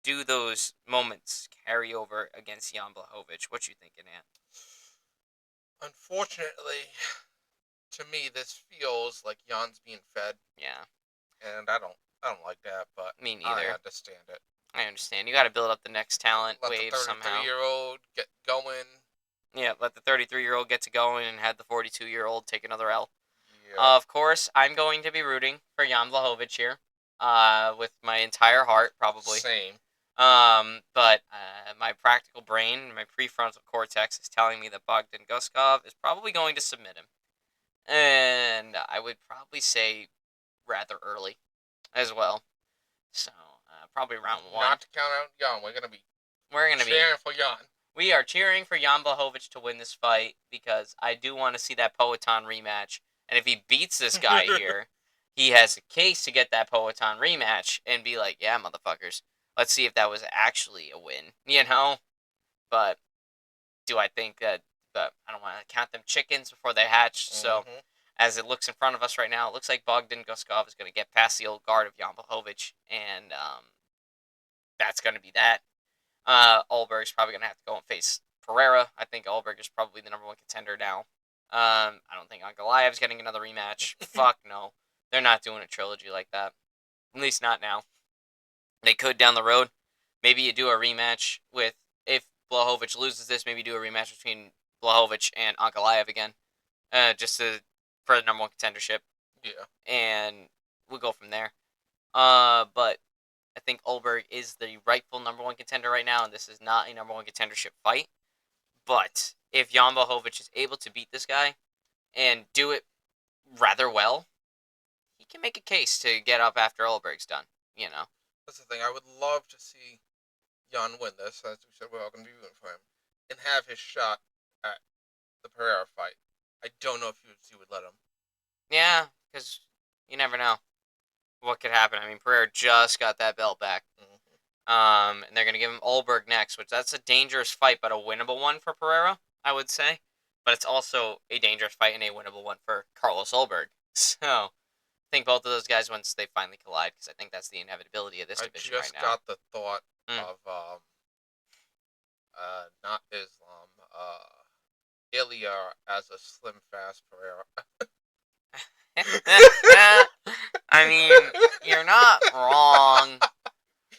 do those moments carry over against Jan Blachowicz? What you thinking, Ant? Unfortunately, to me, this feels like Jan's being fed, Yeah, and I don't like that. But me I neither. understand it. I understand. You got to build up the next talent Let wave the somehow. 33-year-old get going. Yeah, let the 33-year-old get to going and had the 42-year-old take another L. Yeah. Of course, I'm going to be rooting for Jan Blachowicz here, with my entire heart, probably. Same. But my practical brain, my prefrontal cortex is telling me that Bogdan Guskov is probably going to submit him. And I would probably say rather early as well. So, probably round 1. Not to count out Jan. We're gonna be cheering for Jan. We are cheering for Jan Blachowicz to win this fight because I do want to see that Poatan rematch. And if he beats this guy here, he has a case to get that Poatan rematch and be like, yeah, motherfuckers, let's see if that was actually a win, you know? But do I think that, I don't want to count them chickens before they hatch. So as it looks in front of us right now, it looks like Bogdan Guskov is going to get past the old guard of Jan Blachowicz, and that's going to be that. Ulberg's probably going to have to go and face Pereira. I think Ulberg is probably the number 1 contender now. I don't think Ankalaev's getting another rematch. Fuck no. They're not doing a trilogy like that. At least not now. They could down the road. Maybe you do a rematch with, if Blachowicz loses this, maybe do a rematch between Blachowicz and Ankalaev again. Just for the number 1 contendership. Yeah. And we'll go from there. But I think Ulberg is the rightful number 1 contender right now, and this is not a number 1 contendership fight. But if Jan Blachowicz is able to beat this guy and do it rather well, he can make a case to get up after Ulberg's done, you know. That's the thing. I would love to see Jan win this, as we said we're all going to be rooting for him, and have his shot at the Pereira fight. I don't know if UFC would let him. Yeah, because you never know what could happen. I mean, Pereira just got that belt back. And they're going to give him Ulberg next, which that's a dangerous fight, but a winnable one for Pereira, I would say. But it's also a dangerous fight and a winnable one for Carlos Ulberg. So, I think both of those guys, once they finally collide, because I think that's the inevitability of this division right now. I just got the thought of, not Islam, Ilya as a slim, fast Pereira. I mean, you're not wrong.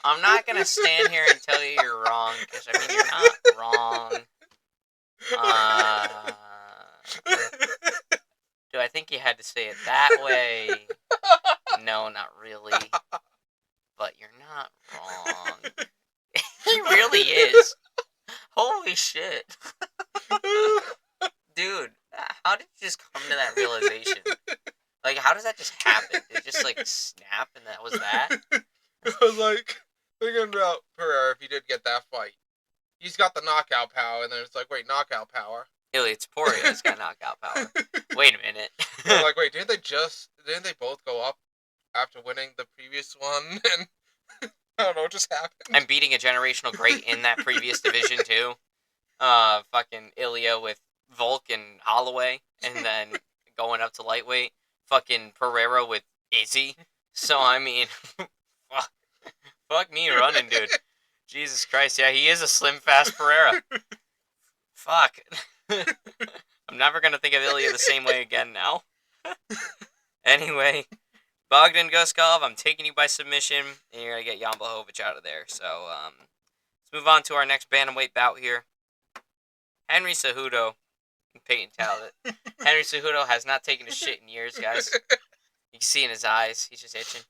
I'm not going to stand here and tell you you're wrong, because, I mean, you're not wrong. Do I think you had to say it that way? No, not really. But you're not wrong. He really is. Holy shit. Dude, how did you just come to that realization? Like, how does that just happen? Did it just, like, snap and that was that? I was like, thinking about Pereira if he did get that fight. He's got the knockout power, and then it's like, wait, knockout power? Ilya Taporia's got knockout power. Wait a minute. I'm like, wait, didn't they both go up after winning the previous one? And I don't know what just happened. I'm beating a generational great in that previous division, too. Fucking Ilya with Volk and Holloway, and then going up to lightweight. fucking Pereira with Izzy. So I mean, fuck, fuck me running, dude. Jesus Christ, yeah, he is a slim, fast Pereira. Fuck. I'm never gonna think of Ilya the same way again now. Anyway, Bogdan Guskov, I'm taking you by submission, and you're gonna get Jan Blachowicz out of there. So let's move on to our next bantamweight bout here. Henry Cejudo and Peyton Talbot. Henry Cejudo has not taken a shit in years, guys. You can see in his eyes, he's just itching.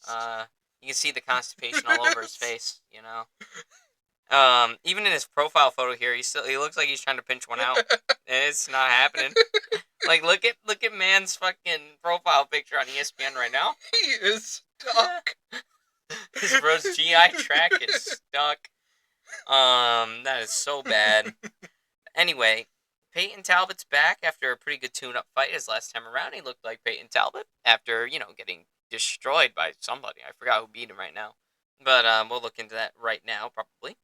You can see the constipation all over his face, you know. Even in his profile photo here, he looks like he's trying to pinch one out. It's not happening. Like look at man's fucking profile picture on ESPN right now. He is stuck. His bro's GI tract is stuck. That is so bad. Anyway, Peyton Talbot's back after a pretty good tune-up fight his last time around. He looked like Peyton Talbot after, getting destroyed by somebody. I forgot who beat him right now. But we'll look into that right now, probably.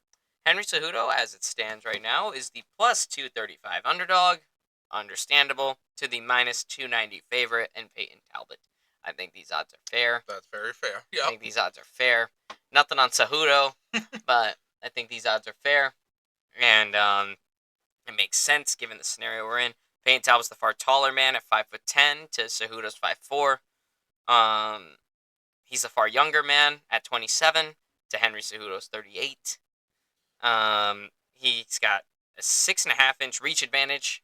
Henry Cejudo, as it stands right now, is the plus 235 underdog. Understandable. To the minus 290 favorite and Peyton Talbot. I think these odds are fair. That's very fair. Yep. I think these odds are fair. Nothing on Cejudo, but I think these odds are fair. And it makes sense given the scenario we're in. Peyton Talbot's the far taller man at 5'10" to Cejudo's 5'4". He's a far younger man at 27 to Henry Cejudo's 38. He's got a 6.5-inch reach advantage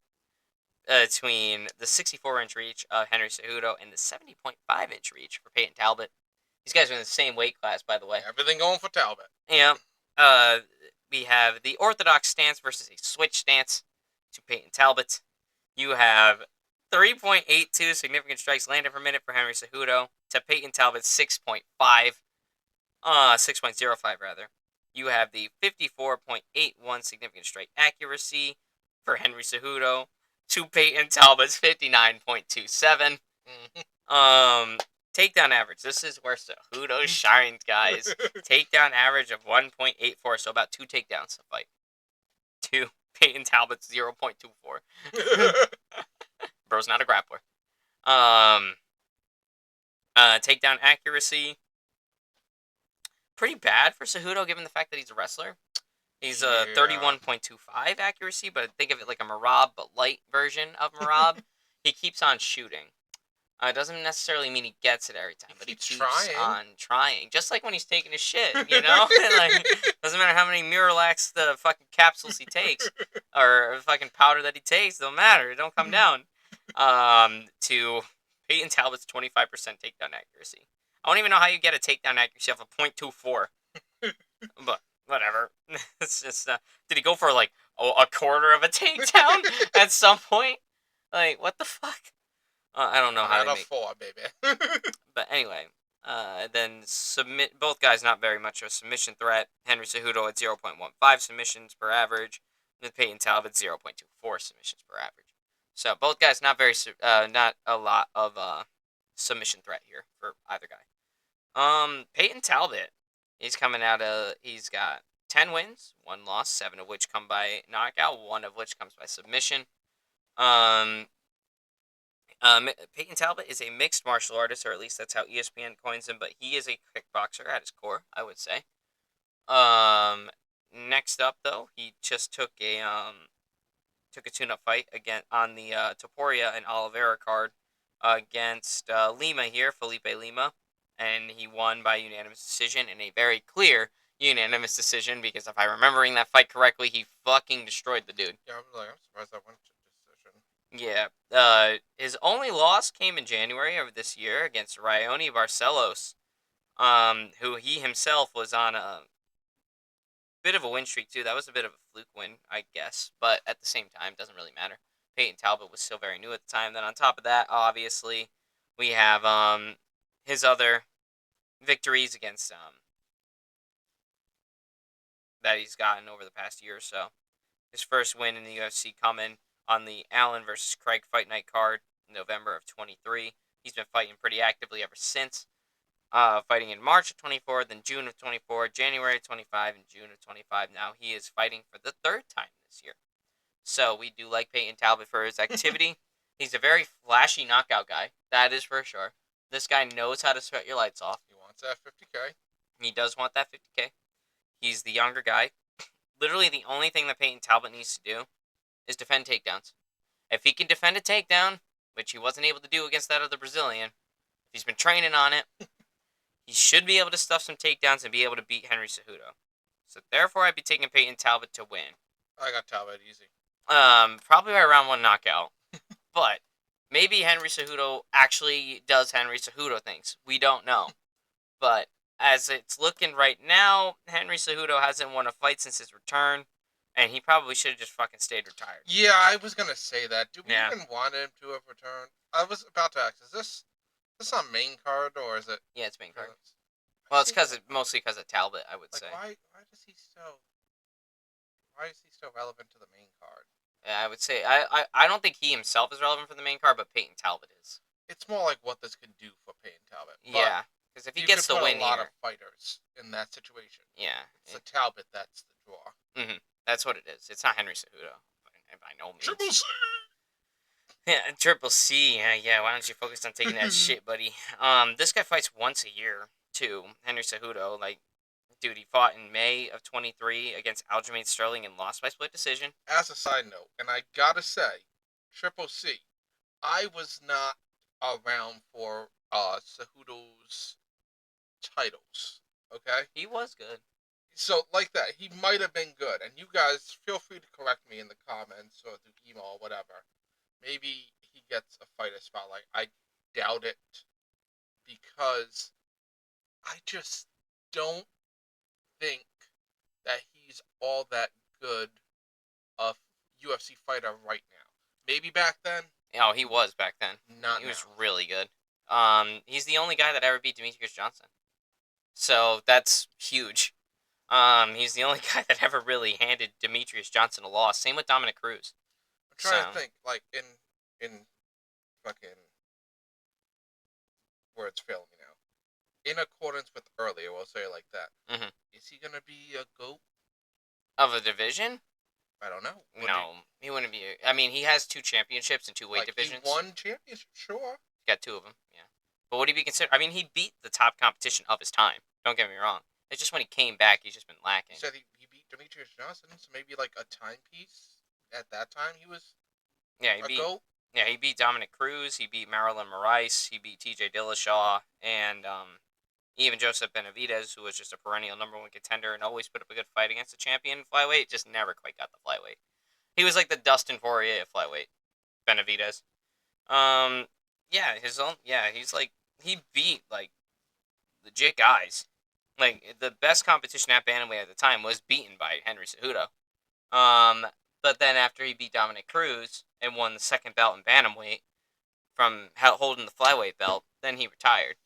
between the 64-inch reach of Henry Cejudo and the 70.5-inch reach for Peyton Talbot. These guys are in the same weight class, by the way. Everything going for Talbot. Yeah. We have the orthodox stance versus a switch stance to Peyton Talbot. You have 3.82 significant strikes landed per minute for Henry Cejudo to Peyton Talbot's 6.5. 6.05 rather. You have the 54.81 significant strike accuracy for Henry Cejudo to Peyton Talbot's 59.27. Takedown average. This is where Cejudo shines, guys. Takedown average of 1.84, so about 2 takedowns a fight. To Peyton Talbot's 0.24. Bro's not a grappler. Takedown accuracy. Pretty bad for Cejudo, given the fact that he's a wrestler. He's a 31.25 accuracy, but think of it like a Merab, but light version of Merab. He keeps on shooting. It doesn't necessarily mean he gets it every time, but he keeps on trying. Just like when he's taking his shit, like, doesn't matter how many Miralax the fucking capsules he takes, or fucking powder that he takes, don't matter. It don't come down. To Peyton Talbot's 25% takedown accuracy. I don't even know how you get a takedown accuracy of a .24. But whatever. It's just, did he go for like a quarter of a takedown at some point? Like, what the fuck? I don't know how to make 4, baby. But anyway, then both guys not very much of a submission threat. Henry Cejudo at 0.15 submissions per average, with Peyton Talbot 0.24 submissions per average. So both guys not a lot of submission threat here for either guy. Peyton Talbot, he's got 10 wins, 1 loss, 7 of which come by knockout, 1 of which comes by submission. Peyton Talbot is a mixed martial artist, or at least that's how ESPN coins him, but he is a kickboxer at his core, I would say. Next up, though, he just took a tune-up fight again on the Topuria and Oliveira card against Lima here, Felipe Lima, and he won by unanimous decision in a very clear unanimous decision, because if I'm remembering that fight correctly, he fucking destroyed the dude. Yeah, I'm surprised that went to decision. Yeah, his only loss came in January of this year against Raoni Barcelos, who he himself was on a bit of a win streak too. That was a bit of a fluke win, I guess, but at the same time, doesn't really matter. Peyton Talbot was still very new at the time. Then on top of that, obviously, we have his other victories against that he's gotten over the past year or so. His first win in the UFC coming on the Allen versus Craig Fight Night card in November of 23. He's been fighting pretty actively ever since. Fighting in March of 24, then June of 24, January of 25, and June of 25. Now he is fighting for the 3rd time this year. So we do like Peyton Talbot for his activity. He's a very flashy knockout guy. That is for sure. This guy knows how to sweat your lights off. He wants that 50K. He does want that 50K. He's the younger guy. Literally, the only thing that Peyton Talbot needs to do is defend takedowns. If he can defend a takedown, which he wasn't able to do against that other Brazilian, if he's been training on it, he should be able to stuff some takedowns and be able to beat Henry Cejudo. So therefore, I'd be taking Peyton Talbot to win. I got Talbot easy. Probably by round one knockout. But maybe Henry Cejudo actually does Henry Cejudo things. We don't know. But as it's looking right now, Henry Cejudo hasn't won a fight since his return, and he probably should have just fucking stayed retired. Yeah, I was gonna say that. Do we Yeah. even want him to have returned? I was about to ask. Is this on main card or is it? Yeah, it's main card. I Well, it's see that. mostly because of Talbot, I would Like say. why is he still relevant to the main card? Yeah, I would say I don't think he himself is relevant for the main card, but Peyton Talbot is. It's more like what this could do for Peyton Talbot. But Yeah, because if he you gets could the put win a lot here, of fighters in that situation. yeah, It's the Talbot that's the draw. that's what it is. It's not Henry Cejudo by no means. Triple C. Yeah, Triple C. Yeah. Why don't you focus on taking that shit, buddy? This guy fights once a year too. Henry Cejudo, like, dude, he fought in May of 23 against Aljamain Sterling and lost by split decision. As a side note, and I gotta say, Triple C, I was not around for Cejudo's titles. Okay, He was good. so like that, he might have been good, and you guys feel free to correct me in the comments or through email or whatever. Maybe he gets a fighter spotlight. I doubt it because I just don't think that he's all that good a UFC fighter right now. Maybe back then, Oh, he was back then. not He was now. really good. He's the only guy that ever beat Demetrius Johnson. So that's huge. He's the only guy that ever really handed Demetrius Johnson a loss. Same with Dominic Cruz. I'm trying So to think, like in fucking words failing me now. In accordance with earlier, we'll say it like that. Mhm. Is he gonna be a GOAT? of a division, I don't know. no, he wouldn't be. I mean, he has 2 championships in 2 weight divisions. He won championship, sure. He got 2 of them. Yeah, but would he be considered? I mean, he beat the top competition of his time. Don't get me wrong. It's just when he came back, he's just been He lacking. said he beat Demetrius Johnson, so maybe like a timepiece. At that time, he was Yeah, a GOAT. Yeah, he beat Dominic Cruz. He beat Marilyn Moraes. He beat T.J. Dillashaw, and even Joseph Benavidez, who was just a perennial #1 contender and always put up a good fight against the champion in flyweight, just never quite got the flyweight. He was like the Dustin Poirier of flyweight, Benavidez. Yeah, he's like, he beat like legit guys. Like, the best competition at bantamweight at the time was beaten by Henry Cejudo. But then after he beat Dominic Cruz and won the second belt in bantamweight from holding the flyweight belt, then he retired.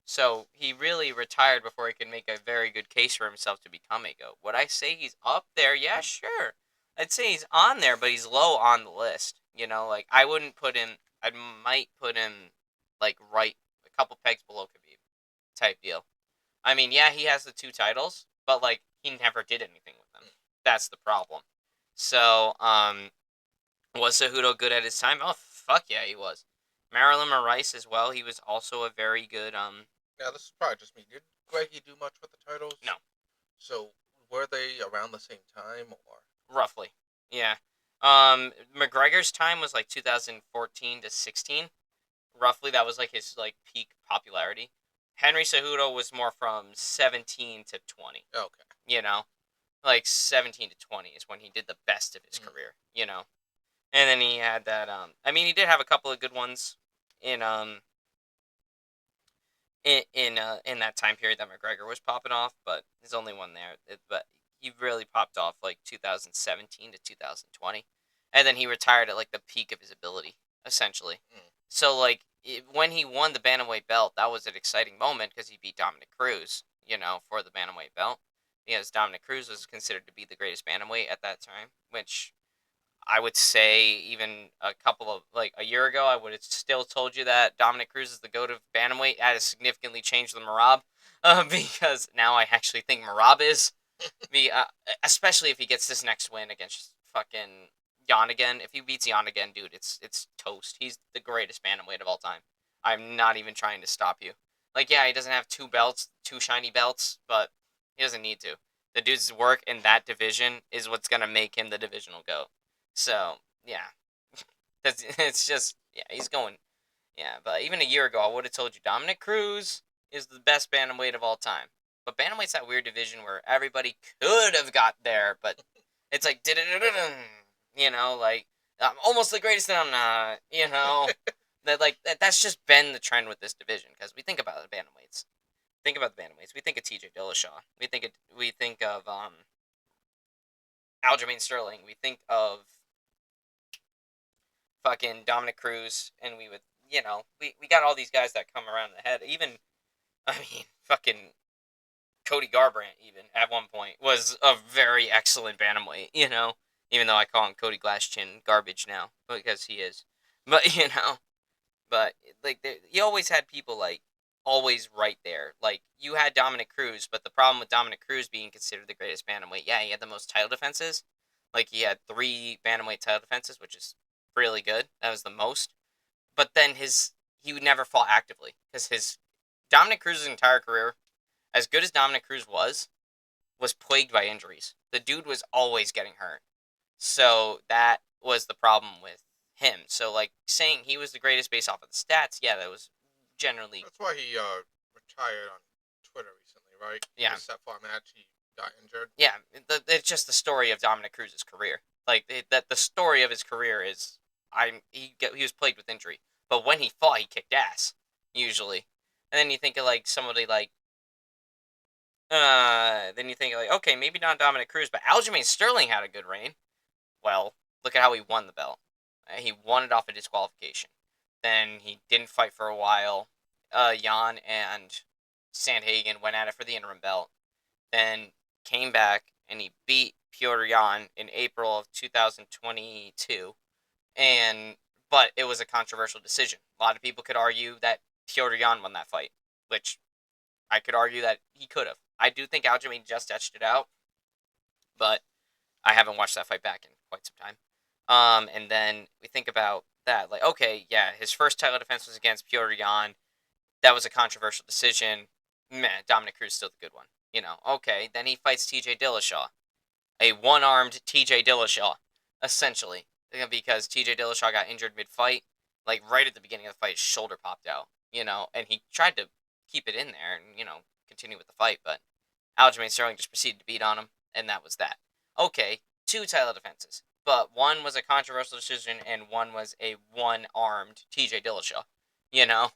So he really retired before he could make a very good case for himself to become a GOAT. Would I say he's up there? Yeah, sure. I'd say he's on there, but he's low on the list. You know, like, I wouldn't put him. I might put him like right a couple pegs below Khabib type deal. I mean, yeah, he has the 2 titles, but like, he never did anything with them. That's the problem. So, was Cejudo good at his time? Oh, fuck yeah, he was. Marilyn Moraes as well. He was also a very good Now this is probably just me. Did Greggy do much with the titles? No. So were they around the same time or? roughly. Yeah. McGregor's time was like 2014 to 16. Roughly, that was like his like peak popularity. Henry Cejudo was more from 17 to 20. Okay. You know, like 17 to 20 is when he did the best of his career. You know, and then he had that. I mean, he did have a couple of good ones in in that time period that McGregor was popping off, but there's only one there. But he really popped off like 2017 to 2020, and then he retired at like the peak of his ability, essentially. So like, when he won the bantamweight belt, that was an exciting moment because he beat Dominic Cruz, you know, for the bantamweight belt. Because Dominic Cruz was considered to be the greatest bantamweight at that time, which I would say even a couple of, like, a year ago, I would have still told you that Dominic Cruz is the GOAT of bantamweight. That has significantly changed the Marab, because now I actually think Marab is, especially if he gets this next win against fucking Jan again. If he beats Jan again, dude, it's toast. He's the greatest bantamweight of all time. I'm not even trying to stop you. Like, yeah, he doesn't have two belts, two shiny belts, but he doesn't need to. The dude's work in that division is what's gonna make him the divisional GOAT. So yeah, it's just yeah, he's going. Yeah, but even a year ago, I would have told you Dominic Cruz is the best bantamweight of all time. But bantamweight's that weird division where everybody could have got there, but it's like, you know, like I'm almost the greatest, and I'm not. You know, that's just been the trend with this division because we think about the bantamweights. Think about the bantamweights. We think of T.J. Dillashaw. We think of Aljamain Sterling. We think of fucking Dominic Cruz, and we would, we got all these guys that come around the head. Even, I mean, fucking Cody Garbrandt, even at one point, was a very excellent bantamweight. Even though I call him Cody Glasschin garbage now because he is, but but like you always had people like always right there. Like you had Dominic Cruz, but the problem with Dominic Cruz being considered the greatest bantamweight, yeah, he had the most title defenses. Like he had 3 bantamweight title defenses, which is really good. That was the most. But then he would never fought actively because his Dominic Cruz's entire career, as good as Dominic Cruz was plagued by injuries. The dude was always getting hurt. So that was the problem with him. So like saying he was the greatest based off of the stats, yeah, that was generally That's why he retired on Twitter recently, right? He yeah. was set for a match. He got injured. Yeah, it's just the story of Dominic Cruz's career. Like that the story of his career is he was plagued with injury, but when he fought, he kicked ass usually. And then you think of like somebody like then you think like okay, maybe not Dominic Cruz, but Aljamain Sterling had a good reign. Well, look at how he won the belt. He won it off a disqualification. Then he didn't fight for a while. Jan and Sandhagen went at it for the interim belt. Then came back and he beat Piotr Jan in April of 2022. And but it was a controversial decision. A lot of people could argue that Piotr Jan won that fight, which I could argue that he could have. I do think Aljamain just etched it out, but I haven't watched that fight back in quite some time. And then we think about that, like, okay, yeah, his first title defense was against Piotr Jan. That was a controversial decision. Meh, Dominic Cruz is still the good one. Okay, then he fights T.J. Dillashaw, a one-armed T.J. Dillashaw, essentially, because T.J. Dillashaw got injured mid-fight, like right at the beginning of the fight, his shoulder popped out, and he tried to keep it in there and continue with the fight, but Aljamain Sterling just proceeded to beat on him, and that was that. Okay, 2 title defenses, but one was a controversial decision and one was a one-armed T.J. Dillashaw. You know,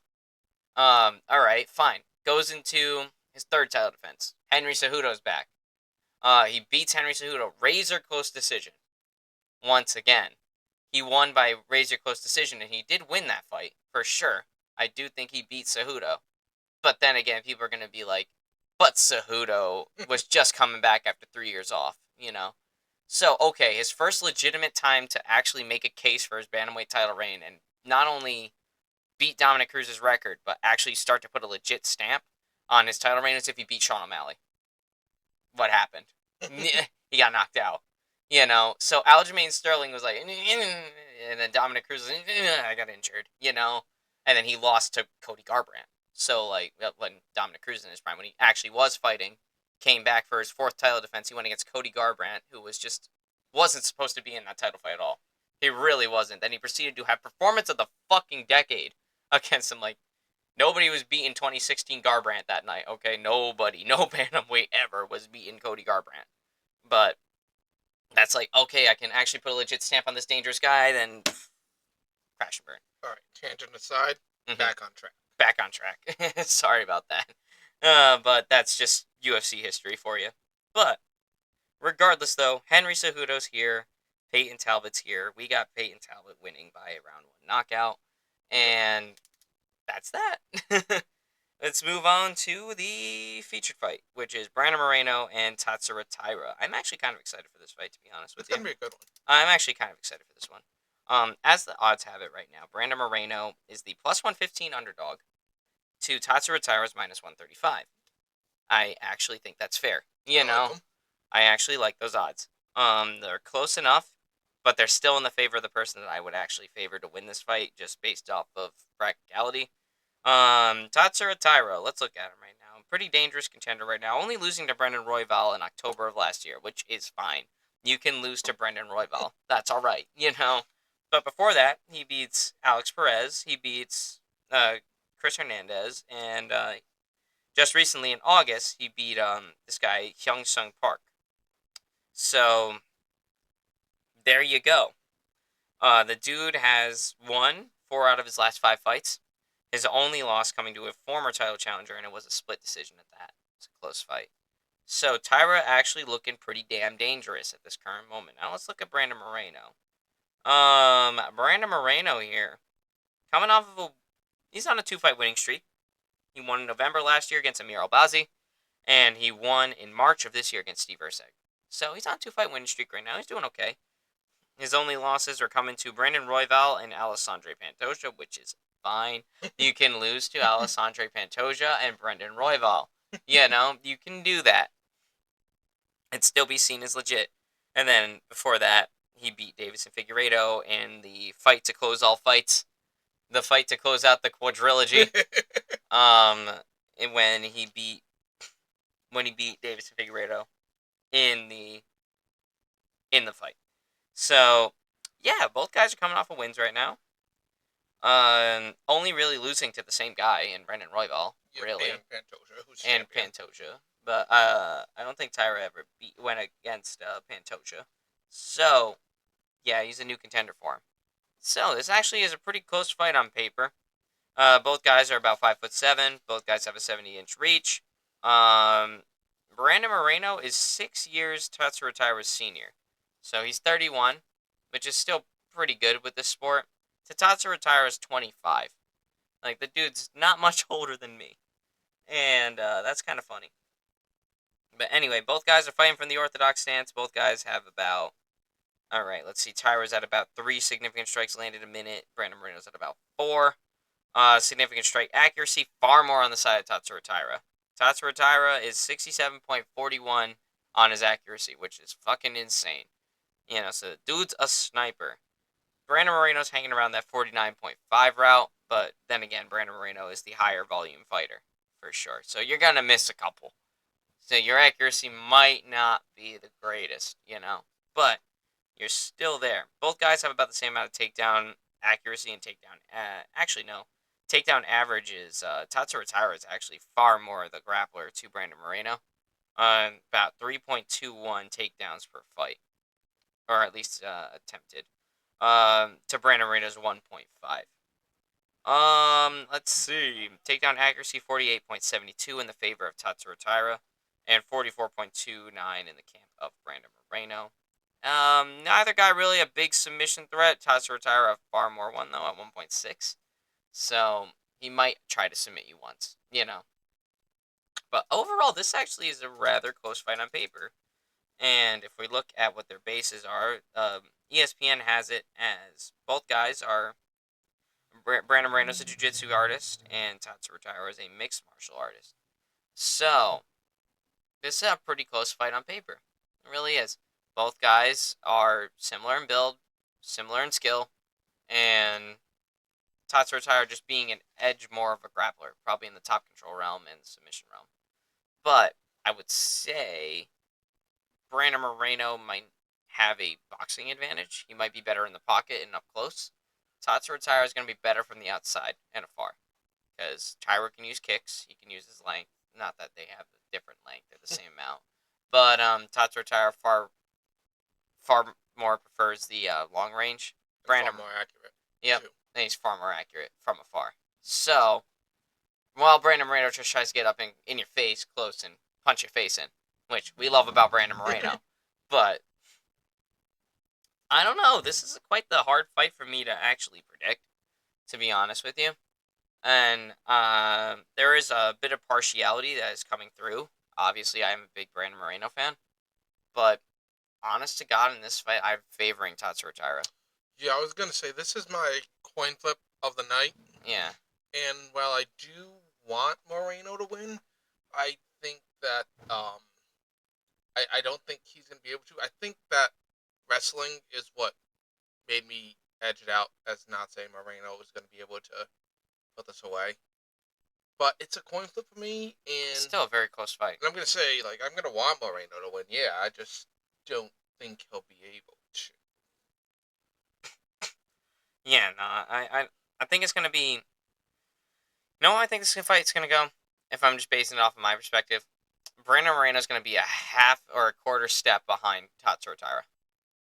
all right, fine. Goes into his 3rd title defense. Henry Cejudo's back. He beats Henry Cejudo, razor close decision. Once again, he won by razor close decision, and he did win that fight for sure. I do think he beat Cejudo, but then again, people are gonna be like, "But Cejudo was just coming back after 3 years off," So okay, his first legitimate time to actually make a case for his bantamweight title reign, and not only beat Dominic Cruz's record, but actually start to put a legit stamp on his title reign as if he beat Sean O'Malley. What happened? He got knocked out. So Aljamain Sterling was like, and then Dominic Cruz was like, I got injured, and then he lost to Cody Garbrandt. So like when Dominic Cruz in his prime, when he actually was fighting, came back for his 4th title defense, he went against Cody Garbrandt, who wasn't supposed to be in that title fight at all. He really wasn't. Then he proceeded to have performance of the fucking decade against him. Like nobody was beating 2016 Garbrandt that night. Okay, nobody, no bantamweight ever was beating Cody Garbrandt. But that's like okay, I can actually put a legit stamp on this dangerous guy. Then crash and burn. All right, tangent aside, back on track. Back on track. Sorry about that. But that's just UFC history for you. But regardless, though, Henry Cejudo's here. Peyton Talbot's here. We got Peyton Talbot winning by a round 1 knockout. And that's that. Let's move on to the featured fight, which is Brandon Moreno and Tatsuro Taira. I'm actually kind of excited for this fight, to be honest with you. It's going to be a good one. I'm actually kind of excited for this one. As the odds have it right now, Brandon Moreno is the plus 115 underdog to Tatsuro Taira's minus 135. I actually think that's fair. I actually like those odds. They're close enough but they're still in the favor of the person that I would actually favor to win this fight, just based off of practicality. Tatsuro Taira, let's look at him right now. Pretty dangerous contender right now, only losing to Brendan Royval in October of last year, which is fine. You can lose to Brendan Royval. That's all right, But before that, he beats Alex Perez, he beats Chris Hernandez, and just recently in August, he beat this guy Hyung Sung Park. So there you go. The dude has won 4 out of his last 5 fights. His only loss coming to a former title challenger, and it was a split decision at that. It's a close fight. So Tyra actually looking pretty damn dangerous at this current moment. Now let's look at Brandon Moreno. Brandon Moreno here, coming off of he's on a 2-fight winning streak. He won in November last year against Amir Albazi, and he won in March of this year against Steve Erceg. So he's on a 2-fight winning streak right now. He's doing okay. His only losses are coming to Brandon Royval and Alessandre Pantoja, which is fine. You can lose to Alessandre Pantoja and Brendan Royval. You can do that. And still be seen as legit. And then before that, he beat Davison Figueiredo in the fight to close all fights. The fight to close out the quadrilogy. And when he beat Davison Figueiredo in the fight. So, yeah, both guys are coming off of wins right now. Only really losing to the same guy in Brendan Royval, really. And Pantoja, who's and champion. Pantoja. But I don't think Tyra ever went against Pantoja. So, yeah, he's a new contender for him. So, this actually is a pretty close fight on paper. Both guys are about 5'7". Both guys have a 70-inch reach. Brandon Moreno is 6 years Tatsuro Taira's senior. So he's 31, which is still pretty good with this sport. Tatsuro Taira is 25. Like, the dude's not much older than me. And that's kind of funny. But anyway, both guys are fighting from the orthodox stance. Both guys have about... Alright, let's see. Taira's at about 3 significant strikes landed a minute. Brandon Moreno's at about 4. Significant strike accuracy, far more on the side of Tatsuro Taira. Tatsuro Taira is 67.41 on his accuracy, which is fucking insane. So the dude's a sniper. Brandon Moreno's hanging around that 49.5 route, but then again, Brandon Moreno is the higher volume fighter, for sure. So you're going to miss a couple. So your accuracy might not be the greatest, but you're still there. Both guys have about the same amount of takedown accuracy and takedown... actually, no. Takedown average is... Tatsuro Taira is actually far more the grappler to Brandon Moreno. About 3.21 takedowns per fight. Or at least attempted. To Brandon Moreno's 1.5. Let's see. Takedown accuracy 48.72 in the favor of Tatsuro Taira, and 44.29 in the camp of Brandon Moreno. Neither guy really a big submission threat. Tatsuro Taira a far more one though at 1.6. So he might try to submit you once, But overall, this actually is a rather close fight on paper. And if we look at what their bases are, ESPN has it as both guys are... Brandon Moreno's a jiu-jitsu artist, and Tatsuro Taira is a mixed martial artist. So, this is a pretty close fight on paper. It really is. Both guys are similar in build, similar in skill, and Tatsuro Taira just being an edge more of a grappler, probably in the top control realm and submission realm. But I would say Brandon Moreno might have a boxing advantage. He might be better in the pocket and up close. Tatsuro Taira is going to be better from the outside and afar. Because Taira can use kicks. He can use his length. Not that they have a different length. They're the same amount. But Tatsuro Taira far more prefers the long range. Brandon more accurate. Yep. Too. And he's far more accurate from afar. So, while Brandon Moreno just tries to get up in your face close and punch your face in. Which we love about Brandon Moreno. But I don't know. This is quite the hard fight for me to actually predict, to be honest with you. And there is a bit of partiality that is coming through. Obviously, I'm a big Brandon Moreno fan. But honest to God, in this fight, I'm favoring Tatsuro Taira. Yeah, I was going to say, this is my coin flip of the night. Yeah. And while I do want Moreno to win, I think that I don't think he's going to be able to. I think that wrestling is what made me edge it out as not saying Moreno was going to be able to put this away. But it's a coin flip for me, It's and still a very close fight. I'm going to say, like, I'm going to want Moreno to win. Yeah, I just don't think he'll be able to. Yeah, no, I think it's gonna be. No, I think this fight's gonna go. If I'm just basing it off of my perspective, Brandon Moreno's gonna be a half or a quarter step behind Tatsuro Taira.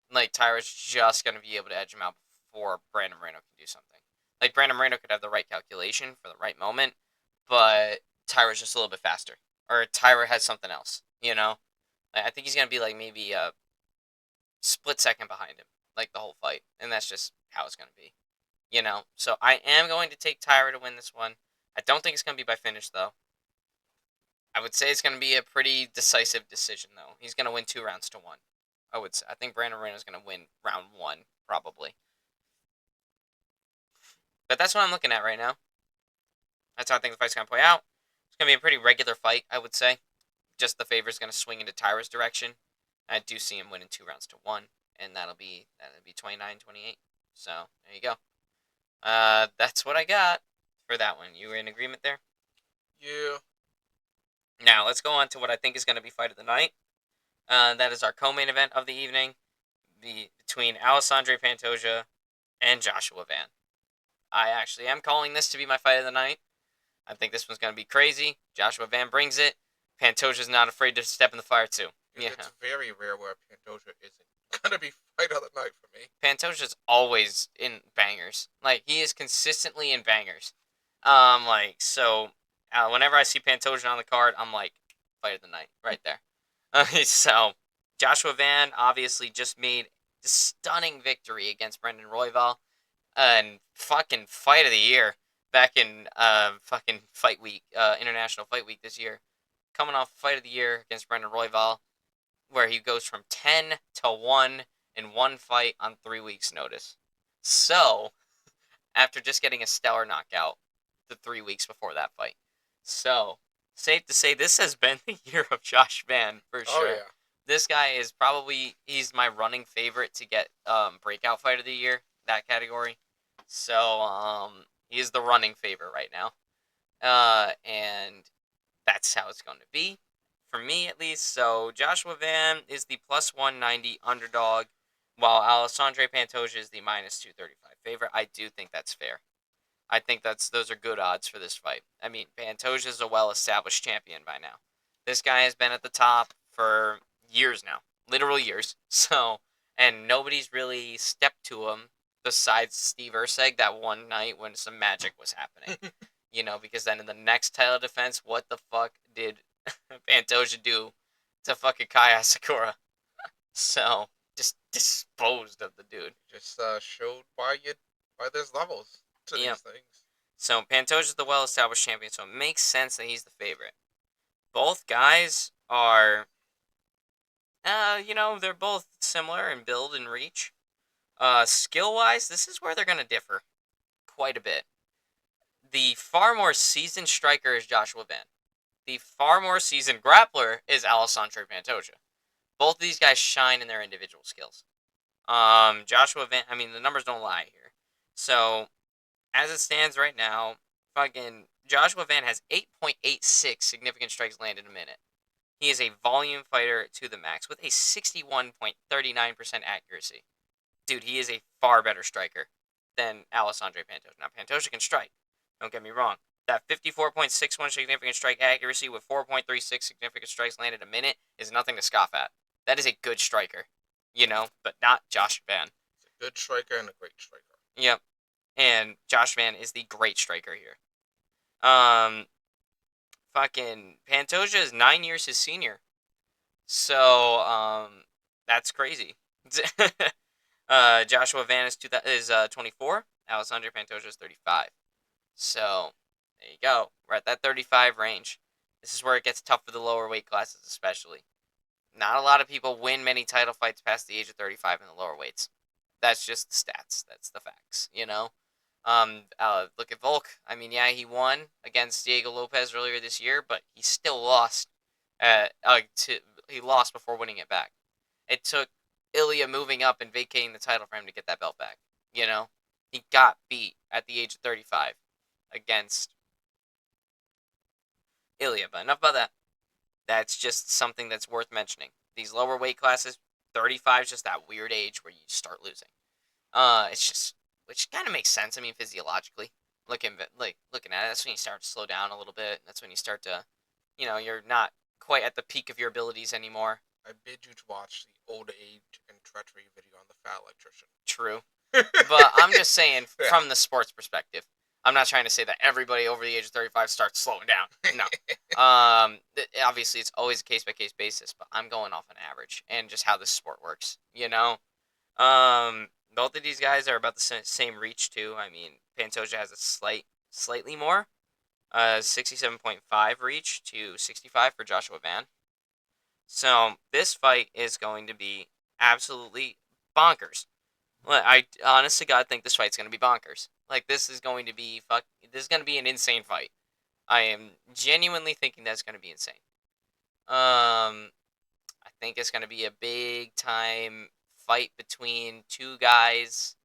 Like Taira's just gonna be able to edge him out before Brandon Moreno can do something. Like Brandon Moreno could have the right calculation for the right moment, but Taira's just a little bit faster, or Taira has something else. I think he's gonna be like maybe a split second behind him, like the whole fight, and that's just how it's gonna be. So I am going to take Tyra to win this one. I don't think it's going to be by finish, though. I would say it's going to be a pretty decisive decision, though. He's going to win 2 rounds to 1. I would say. I think Brandon Moreno's going to win round 1, probably. But that's what I'm looking at right now. That's how I think the fight's going to play out. It's going to be a pretty regular fight, I would say. Just the favor's going to swing into Tyra's direction. I do see him winning 2 rounds to 1, and that'll be 29-28. So there you go. That's what I got for that one. You were in agreement there? Yeah. Now, let's go on to what I think is going to be fight of the night. That is our co-main event of the evening, between Alessandro Pantoja and Joshua Van. I actually am calling this to be my fight of the night. I think this one's going to be crazy. Joshua Van brings it. Pantoja's not afraid to step in the fire, too. Yeah. It's very rare where Pantoja isn't going to be fight of the night for me. Pantoja's always in bangers. Like, he is consistently in bangers. Whenever I see Pantoja on the card, I'm like, fight of the night, right there. So, Joshua Van obviously just made a stunning victory against Brendan Royval, and fucking fight of the year back in fucking fight week, International Fight Week this year. Coming off fight of the year against Brendan Royval, where he goes from 10-1 in one fight on 3 weeks' notice. So, after just getting a stellar knockout the 3 weeks before that fight. So, safe to say this has been the year of Josh Van for sure. Oh, yeah. This guy is he's my running favorite to get breakout fight of the year, that category. So, he is the running favorite right now. And that's how it's going to be, for me at least. So, Joshua Van is the plus 190 underdog, while Alessandro Pantoja is the minus 235 favorite. I do think that's fair. I think those are good odds for this fight. I mean, Pantoja is a well-established champion by now. This guy has been at the top for years now, literal years. So, and nobody's really stepped to him besides Steve Erceg that one night when some magic was happening. Because then in the next title defense, what the fuck did Pantoja do to fucking Kai Asakura? So, just disposed of the dude. Just showed why there's levels to these things. So Pantoja's the well-established champion, so it makes sense that he's the favorite. Both guys are, they're both similar in build and reach. Skill-wise, this is where they're going to differ quite a bit. The far more seasoned striker is Joshua Van. The far more seasoned grappler is Alessandro Pantoja. Both of these guys shine in their individual skills. Joshua Van, I mean, the numbers don't lie here. So, as it stands right now, fucking Joshua Van has 8.86 significant strikes landed a minute. He is a volume fighter to the max with a 61.39% accuracy. Dude, he is a far better striker than Alessandro Pantoja. Now, Pantoja can strike. Don't get me wrong. That 54.61 significant strike accuracy with 4.36 significant strikes landed a minute is nothing to scoff at. That is a good striker, but not Josh Van. It's a good striker and a great striker. Yep. And Josh Van is the great striker here. Fucking Pantoja is 9 years his senior. So, that's crazy. Joshua Van is 24. Alessandro Pantoja is 35. So, there you go. We're at that 35 range. This is where it gets tough for the lower weight classes, especially. Not a lot of people win many title fights past the age of 35 in the lower weights. That's just the stats. That's the facts, Look at Volk. I mean, yeah, he won against Diego Lopez earlier this year, but he still lost. He lost before winning it back. It took Ilya moving up and vacating the title for him to get that belt back. You know, he got beat at the age of 35 against Ilya. But enough about that. That's just something that's worth mentioning. These lower weight classes, 35 is just that weird age where you start losing. It's just, which kind of makes sense. I mean, physiologically, looking at it, that's when you start to slow down a little bit. That's when you start to, you're not quite at the peak of your abilities anymore. I bid you to watch the old age and treachery video on the Fat Electrician. True, but I'm just saying Yeah. from the sports perspective. I'm not trying to say that everybody over the age of 35 starts slowing down. No. Obviously, it's always a case by case basis, but I'm going off an average and just how this sport works. Both of these guys are about the same reach too. I mean, Pantoja has a slightly more, 67.5 reach to 65 for Joshua Van. So this fight is going to be absolutely bonkers. I honest to God think this fight's going to be bonkers. Like, this is going to be this is going to be an insane fight. I am genuinely thinking that's going to be insane. I think it's going to be a big time fight between two guys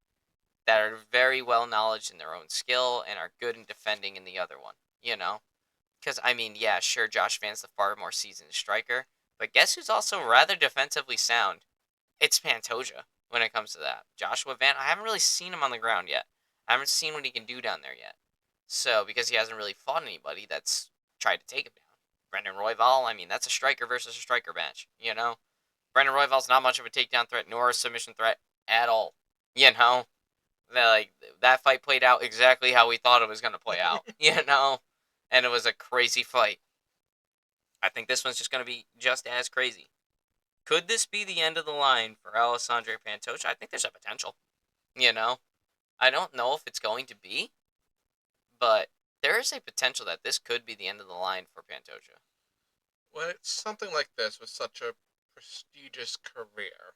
that are very well knowledge in their own skill and are good in defending in the other one. Because I mean, yeah, sure, Josh Van's the far more seasoned striker, but guess who's also rather defensively sound? It's Pantoja when it comes to that. Joshua Van, I haven't really seen him on the ground yet. I haven't seen what he can do down there yet. So, because he hasn't really fought anybody that's tried to take him down. Brendan Royval, I mean, that's a striker versus a striker match. Brendan Royval's not much of a takedown threat nor a submission threat at all. You know? That fight played out exactly how we thought it was going to play out. And it was a crazy fight. I think this one's just going to be just as crazy. Could this be the end of the line for Alessandro Pantoja? I think there's a potential. I don't know if it's going to be, but there is a potential that this could be the end of the line for Pantoja. When it's something like this with such a prestigious career,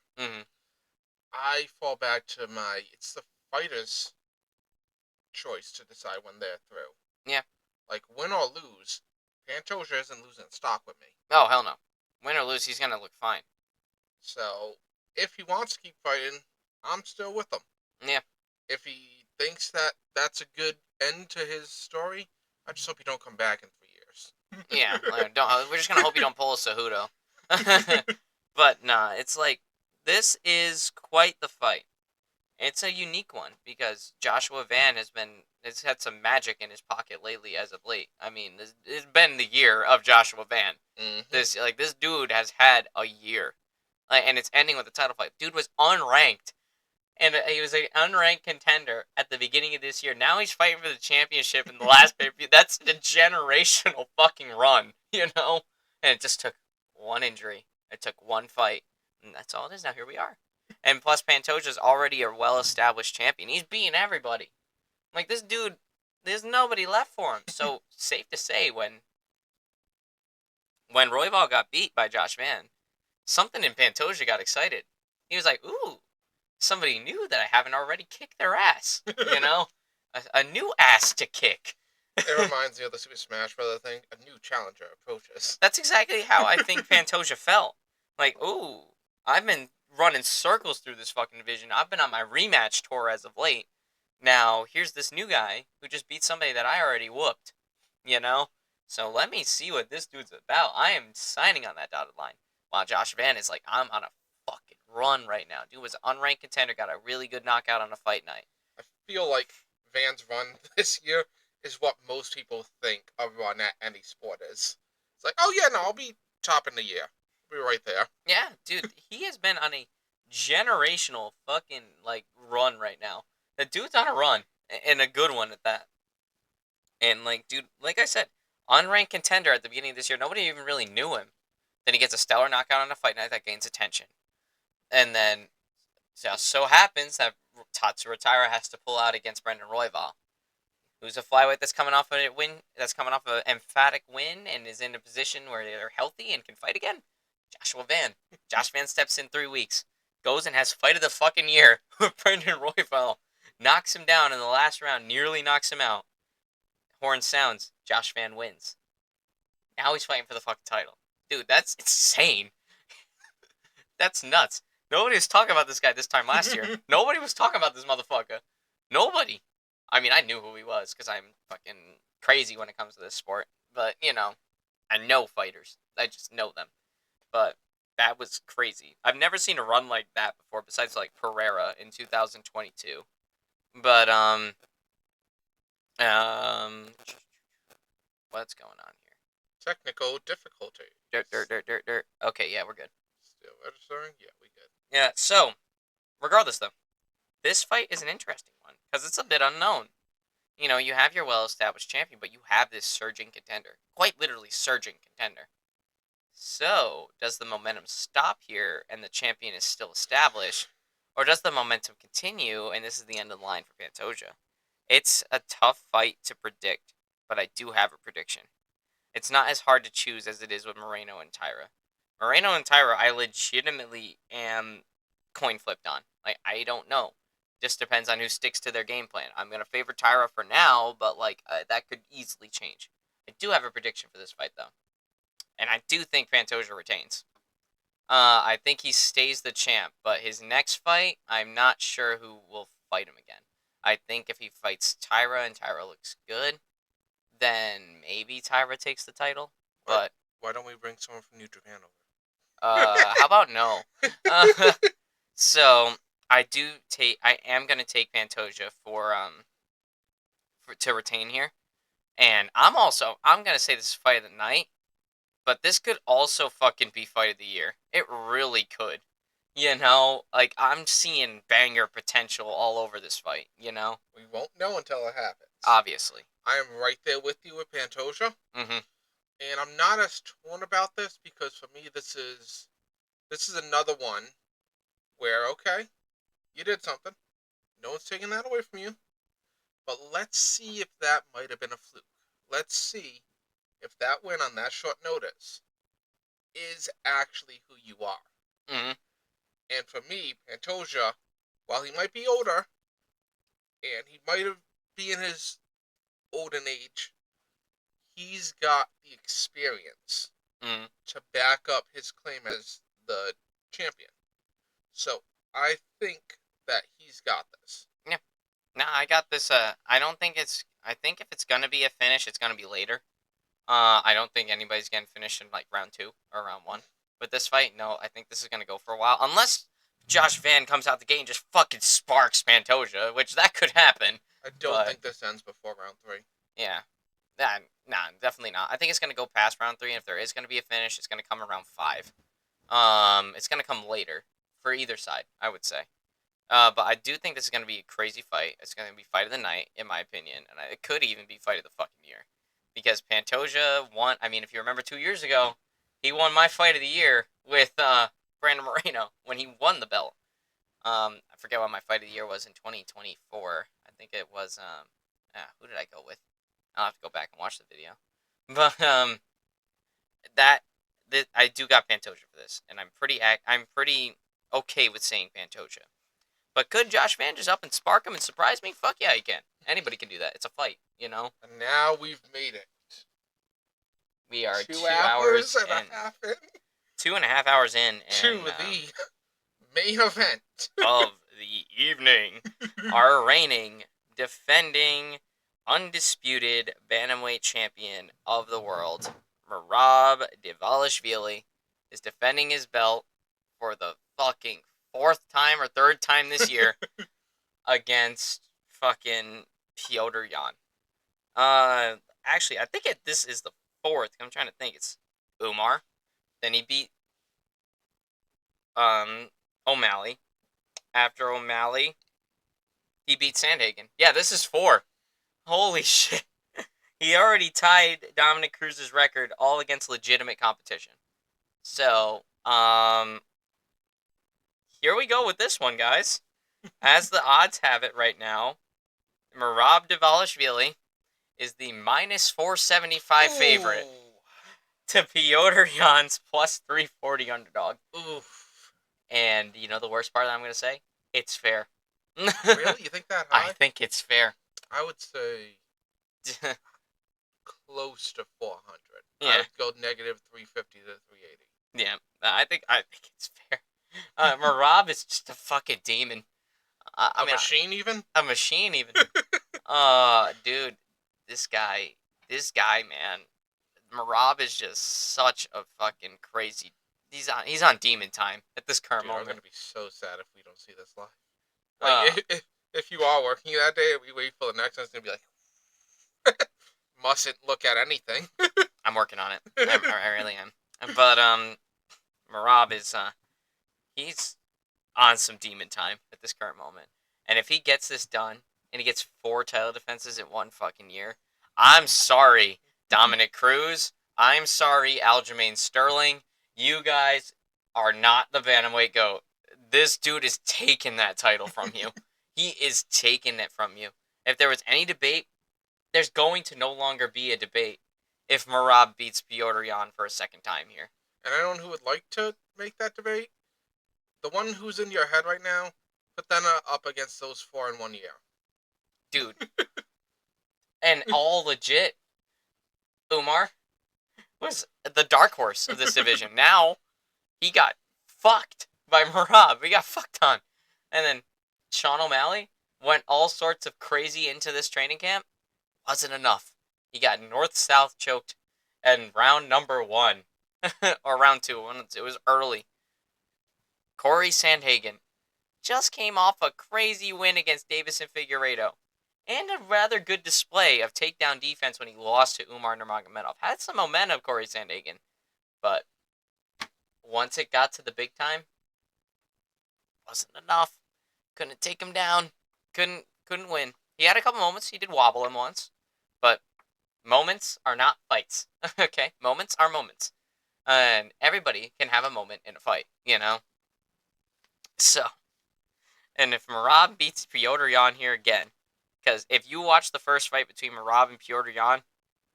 I fall back to it's the fighter's choice to decide when they're through. Yeah. Like, win or lose, Pantoja isn't losing stock with me. Oh, hell no. Win or lose, he's going to look fine. So, if he wants to keep fighting, I'm still with him. Yeah. If he thinks that that's a good end to his story, I just hope he don't come back in 3 years. Yeah, we're just going to hope you don't pull a Cejudo. But, nah, it's like, this is quite the fight. It's a unique one because Joshua Van has had some magic in his pocket lately as of late. I mean, it's been the year of Joshua Van. Mm-hmm. This dude has had a year. And it's ending with a title fight. Dude was unranked. And he was an unranked contender at the beginning of this year. Now he's fighting for the championship in the last pay-per-view. That's a generational fucking run, And it just took one injury. It took one fight. And that's all it is. Now here we are. And plus, Pantoja's already a well-established champion. He's beating everybody. Like, this dude, there's nobody left for him. So, safe to say, when Royval got beat by Josh Van, something in Pantoja got excited. He was like, ooh, somebody new that I haven't already kicked their ass. A new ass to kick. It reminds me of the Super Smash Bros. Thing. A new challenger approaches. That's exactly how I think Pantoja felt. Like, ooh, I've been running circles through this fucking division. I've been on my rematch tour as of late. Now, here's this new guy who just beat somebody that I already whooped. So let me see what this dude's about. I am signing on that dotted line. While Josh Van is like, I'm on a fucking run right now. Dude was an unranked contender, got a really good knockout on a fight night. I feel like Van's run this year is what most people think a run at any sport is. It's like, oh yeah, no, I'll be top in the year. I'll be right there. Yeah, dude, he has been on a generational fucking, run right now. The dude's on a run, and a good one at that. And, dude, like I said, unranked contender at the beginning of this year, nobody even really knew him. Then he gets a stellar knockout on a fight night that gains attention. And then, so happens that Tatsu Taira has to pull out against Brendan Royval, who's a flyweight that's coming off an emphatic win and is in a position where they're healthy and can fight again. Joshua Van. Josh Van steps in 3 weeks, goes and has fight of the fucking year with Brendan Royval, knocks him down in the last round, nearly knocks him out. Horn sounds, Josh Van wins. Now he's fighting for the fucking title. Dude, that's insane. That's nuts. Nobody was talking about this guy this time last year. Nobody was talking about this motherfucker. Nobody. I mean, I knew who he was because I'm fucking crazy when it comes to this sport. But, I know fighters. I just know them. But that was crazy. I've never seen a run like that before besides, like, Pereira in 2022. But, um, what's going on here? Technical difficulty. Dirt. Okay, yeah, we're good. Still registering? Yeah, we good. Yeah, so, regardless, though, this fight is an interesting one because it's a bit unknown. You have your well-established champion, but you have this surging contender. Quite literally surging contender. So, does the momentum stop here and the champion is still established? Or does the momentum continue and this is the end of the line for Pantoja? It's a tough fight to predict, but I do have a prediction. It's not as hard to choose as it is with Moreno and Tyra. Moreno and Tyra, I legitimately am coin flipped on. Like, I don't know. Just depends on who sticks to their game plan. I'm going to favor Tyra for now, but, that could easily change. I do have a prediction for this fight, though. And I do think Pantoja retains. I think he stays the champ, but his next fight, I'm not sure who will fight him again. I think if he fights Tyra and Tyra looks good, then maybe Tyra takes the title. But Why don't we bring someone from New Japan over? how about no? So I am gonna take Pantoja to retain here, and I'm gonna say this is fight of the night, but this could also fucking be fight of the year. It really could. Like I'm seeing banger potential all over this fight. We won't know until it happens. Obviously. I am right there with you with Pantoja. Mm-hmm. And I'm not as torn about this because for me this is another one where okay, you did something. No one's taking that away from you. But let's see if that might have been a fluke. Let's see if that win on that short notice is actually who you are. Mm-hmm. And for me, Pantoja, while he might be older, and he might be in his olden age, he's got the experience Mm-hmm. to back up his claim as the champion. So I think that he's got this. Yeah. Nah, I got this. I don't think it's. I think if it's gonna be a finish, it's gonna be later. I don't think anybody's getting finished in like round 2 or round 1. But this fight, no, I think this is gonna go for a while, unless Josh Van comes out the gate and just fucking sparks Pantoja, which that could happen. I don't think this ends before round 3. Yeah, nah, definitely not. I think it's gonna go past round 3, and if there is gonna be a finish, it's gonna come around 5. It's gonna come later for either side, I would say. But I do think this is going to be a crazy fight. It's going to be fight of the night, in my opinion. And it could even be fight of the fucking year. Because Pantoja won. I mean, if you remember 2 years ago, he won my fight of the year with Brandon Moreno when he won the belt. I forget what my fight of the year was in 2024. I think it was, who did I go with? I'll have to go back and watch the video. But, I do got Pantoja for this. And I'm pretty okay with saying Pantoja. But could Josh Van just up and spark him and surprise me? Fuck yeah, he can. Anybody can do that. It's a fight, And now we've made it. We are 2 hours and a half in. 2.5 hours in. To the main event. of the evening. Our reigning, defending, undisputed bantamweight champion of the world, Merab Dvalishvili, is defending his belt for the fucking 4th time or 3rd time this year against fucking Piotr Jan. Actually, I think this is the 4th. I'm trying to think. It's Umar. Then he beat O'Malley. After O'Malley, he beat Sandhagen. Yeah, this is 4. Holy shit. He already tied Dominic Cruz's record all against legitimate competition. So, here we go with this one, guys. As the odds have it right now, Merab Dvalishvili is the minus 475 favorite to Piotr Jan's plus 340 underdog. Oof. And you know the worst part that I'm going to say? It's fair. Really? You think that high? I think it's fair. I would say close to 400. Yeah. I would go negative 350 to 380. Yeah, I think it's fair. Marab is just a fucking demon. I A mean, machine, even? a machine even. Dude, this guy, man. Marab is just such a fucking crazy. He's on demon time at this current Dude, I'm moment. gonna be so sad if we don't see this live. Like, Uh, if you are working that day and we wait for the next one, it's gonna be like, mustn't look at anything. I'm working on it. I really am. But Marab is he's on some demon time at this current moment. And if he gets this done and he gets 4 title defenses in one fucking year, I'm sorry, Dominic Cruz. I'm sorry, Aljamain Sterling. You guys are not the bantamweight goat. This dude is taking that title from you. He is taking it from you. If there was any debate, there's going to no longer be a debate if Marab beats Piotr Jan for a second time here. And I don't know who would like to make that debate. The one who's in your head right now, put them up against those four in 1 year. Dude. And all legit, Umar was the dark horse of this division. Now, he got fucked by Marab. He got fucked on. And then Sean O'Malley went all sorts of crazy into this training camp. Wasn't enough. He got north-south choked in round number 1. or round 2. It was early. Corey Sandhagen just came off a crazy win against Davison Figueiredo. And a rather good display of takedown defense when he lost to Umar Nurmagomedov. Had some momentum, Corey Sandhagen. But once it got to the big time, wasn't enough. Couldn't take him down. Couldn't win. He had a couple moments. He did wobble him once. But moments are not fights. Okay? Moments are moments. And everybody can have a moment in a fight, you know? So, and if Marab beats Piotr Jan here again, because if you watch the first fight between Marab and Piotr Jan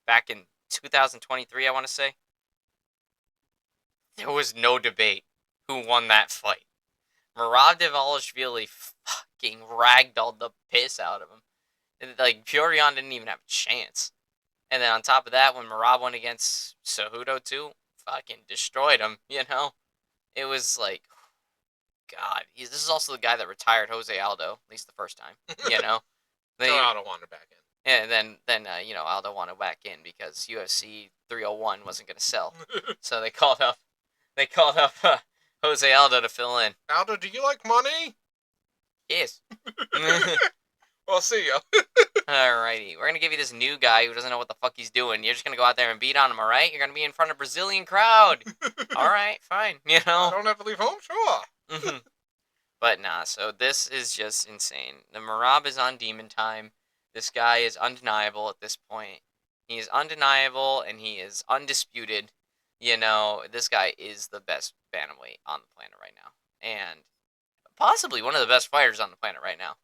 back in 2023, I want to say, there was no debate who won that fight. Marab Dvalishvili fucking ragdolled the piss out of him. Like, Piotr Jan didn't even have a chance. And then on top of that, when Marab went against Cejudo too, fucking destroyed him, you know? It was like, God. This is also the guy that retired Jose Aldo, at least the first time, you know? So I don't want it back in. And then Aldo wanted back in because UFC 301 wasn't going to sell. So they called up Jose Aldo to fill in. Aldo, do you like money? Yes. Well, see ya. Alrighty. We're going to give you this new guy who doesn't know what the fuck he's doing. You're just going to go out there and beat on him, alright? You're going to be in front of a Brazilian crowd. Alright, fine. You know? I don't have to leave home? Sure. But nah, so this is just insane. The Marab is on demon time. This guy is undeniable at this point. He is undeniable and he is undisputed. You know, this guy is the best bantamweight on the planet right now. And possibly one of the best fighters on the planet right now.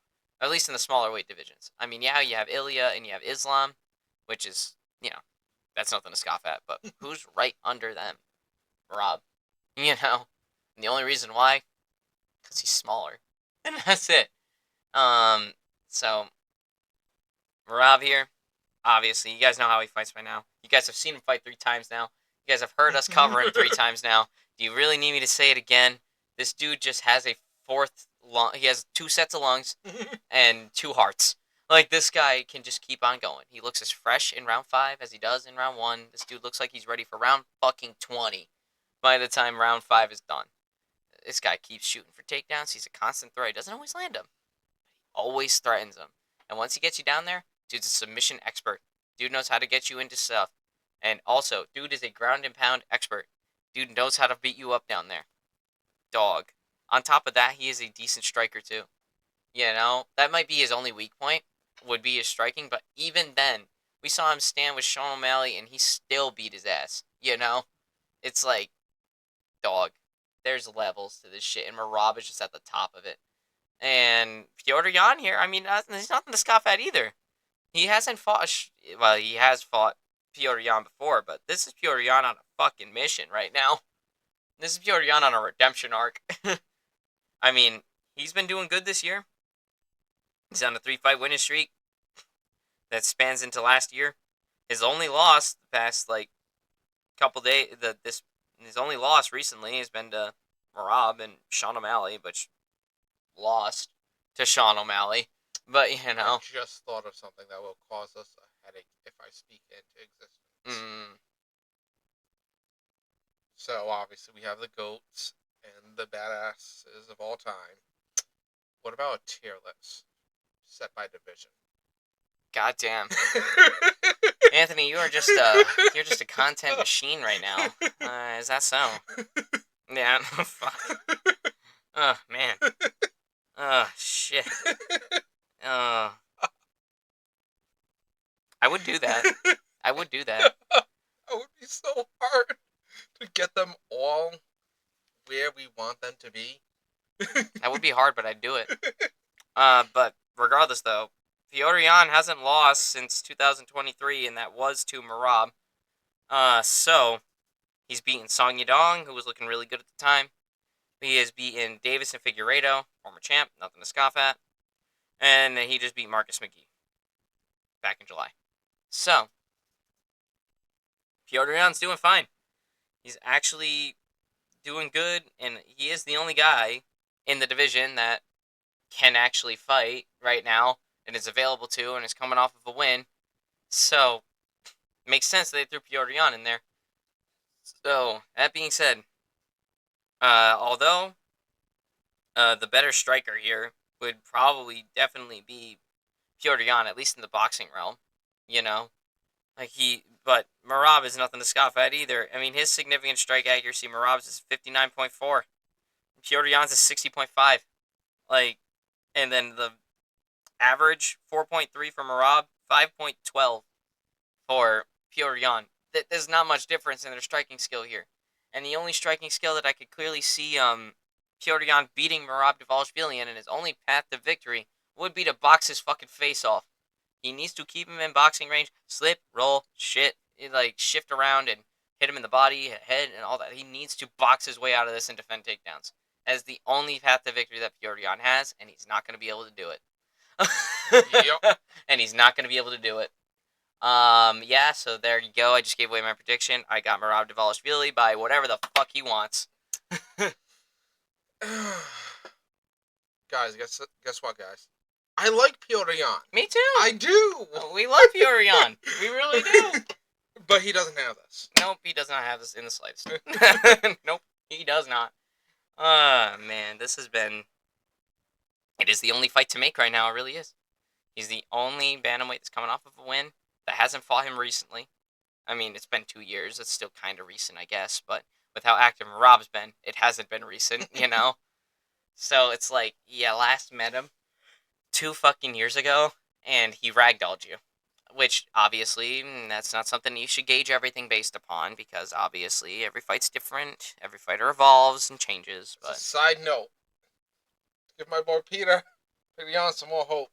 At least in the smaller weight divisions. I mean, yeah, you have Ilya and you have Islam, which is, that's nothing to scoff at. But who's right under them? Marab. You know? And the only reason why, because he's smaller. And that's it. So Marab here, obviously, you guys know how he fights by now. You guys have seen him fight 3 times now. You guys have heard us cover him 3 times now. Do you really need me to say it again? This dude just has a fourth lung. He has 2 sets of lungs and 2 hearts. Like, this guy can just keep on going. He looks as fresh in round 5 as he does in round 1. This dude looks like he's ready for round fucking 20 by the time round 5 is done. This guy keeps shooting for takedowns. He's a constant threat. He doesn't always land them. Always threatens them. And once he gets you down there, dude's a submission expert. Dude knows how to get you into stuff. And also, dude is a ground and pound expert. Dude knows how to beat you up down there. Dog. On top of that, he is a decent striker too. You know, that might be his only weak point, would be his striking. But even then, we saw him stand with Sean O'Malley and he still beat his ass. You know? It's like, dog. There's levels to this shit. And Marab is just at the top of it. And Piotr Jan here, I mean, there's nothing to scoff at either. He hasn't fought, he has fought Piotr Jan before, but this is Piotr Jan on a fucking mission right now. This is Piotr Jan on a redemption arc. I mean, he's been doing good this year. He's on a 3-fight winning streak that spans into last year. His only loss the past, couple days, his only loss recently has been to Merab and Sean O'Malley, but lost to Sean O'Malley. But I just thought of something that will cause us a headache if I speak into existence. mm, So obviously we have the goats and the badasses of all time. What about a tier list set by division? goddamn, Anthony, you're just a content machine right now. Is that so? Yeah. Fuck. Oh man. Oh shit. Uh, I would do that. I would do that. It would be so hard to get them all where we want them to be. That would be hard, but I'd do it. But regardless, though, Piotr Jan hasn't lost since 2023, and that was to Merab. So he's beaten Song Yadong, who was looking really good at the time. He has beaten Davis and Figueiredo, former champ, nothing to scoff at. And he just beat Marcus McGee back in July. So, Piotr Jan's doing fine. He's actually doing good, and he is the only guy in the division that can actually fight right now and is available to and is coming off of a win. So, it makes sense that they threw Piotr Jan in there. So, that being said, although the better striker here would probably definitely be Piotr Jan, at least in the boxing realm, you know? But Merab is nothing to scoff at either. I mean, his significant strike accuracy, Merab's is 59.4. Piotr Jan's is 60.5. Like, and then the average 4.3 for Merab, 5.12 for Piotr Jan. There's not much difference in their striking skill here. And the only striking skill that I could clearly see Piotr Jan beating Merab Dvalishvili in, and his only path to victory would be to box his fucking face off. He needs to keep him in boxing range, slip, roll, shift around and hit him in the body, head, and all that. He needs to box his way out of this and defend takedowns. That is the only path to victory that Piotr Jan has, and he's not going to be able to do it. Yep. And he's not going to be able to do it. Yeah, so there you go. I just gave away my prediction. I got Merab Dvalishvili by whatever the fuck he wants. Guys, guess what, guys? I like Piotr Jan. Me too. I do. We love Piotr Jan. We really do. But he doesn't have this. Nope, he does not have this in the slightest. Nope, he does not. Man, this has been... It is the only fight to make right now, it really is. He's the only bantamweight that's coming off of a win that hasn't fought him recently. I mean, it's been 2 years. It's still kind of recent, I guess. But with how active Rob's been, it hasn't been recent, you know? So it's like, yeah, last met him 2 fucking years ago, and he ragdolled you. Which, obviously, that's not something you should gauge everything based upon, because obviously every fight's different, every fighter evolves and changes, but... Side note, give my boy Peter Jan some more hope.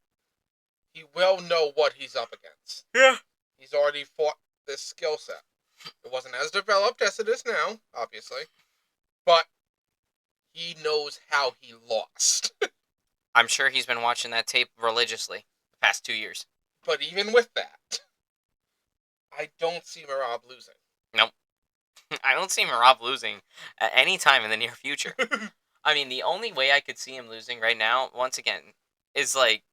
He will know what he's up against. Yeah. He's already fought this skill set. It wasn't as developed as it is now, obviously, but he knows how he lost. I'm sure he's been watching that tape religiously the past 2 years. But even with that, I don't see Merab losing. Nope. I don't see Merab losing at any time in the near future. I mean, the only way I could see him losing right now, once again, is like...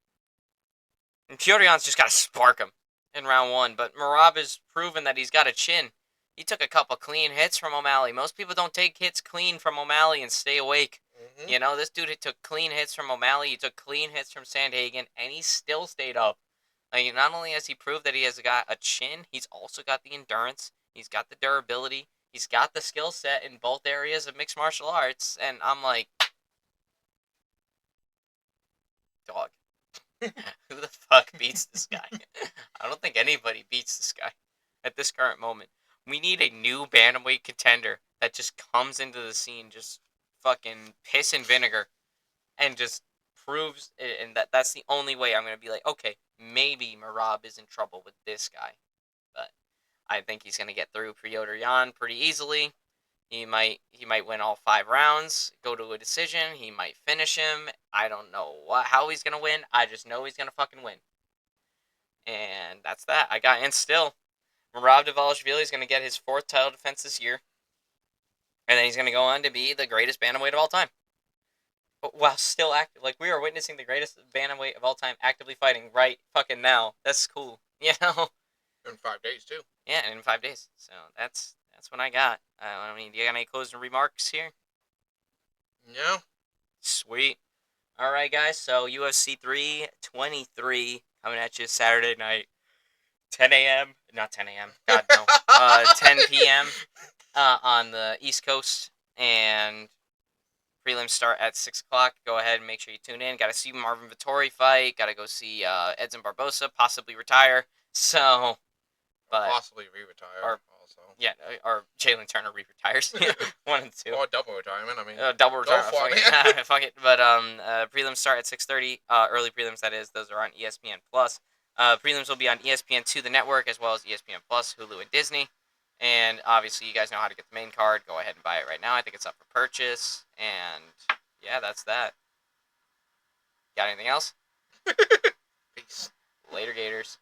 Piotr Jan's just got to spark him in round 1, but Merab has proven that he's got a chin. He took a couple clean hits from O'Malley. Most people don't take hits clean from O'Malley and stay awake. Mm-hmm. You know, this dude took clean hits from O'Malley, he took clean hits from Sandhagen, and he still stayed up. Like, not only has he proved that he has got a chin, he's also got the endurance, he's got the durability, he's got the skill set in both areas of mixed martial arts, and I'm like, dog. Who the fuck beats this guy? I don't think anybody beats this guy at this current moment. We need a new bantamweight contender that just comes into the scene, just fucking piss and vinegar, and just proves it, and that's the only way I'm going to be like, okay, maybe Merab is in trouble with this guy. But I think he's going to get through Piotr Jan pretty easily. He might win all 5 rounds, go to a decision. He might finish him. I don't know how he's going to win. I just know he's going to fucking win. And that's that. And still, Merab Dvalishvili is going to get his 4th title defense this year. And then he's going to go on to be the greatest bantamweight of all time. While still active. Like, we are witnessing the greatest bantamweight of all time actively fighting right fucking now. That's cool. You know? In 5 days, too. Yeah, in 5 days. So that's what I got. I mean, do you got any closing remarks here? Yeah. Sweet. All right, guys. So UFC 323 coming at you Saturday night, 10 a.m. Not 10 a.m. God no. 10 p.m. On the East Coast, and prelims start at 6 o'clock. Go ahead and make sure you tune in. Got to see Marvin Vittori fight. Got to go see Edson Barbosa possibly retire. So, but Possibly re-retire, or also. yeah, or Jalen Turner retires. One and two. Or double retirement, I mean. Double retirement. for Fuck it. it. Fuck it. But prelims start at 6:30. Early prelims, that is. Those are on ESPN Plus. Prelims will be on ESPN2, the network, as well as ESPN Plus, Hulu, and Disney. And obviously, you guys know how to get the main card. Go ahead and buy it right now. I think it's up for purchase. And yeah, that's that. Got anything else? Peace. Later, Gators.